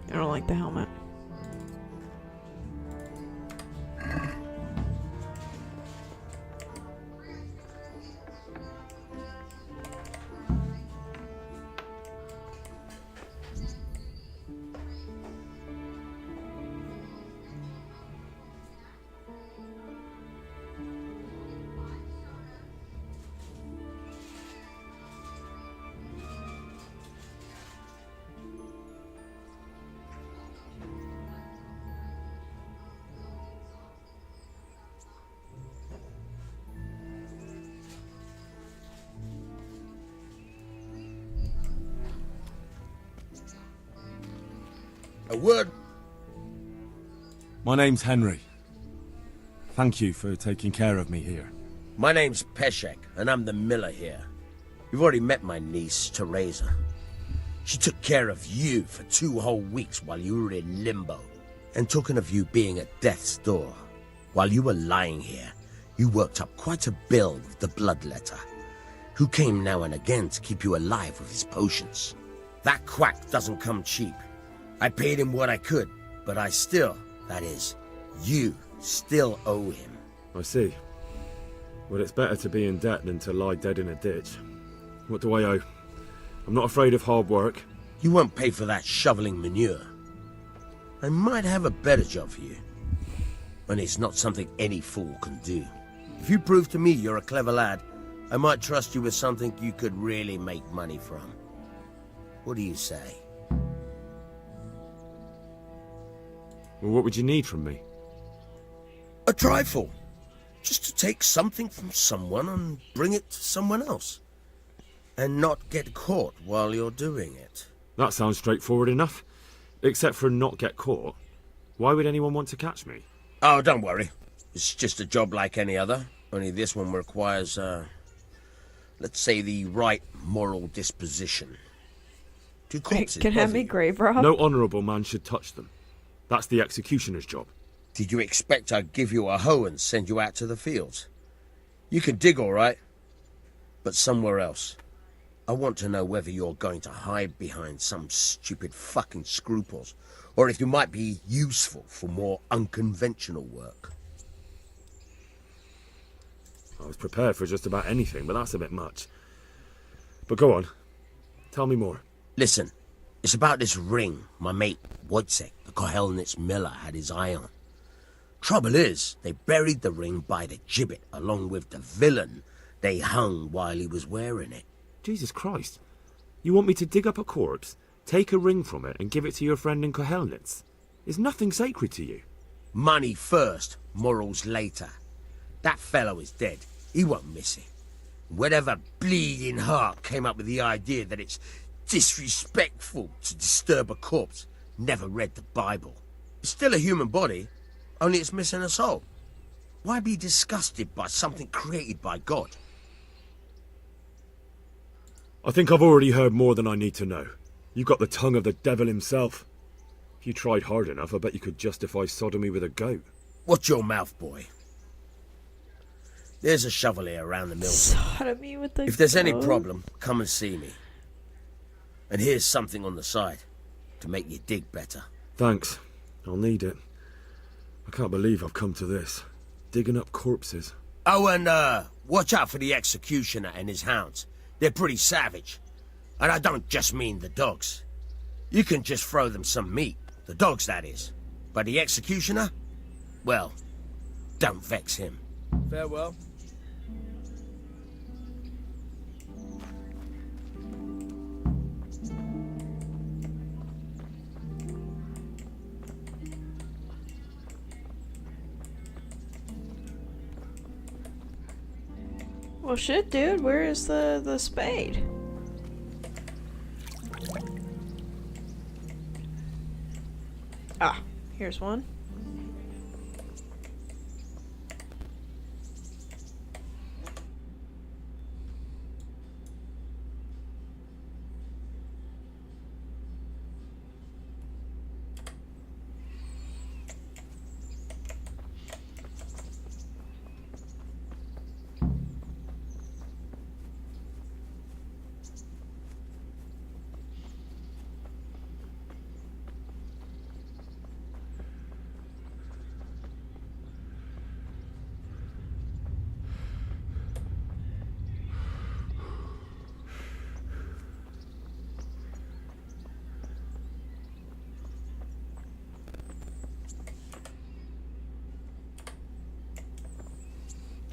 I don't like the helmet. A word. My name's Henry. Thank you for taking care of me here. My name's Peshek, and I'm the miller here. You've already met my niece, Teresa. She took care of you for 2 whole weeks while you were in limbo. And talking of you being at death's door, while you were lying here, you worked up quite a bill with the bloodletter, who came now and again to keep you alive with his potions. That quack doesn't come cheap. I paid him what I could, but I still, that is, you still owe him. I see. Well, it's better to be in debt than to lie dead in a ditch. What do I owe? I'm not afraid of hard work. You won't pay for that shoveling manure. I might have a better job for you. And it's not something any fool can do. If you prove to me you're a clever lad, I might trust you with something you could really make money from. What do you say? Well, what would you need from me? A trifle. Just to take something from someone and bring it to someone else. And not get caught while you're doing it. That sounds straightforward enough. Except for not get caught. Why would anyone want to catch me? Oh, don't worry. It's just a job like any other. Only this one requires, let's say, the right moral disposition. 2 corpses. Can have me grave rob? No honourable man should touch them. That's the executioner's job. Did you expect I'd give you a hoe and send you out to the fields? You can dig all right, but somewhere else. I want to know whether you're going to hide behind some stupid fucking scruples, or if you might be useful for more unconventional work. I was prepared for just about anything, but that's a bit much. But go on. Tell me more. Listen, it's about this ring my mate, Wojciech, the Kohelnitz miller, had his eye on. Trouble is, they buried the ring by the gibbet, along with the villain they hung while he was wearing it. Jesus Christ. You want me to dig up a corpse, take a ring from it, and give it to your friend in Kohelnitz? Is nothing sacred to you? Money first, morals later. That fellow is dead. He won't miss it. Whatever bleeding heart came up with the idea that it's disrespectful to disturb a corpse never read the Bible. It's still a human body, only it's missing a soul. Why be disgusted by something created by God? I think I've already heard more than I need to know. You've got the tongue of the devil himself. If you tried hard enough, I bet you could justify sodomy with a goat. Watch your mouth, boy. There's a shovel here around the mill. Sodomy with the If there's any goat? problem, come and see me. And here's something on the side to make you dig better. Thanks. I'll need it. I can't believe I've come to this. Digging up corpses. Oh, and watch out for the executioner and his hounds. They're pretty savage. And I don't just mean the dogs. You can just throw them some meat. The dogs, that is. But the executioner? Well, don't vex him. Farewell. Well, shit, dude. Where is the spade? Ah, here's one.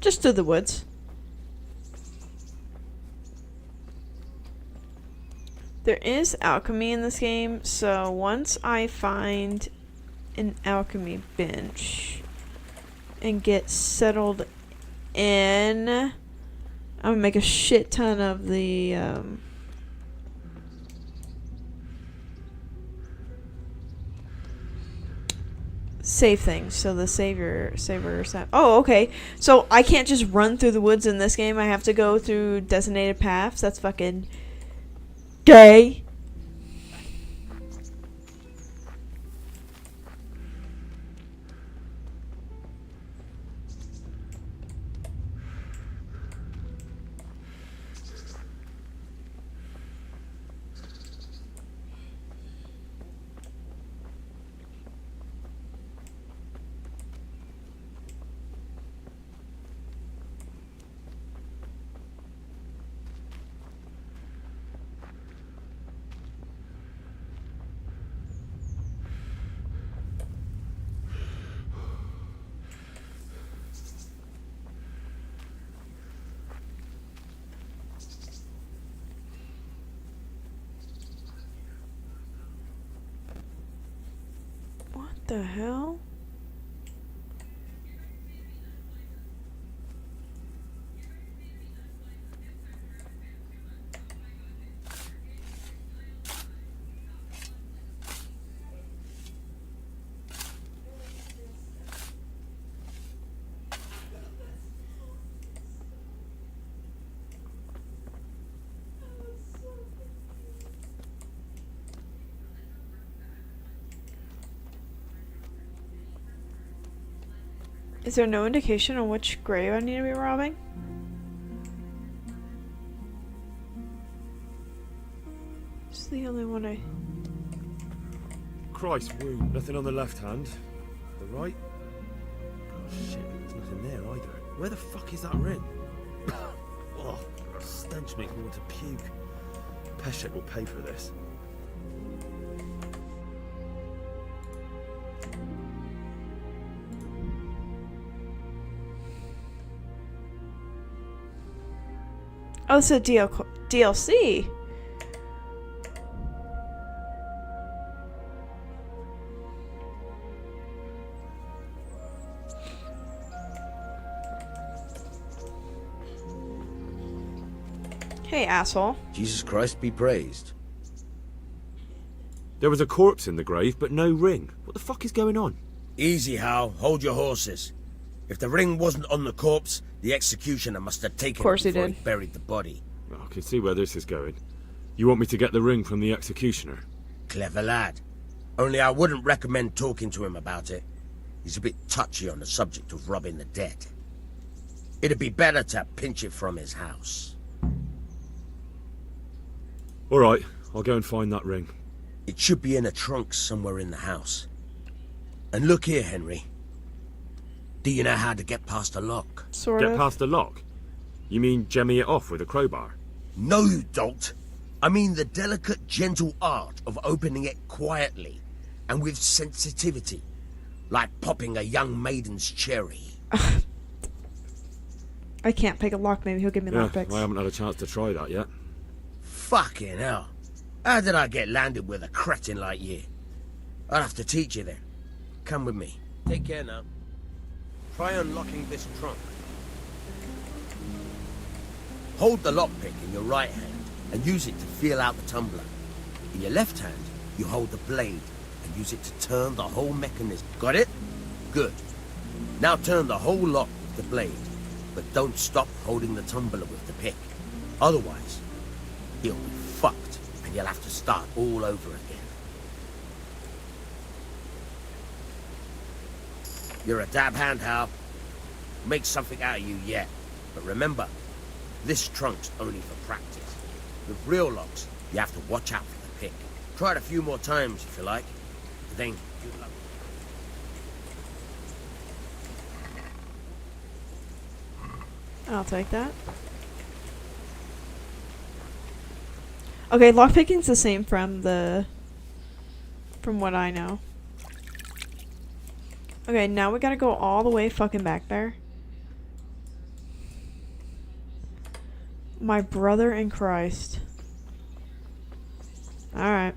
Just to the woods. There is alchemy in this game, so once I find an alchemy bench and get settled in, I'm gonna make a shit ton of the save things. So the saver. Oh, okay. So I can't just run through the woods in this game. I have to go through designated paths. That's fucking gay. What the hell? Is there no indication on which grave I need to be robbing? It's the only one I... Christ, wound. Nothing on the left hand. The right? Oh shit, there's nothing there either. Where the fuck is that ring? Oh, the stench makes me want to puke. Peshek will pay for this. Oh, it's a DLC. Hey, asshole. Jesus Christ be praised. There was a corpse in the grave, but no ring. What the fuck is going on? Easy, Hal. Hold your horses. If the ring wasn't on the corpse, the executioner must have taken it before he buried the body. Oh, I can see where this is going. You want me to get the ring from the executioner? Clever lad. Only I wouldn't recommend talking to him about it. He's a bit touchy on the subject of robbing the dead. It'd be better to pinch it from his house. All right, I'll go and find that ring. It should be in a trunk somewhere in the house. And look here, Henry. Do you know how to get past a lock? Get past a lock? You mean jemmy it off with a crowbar? No, you don't. I mean the delicate, gentle art of opening it quietly and with sensitivity, like popping a young maiden's cherry. I can't pick a lock. Maybe he'll give me Yeah, lockpicks. I haven't had a chance to try that yet. Fucking hell. How did I get landed with a cretin like you? I'll have to teach you then. Come with me. Take care now. Try unlocking this trunk. Hold the lockpick in your right hand and use it to feel out the tumbler. In your left hand, you hold the blade and use it to turn the whole mechanism. Got it? Good. Now turn the whole lock with the blade, but don't stop holding the tumbler with the pick. Otherwise, you'll be fucked and you'll have to start all over again. You're a dab hand, Hal. Make something out of you yet. But remember, this trunk's only for practice. With real locks, you have to watch out for the pick. Try it a few more times if you like. Then, good luck. I'll take that. Okay, lockpicking's the same from what I know. Okay, now we gotta go all the way fucking back there. My brother in Christ. Alright.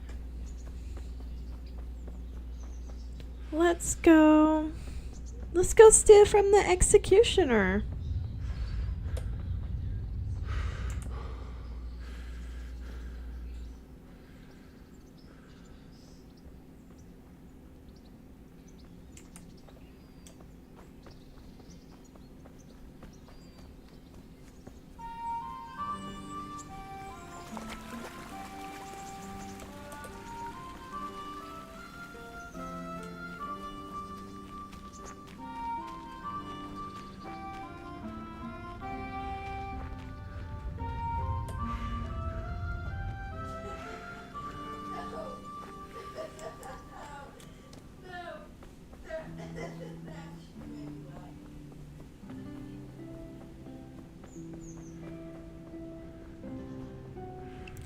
Let's go. Let's go steal from the executioner.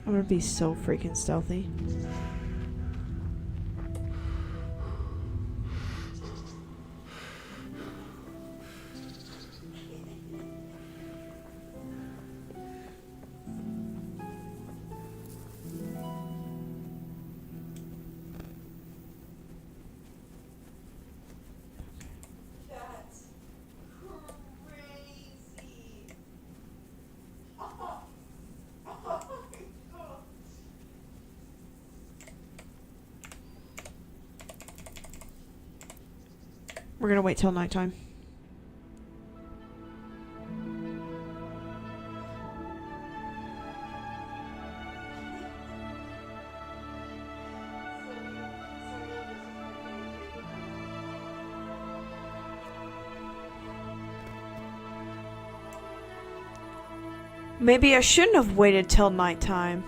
I'm gonna be so freaking stealthy. We're gonna wait till nighttime. Maybe I shouldn't have waited till nighttime.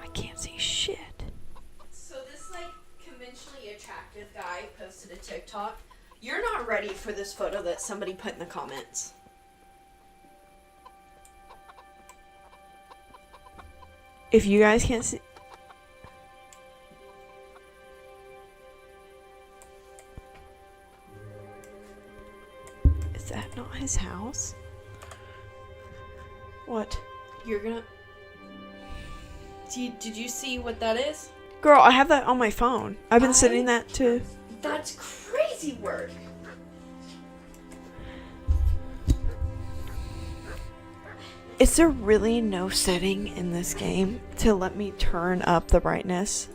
I can't see shit. So this, like, conventionally attractive guy posted a TikTok. You're not ready for this photo that somebody put in the comments. If you guys can't see... Is that not his house? What? You're gonna... Did you see what that is? Girl, I have that on my phone. I've been setting that to... That's crazy work. Is there really no setting in this game to let me turn up the brightness?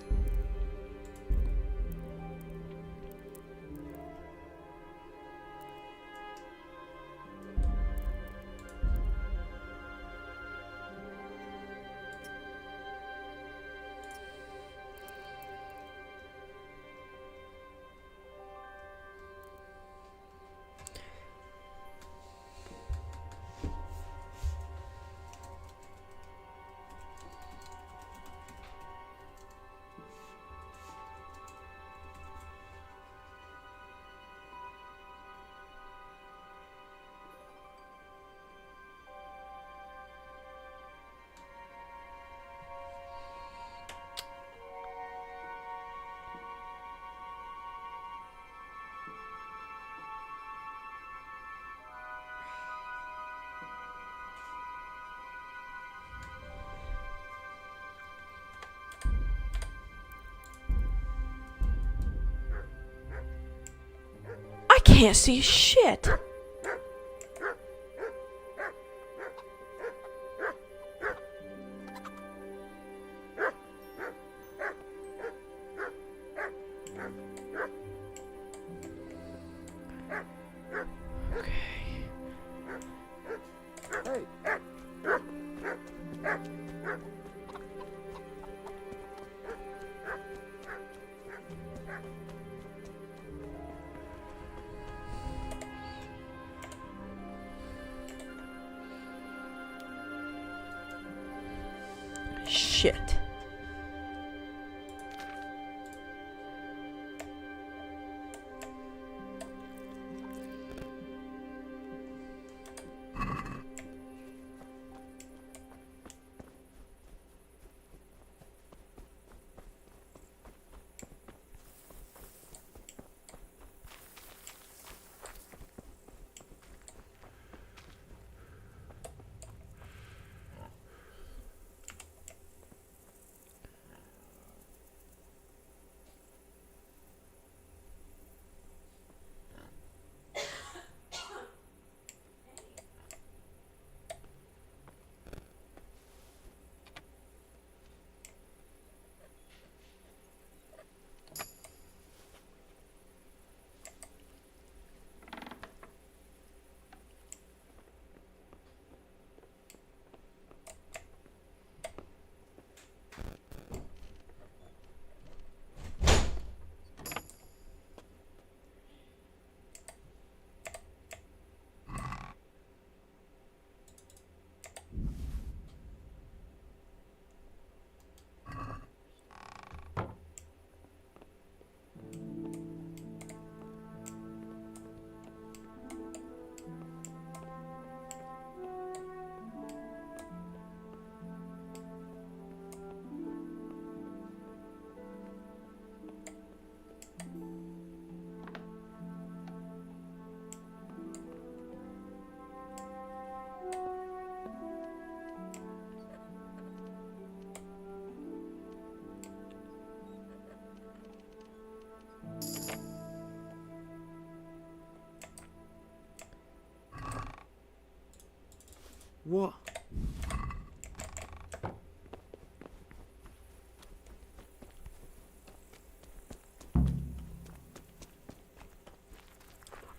can't see shit. Shit. What?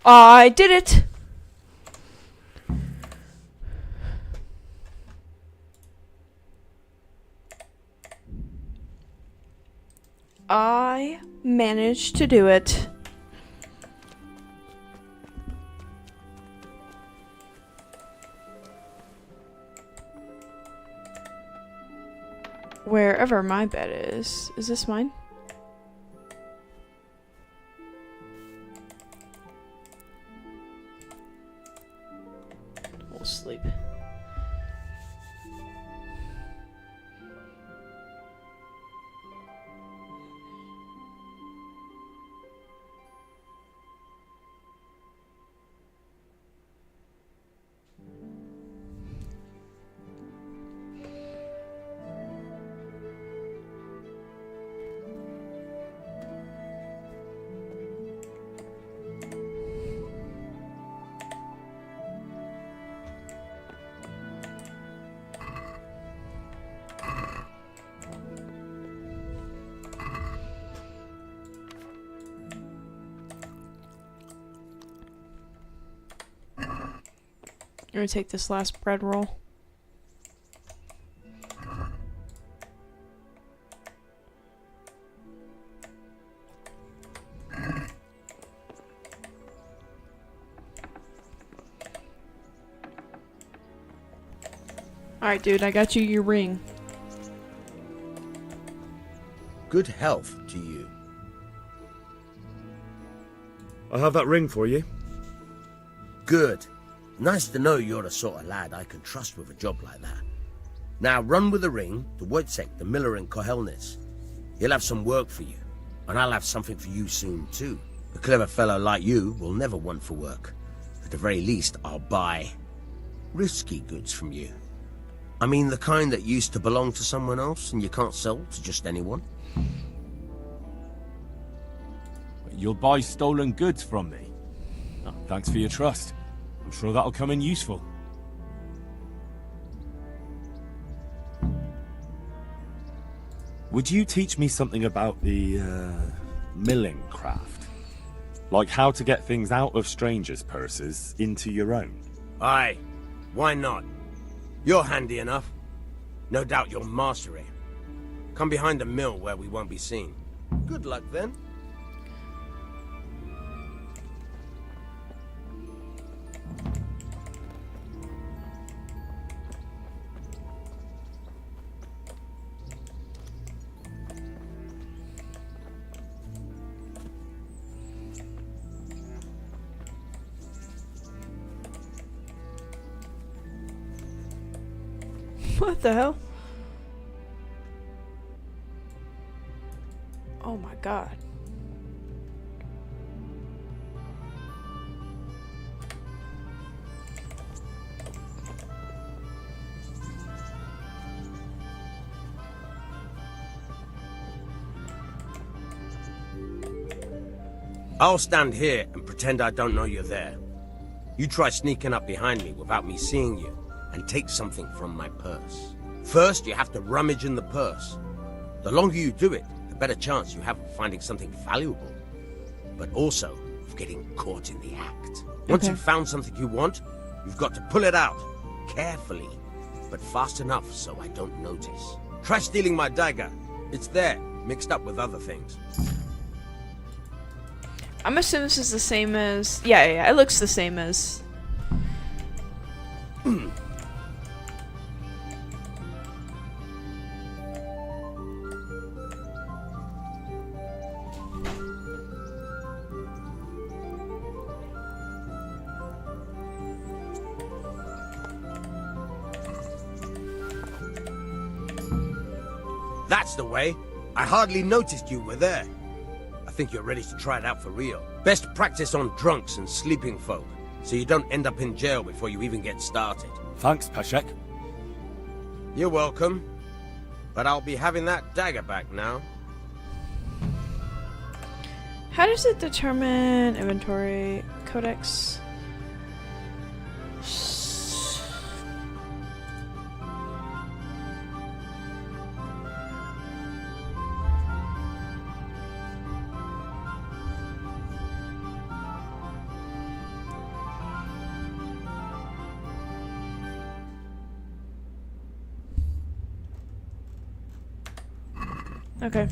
I did it! I managed to do it. Wherever my bed is. Is this mine? We'll sleep. I'm gonna take this last bread roll. Alright, dude, I got you your ring. Good health to you. I have that ring for you. Good. Nice to know you're the sort of lad I can trust with a job like that. Now run with the ring to Wojciech, the miller in Kohelnitz. He'll have some work for you, and I'll have something for you soon too. A clever fellow like you will never want for work. At the very least, I'll buy risky goods from you. I mean the kind that used to belong to someone else and you can't sell to just anyone. You'll buy stolen goods from me? Thanks for your trust. I'm sure that'll come in useful. Would you teach me something about the, milling craft? Like how to get things out of strangers' purses into your own? Aye. Why not? You're handy enough. No doubt you'll master it. Come behind the mill where we won't be seen. Good luck then. What the hell? Oh my god. I'll stand here and pretend I don't know you're there. You try sneaking up behind me without me seeing you, and take something from my purse. First, you have to rummage in the purse. The longer you do it, the better chance you have of finding something valuable, but also of getting caught in the act. Once you've found something you want, you've got to pull it out, carefully, but fast enough so I don't notice. Try stealing my dagger. It's there, mixed up with other things. I'm assuming this is the same as... Yeah, it looks the same as... That's the way. I hardly noticed you were there. I think you're ready to try it out for real. Best practice on drunks and sleeping folk, so you don't end up in jail before you even get started. Thanks, Peshek. You're welcome. But I'll be having that dagger back now. How does it determine inventory codex? Okay.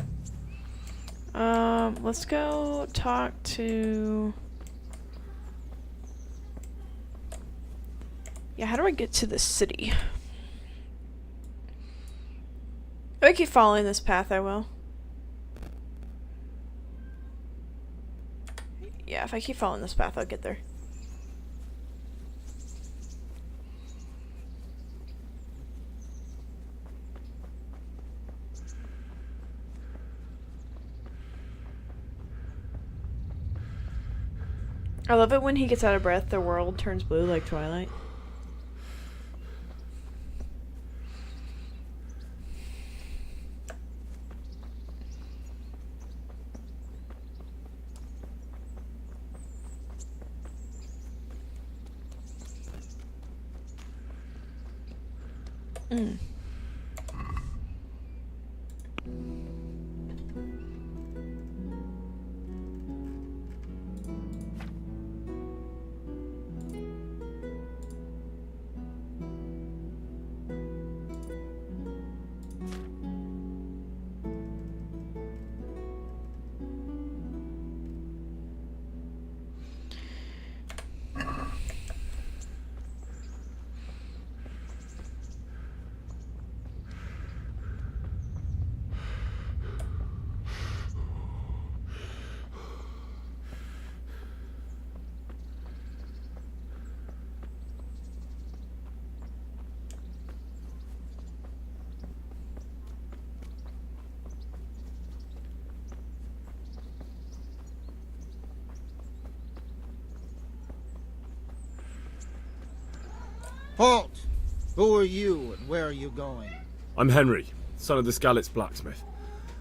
Let's go talk to... Yeah, how do I get to the city? If I keep following this path, I will. Yeah, if I keep following this path, I'll get there. I love it when he gets out of breath, the world turns blue like Twilight. Halt! Who are you and where are you going? I'm Henry, son of the Skalitz blacksmith.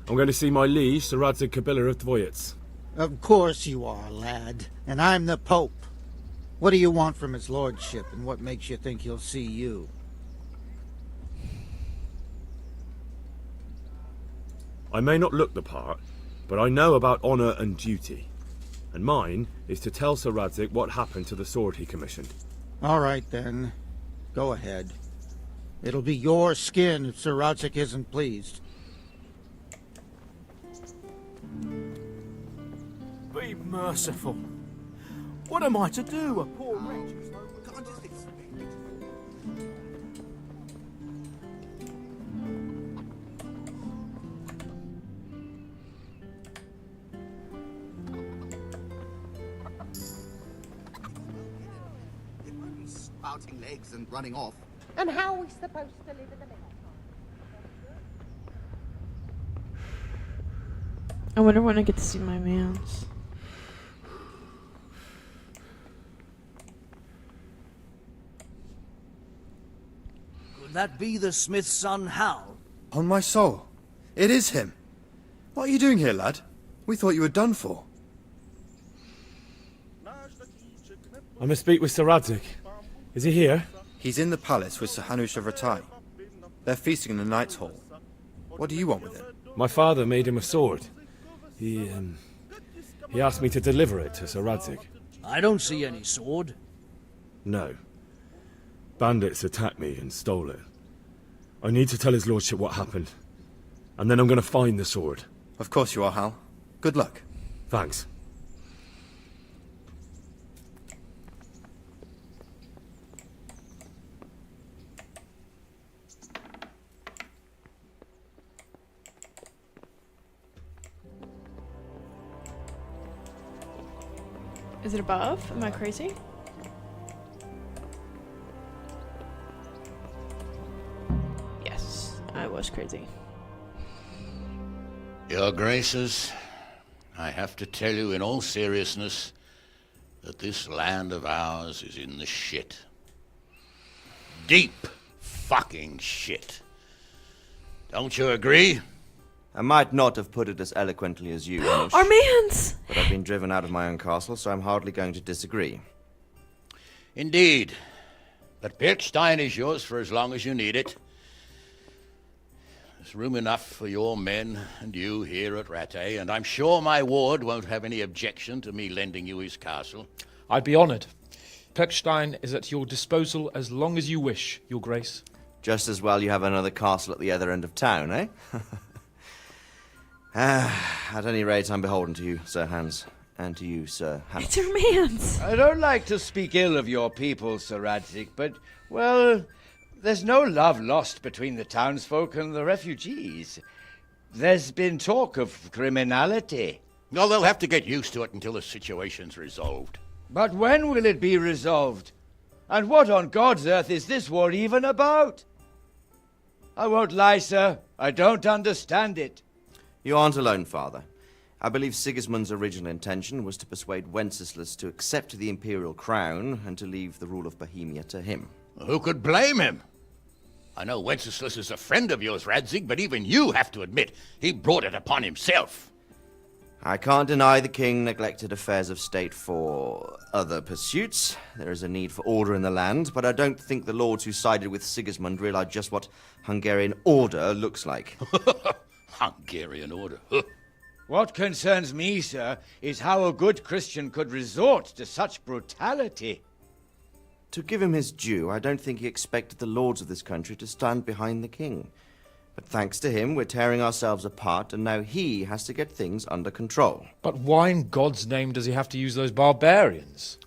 I'm going to see my liege, Sir Radzig Kabila of Dvoyitz. Of course you are, lad. And I'm the Pope. What do you want from his lordship, and what makes you think he'll see you? I may not look the part, but I know about honor and duty. And mine is to tell Sir Radzig what happened to the sword he commissioned. All right, then. Go ahead. It'll be your skin if Sir Radzig isn't pleased. Be merciful. What am I to do, a poor wretch? Can't just expect it. It won't be spouting legs and running off. And how are we supposed to live in the middle? I wonder when I get to see my mans. Could that be the smith's son, Hal? On my soul. It is him. What are you doing here, lad? We thought you were done for. I must speak with Sir Radzig. Is he here? He's in the palace with Sir Hanush of Ratai. They're feasting in the Knight's Hall. What do you want with him? My father made him a sword. He asked me to deliver it to Sir Radzig. I don't see any sword. No. Bandits attacked me and stole it. I need to tell his lordship what happened. And then I'm going to find the sword. Of course you are, Hal. Good luck. Thanks. Is it above? Am I crazy? Yes, I was crazy. Your Graces, I have to tell you in all seriousness that this land of ours is in the shit. Deep fucking shit. Don't you agree? I might not have put it as eloquently as you, Hanush, Our mans! but I've been driven out of my own castle, so I'm hardly going to disagree. Indeed. But Birkstein is yours for as long as you need it. There's room enough for your men and you here at Rattay, and I'm sure my ward won't have any objection to me lending you his castle. I'd be honoured. Perkstein is at your disposal as long as you wish, Your Grace. Just as well you have another castle at the other end of town, eh? At any rate, I'm beholden to you, Sir Hans, and to you, Sir Hans. It's our mans! I don't like to speak ill of your people, Sir Radzig, but, well, there's no love lost between the townsfolk and the refugees. There's been talk of criminality. Well, they'll have to get used to it until the situation's resolved. But when will it be resolved? And what on God's earth is this war even about? I won't lie, sir. I don't understand it. You aren't alone, Father. I believe Sigismund's original intention was to persuade Wenceslas to accept the imperial crown and to leave the rule of Bohemia to him. Who could blame him? I know Wenceslas is a friend of yours, Radzig, but even you have to admit he brought it upon himself. I can't deny the king neglected affairs of state for other pursuits. There is a need for order in the land, but I don't think the lords who sided with Sigismund realized just what Hungarian order looks like. Hungarian order? What concerns me, sir, is how a good Christian could resort to such brutality. To give him his due, I don't think he expected the lords of this country to stand behind the king. But thanks to him, we're tearing ourselves apart, and now he has to get things under control. But why in God's name does he have to use those barbarians?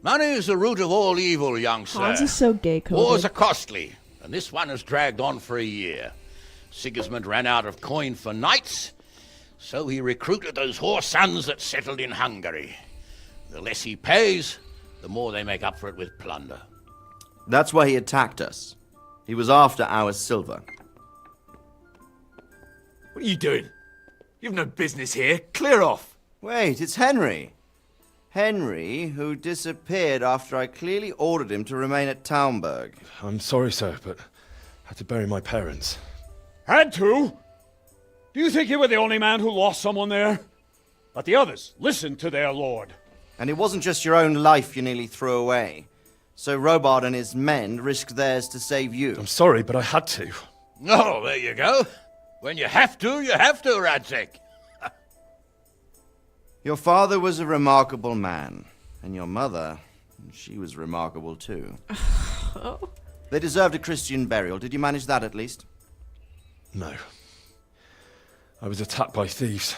Money is the root of all evil, young sir. Hans is so gay coded. Wars are costly, and this one has dragged on for a year. Sigismund ran out of coin for knights, so he recruited those whore sons that settled in Hungary. The less he pays, the more they make up for it with plunder. That's why he attacked us. He was after our silver. What are you doing? You've no business here. Clear off. Wait, it's Henry. Henry, who disappeared after I clearly ordered him to remain at Taunberg. I'm sorry, sir, but I had to bury my parents. Had to? Do you think you were the only man who lost someone there? But the others listened to their lord. And it wasn't just your own life you nearly threw away. So Robard and his men risked theirs to save you. I'm sorry, but I had to. Oh, there you go. When you have to, Radzik. Your father was a remarkable man. And your mother, she was remarkable too. Oh. They deserved a Christian burial. Did you manage that at least? No. I was attacked by thieves.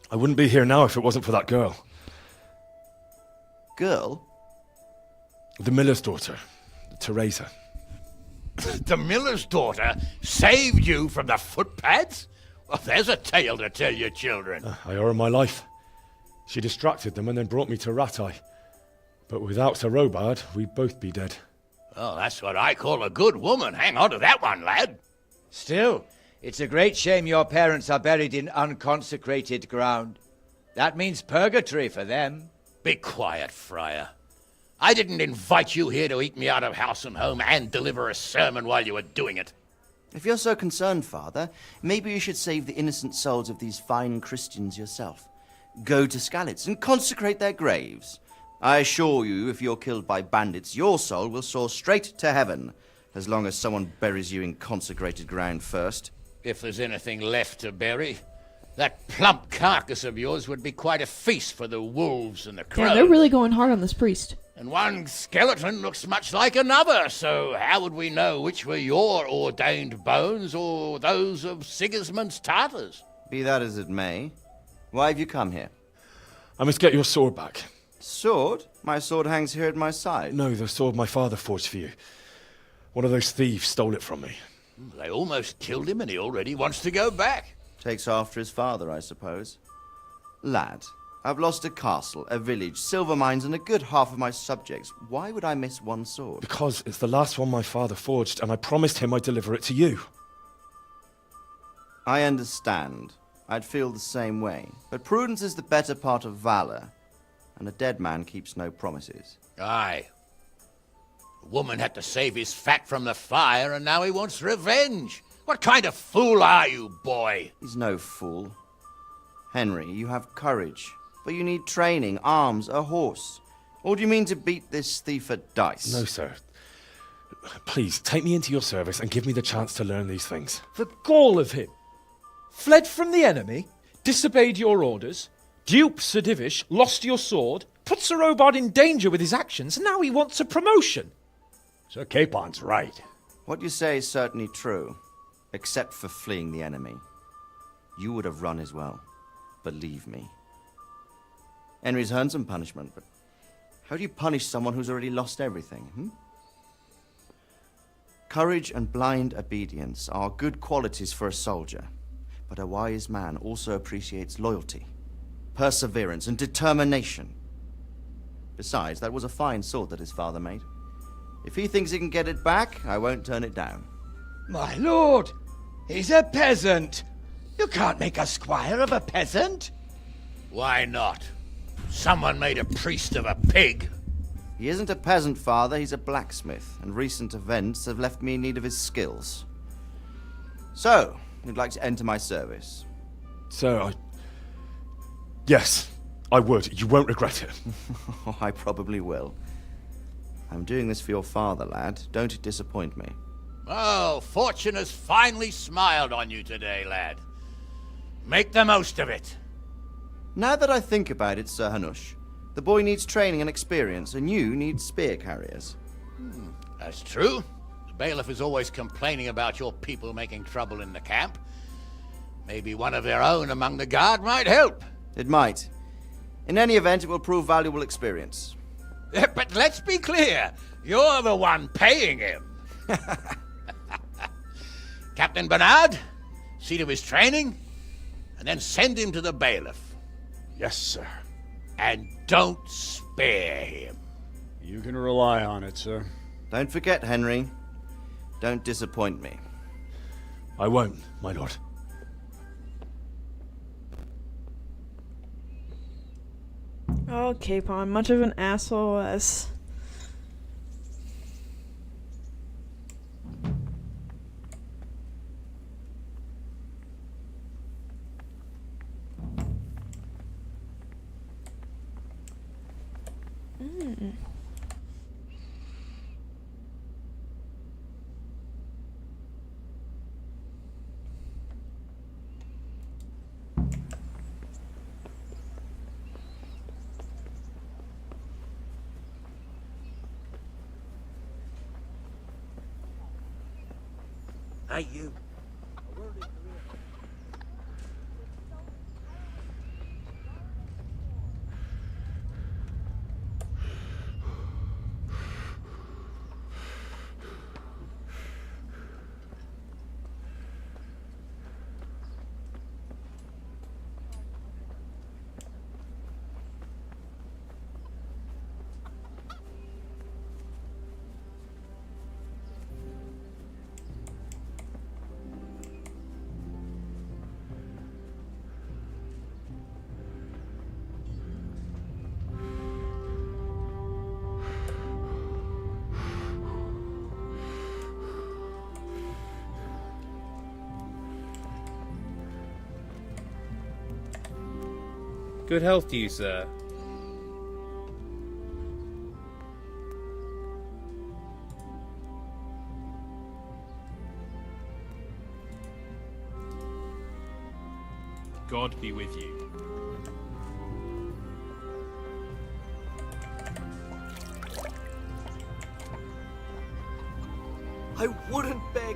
I wouldn't be here now if it wasn't for that girl. Girl? The miller's daughter, Teresa. The miller's daughter saved you from the footpads? Well, there's a tale to tell your children. I owe her my life. She distracted them and then brought me to Rattay. But without Sir Robard, we'd both be dead. Oh, that's what I call a good woman. Hang on to that one, lad. Still, it's a great shame your parents are buried in unconsecrated ground. That means purgatory for them. Be quiet, Friar. I didn't invite you here to eat me out of house and home and deliver a sermon while you were doing it. If you're so concerned, Father, maybe you should save the innocent souls of these fine Christians yourself. Go to Skalitz and consecrate their graves. I assure you, if you're killed by bandits, your soul will soar straight to heaven, as long as someone buries you in consecrated ground first. If there's anything left to bury, that plump carcass of yours would be quite a feast for the wolves and the crows. Yeah, they're really going hard on this priest. And one skeleton looks much like another, so how would we know which were your ordained bones or those of Sigismund's Tartars? Be that as it may, why have you come here? I must get your sword back. Sword? My sword hangs here at my side. No, the sword my father forged for you. One of those thieves stole it from me. They almost killed him and he already wants to go back. Takes after his father, I suppose. Lad, I've lost a castle, a village, silver mines, and a good half of my subjects. Why would I miss one sword? Because it's the last one my father forged, and I promised him I'd deliver it to you. I understand. I'd feel the same way. But prudence is the better part of valor, and a dead man keeps no promises. Aye. The woman had to save his fat from the fire, and now he wants revenge. What kind of fool are you, boy? He's no fool. Henry, you have courage, but you need training, arms, a horse. Or do you mean to beat this thief at dice? No, sir. Please, take me into your service and give me the chance to learn these things. The gall of him! Fled from the enemy, disobeyed your orders, duped Sir Divish, lost your sword, put Sir Robard in danger with his actions, and now he wants a promotion. Sir Capon's right. What you say is certainly true, except for fleeing the enemy. You would have run as well. Believe me. Henry's earned some punishment, but how do you punish someone who's already lost everything, Courage and blind obedience are good qualities for a soldier, but a wise man also appreciates loyalty, perseverance, and determination. Besides, that was a fine sword that his father made. If he thinks he can get it back, I won't turn it down. My lord, he's a peasant. You can't make a squire of a peasant. Why not? Someone made a priest of a pig. He isn't a peasant, Father. He's a blacksmith, and recent events have left me in need of his skills. So, you'd like to enter my service? Sir, Yes, I would. You won't regret it. Oh, I probably will. I'm doing this for your father, lad. Don't disappoint me. Oh, fortune has finally smiled on you today, lad. Make the most of it. Now that I think about it, Sir Hanush, the boy needs training and experience, and you need spear carriers. That's true. The bailiff is always complaining about your people making trouble in the camp. Maybe one of their own among the guard might help. It might. In any event, it will prove valuable experience. But let's be clear. You're the one paying him. Captain Bernard, see to his training, and then send him to the bailiff. Yes, sir. And don't spare him. You can rely on it, sir. Don't forget, Henry. Don't disappoint me. I won't, my lord. Oh, Capon, much of an asshole as... Mm. Hey, you. Good health to you, sir. God be with you. I wouldn't beg.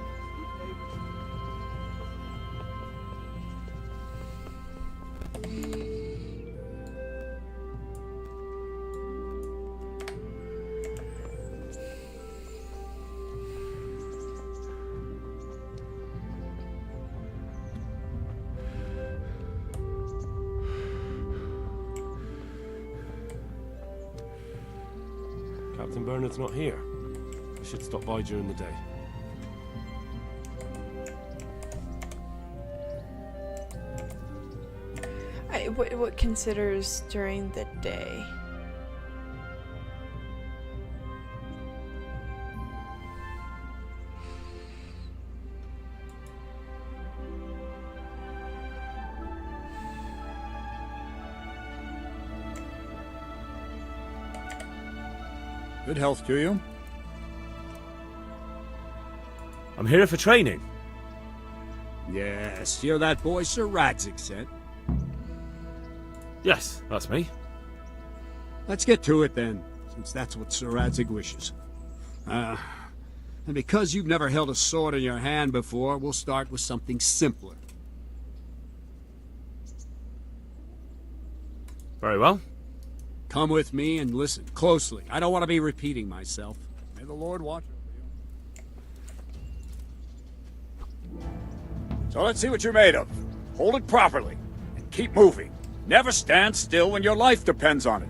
Captain Bernard's not here. I should stop by during the day. What considers during the day? Good health to you. I'm here for training. Yes, you're that boy Sir Radzik sent. Yes, that's me. Let's get to it then, since that's what Sir Radzik wishes. And because you've never held a sword in your hand before, we'll start with something simpler. Very well. Come with me and listen closely. I don't want to be repeating myself. May the Lord watch over you. So let's see what you're made of. Hold it properly and keep moving. Never stand still when your life depends on it.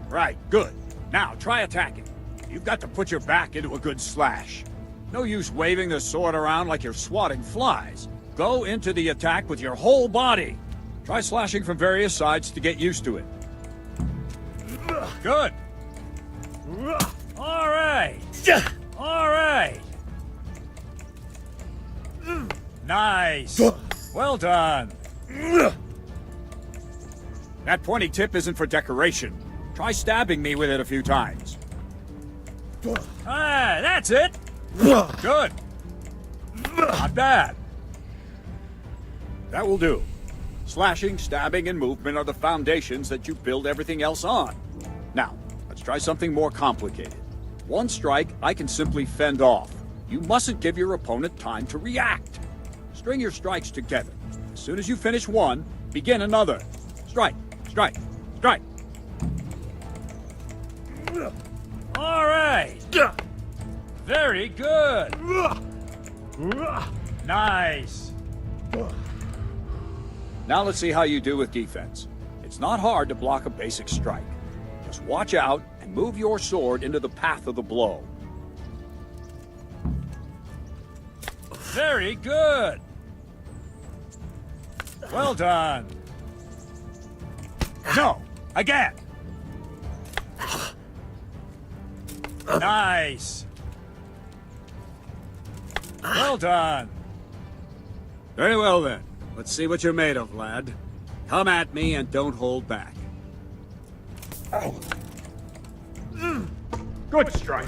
Right, good. Now, try attacking. You've got to put your back into a good slash. No use waving the sword around like you're swatting flies. Go into the attack with your whole body. Try slashing from various sides to get used to it. Good. All right. All right. Nice. Well done. That pointy tip isn't for decoration. Try stabbing me with it a few times. Ah, that's it. Good. Not bad. That will do. Slashing, stabbing, and movement are the foundations that you build everything else on. Now, let's try something more complicated. One strike, I can simply fend off. You mustn't give your opponent time to react. String your strikes together. As soon as you finish one, begin another. Strike, strike, strike. All right. Very good. Nice. Now let's see how you do with defense. It's not hard to block a basic strike. Just watch out and move your sword into the path of the blow. Very good. Well done. No, again. Nice. Well done. Very well then. Let's see what you're made of, lad. Come at me and don't hold back. Ow. Good strike.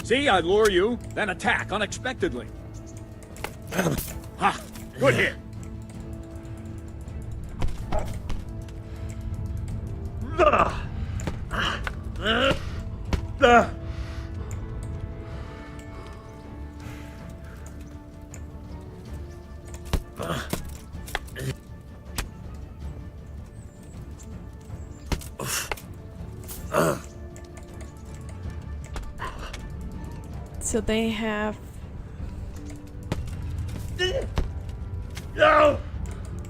See, I lure you, then attack unexpectedly. Ha! Good hit. So they have. No.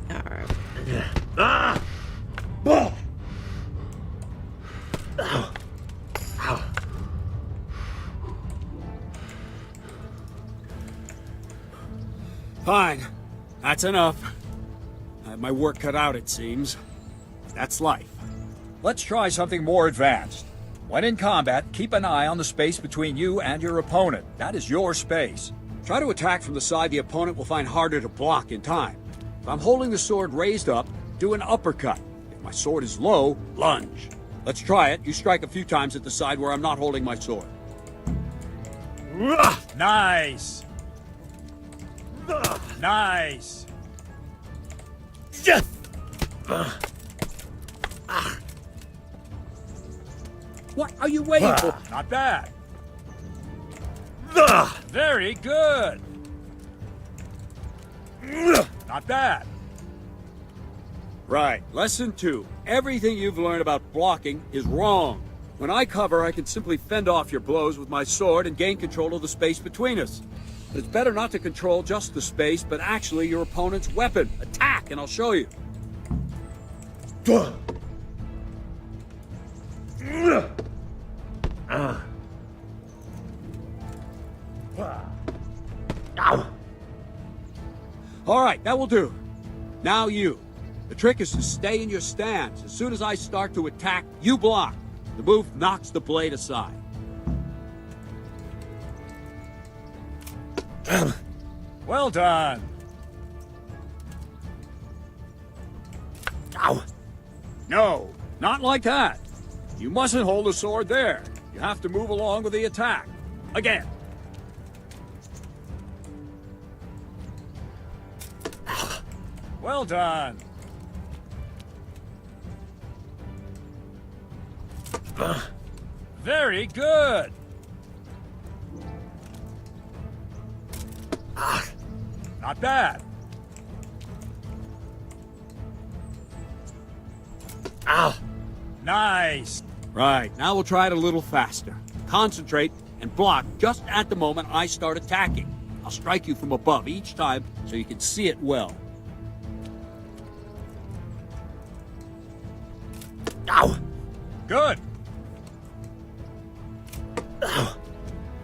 Alright. Ah. Oh. Ow. Ow. Fine. That's enough. I have my work cut out, it seems. That's life. Let's try something more advanced. When in combat, keep an eye on the space between you and your opponent. That is your space. Try to attack from the side the opponent will find harder to block in time. If I'm holding the sword raised up, do an uppercut. If my sword is low, lunge. Let's try it. You strike a few times at the side where I'm not holding my sword. Nice! Nice! What are you waiting for? Not bad. Very good. Not bad. Right. Lesson 2. Everything you've learned about blocking is wrong. When I cover, I can simply fend off your blows with my sword and gain control of the space between us. But it's better not to control just the space, but actually your opponent's weapon. Attack, and I'll show you. All right, that will do. Now you. The trick is to stay in your stance. As soon as I start to attack, you block. The move knocks the blade aside. Well done. Ow. No, not like that. You mustn't hold the sword there. You have to move along with the attack. Again. Well done. Very good. Not bad. Ow. Nice. Right, now we'll try it a little faster. Concentrate and block just at the moment I start attacking. I'll strike you from above each time so you can see it well. Ow! Good. Ow.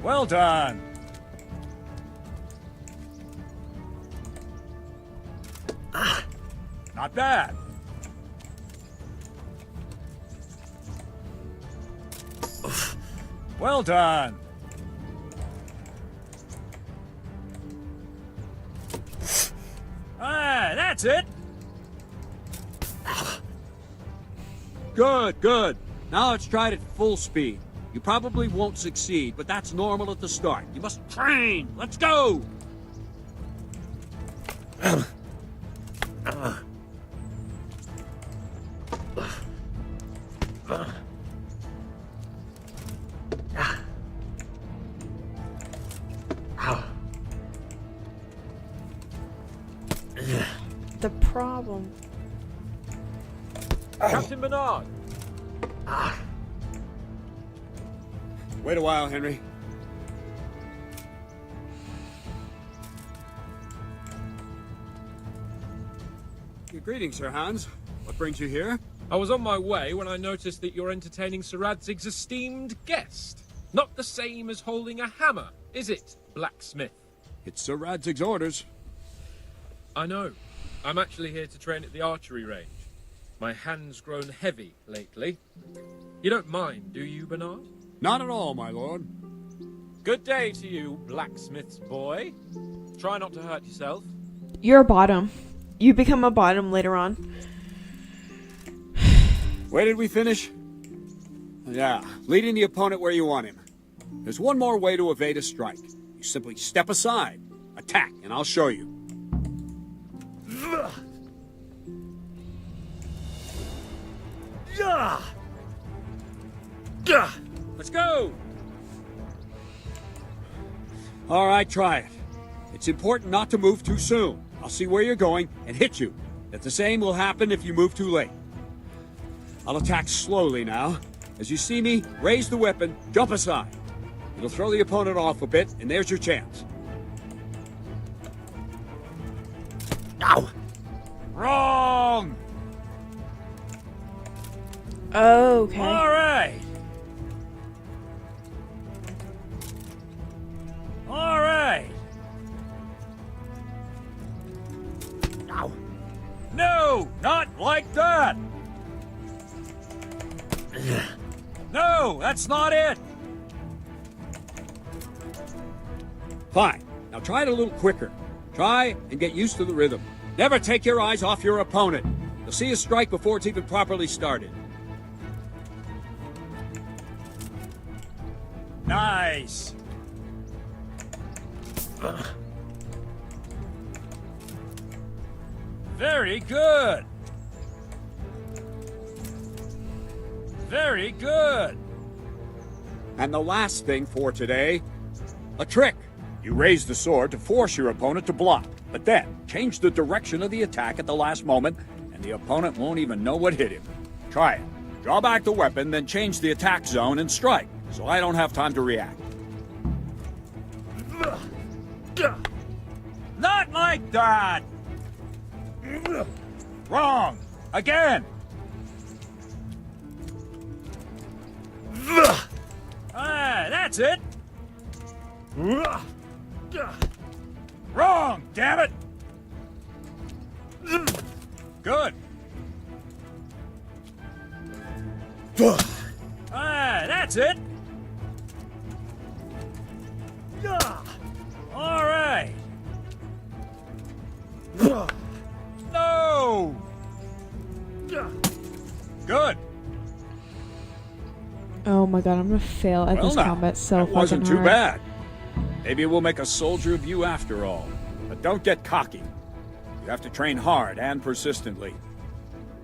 Well done. Not bad. Well done. Ah, that's it. Good, good. Now let's try it at full speed. You probably won't succeed, but that's normal at the start. You must train. Let's go. The problem. Captain Bernard! Wait a while, Henry. Greetings, Sir Hans. What brings you here? I was on my way when I noticed that you're entertaining Sir Radzig's esteemed guest. Not the same as holding a hammer, is it, blacksmith? It's Sir Radzig's orders. I know. I'm actually here to train at the archery range. My hand's grown heavy lately. You don't mind, do you, Bernard? Not at all, my lord. Good day to you, blacksmith's boy. Try not to hurt yourself. You're a bottom. You become a bottom later on. Where did we finish? Yeah, leading the opponent where you want him. There's one more way to evade a strike. You simply step aside, attack, and I'll show you. Let's go! All right, try it. It's important not to move too soon. I'll see where you're going and hit you. That the same will happen if you move too late. I'll attack slowly now. As you see me, raise the weapon, jump aside. It'll throw the opponent off a bit, and there's your chance. Ow! Wrong! Okay. All right. All right. Ow. No, not like that. No, that's not it. Fine. Now try it a little quicker. Try and get used to the rhythm. Never take your eyes off your opponent. You'll see a strike before it's even properly started. Nice. Very good. Very good. And the last thing for today, a trick. You raise the sword to force your opponent to block, but then change the direction of the attack at the last moment, and the opponent won't even know what hit him. Try it. Draw back the weapon, then change the attack zone and strike, so I don't have time to react. Not like that! Wrong! Again! Ah, that's it! Wrong, damn it! Good. Ah, that's it! All right. No! Good. Oh my god, I'm gonna fail at this now, combat so that fucking wasn't too hard. bad. Maybe we'll make a soldier of you after all. But don't get cocky. You have to train hard and persistently.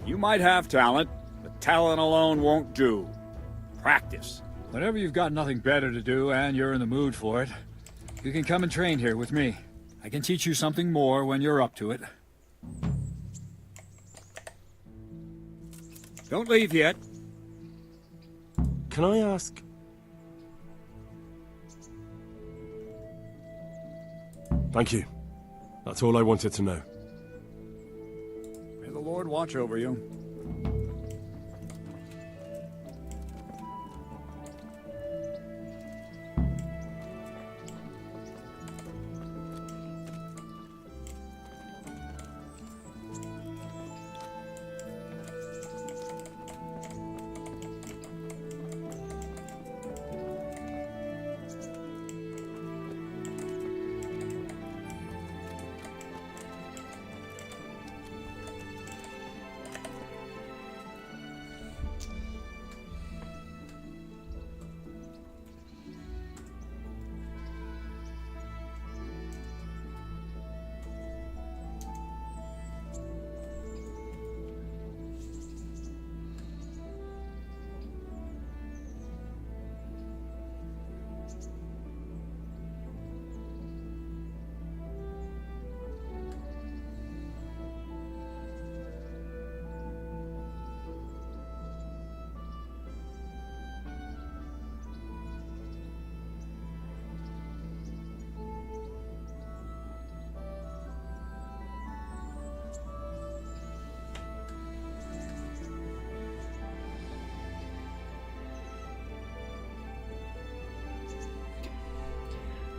You might have talent, but talent alone won't do. Practice. Whenever you've got nothing better to do and you're in the mood for it, you can come and train here with me. I can teach you something more when you're up to it. Don't leave yet. Can I ask? Thank you. That's all I wanted to know. May the Lord watch over you.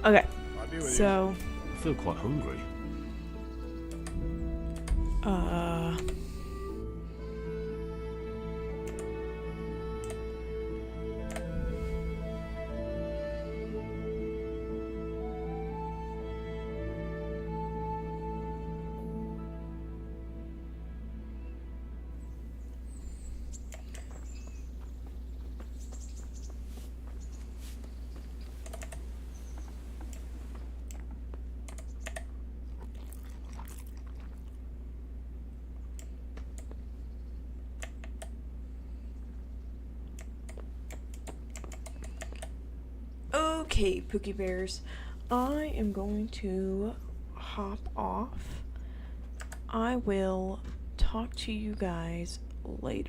Okay, I'll be with so I feel quite hungry. Okay, Pookie Bears. I am going to hop off. I will talk to you guys later.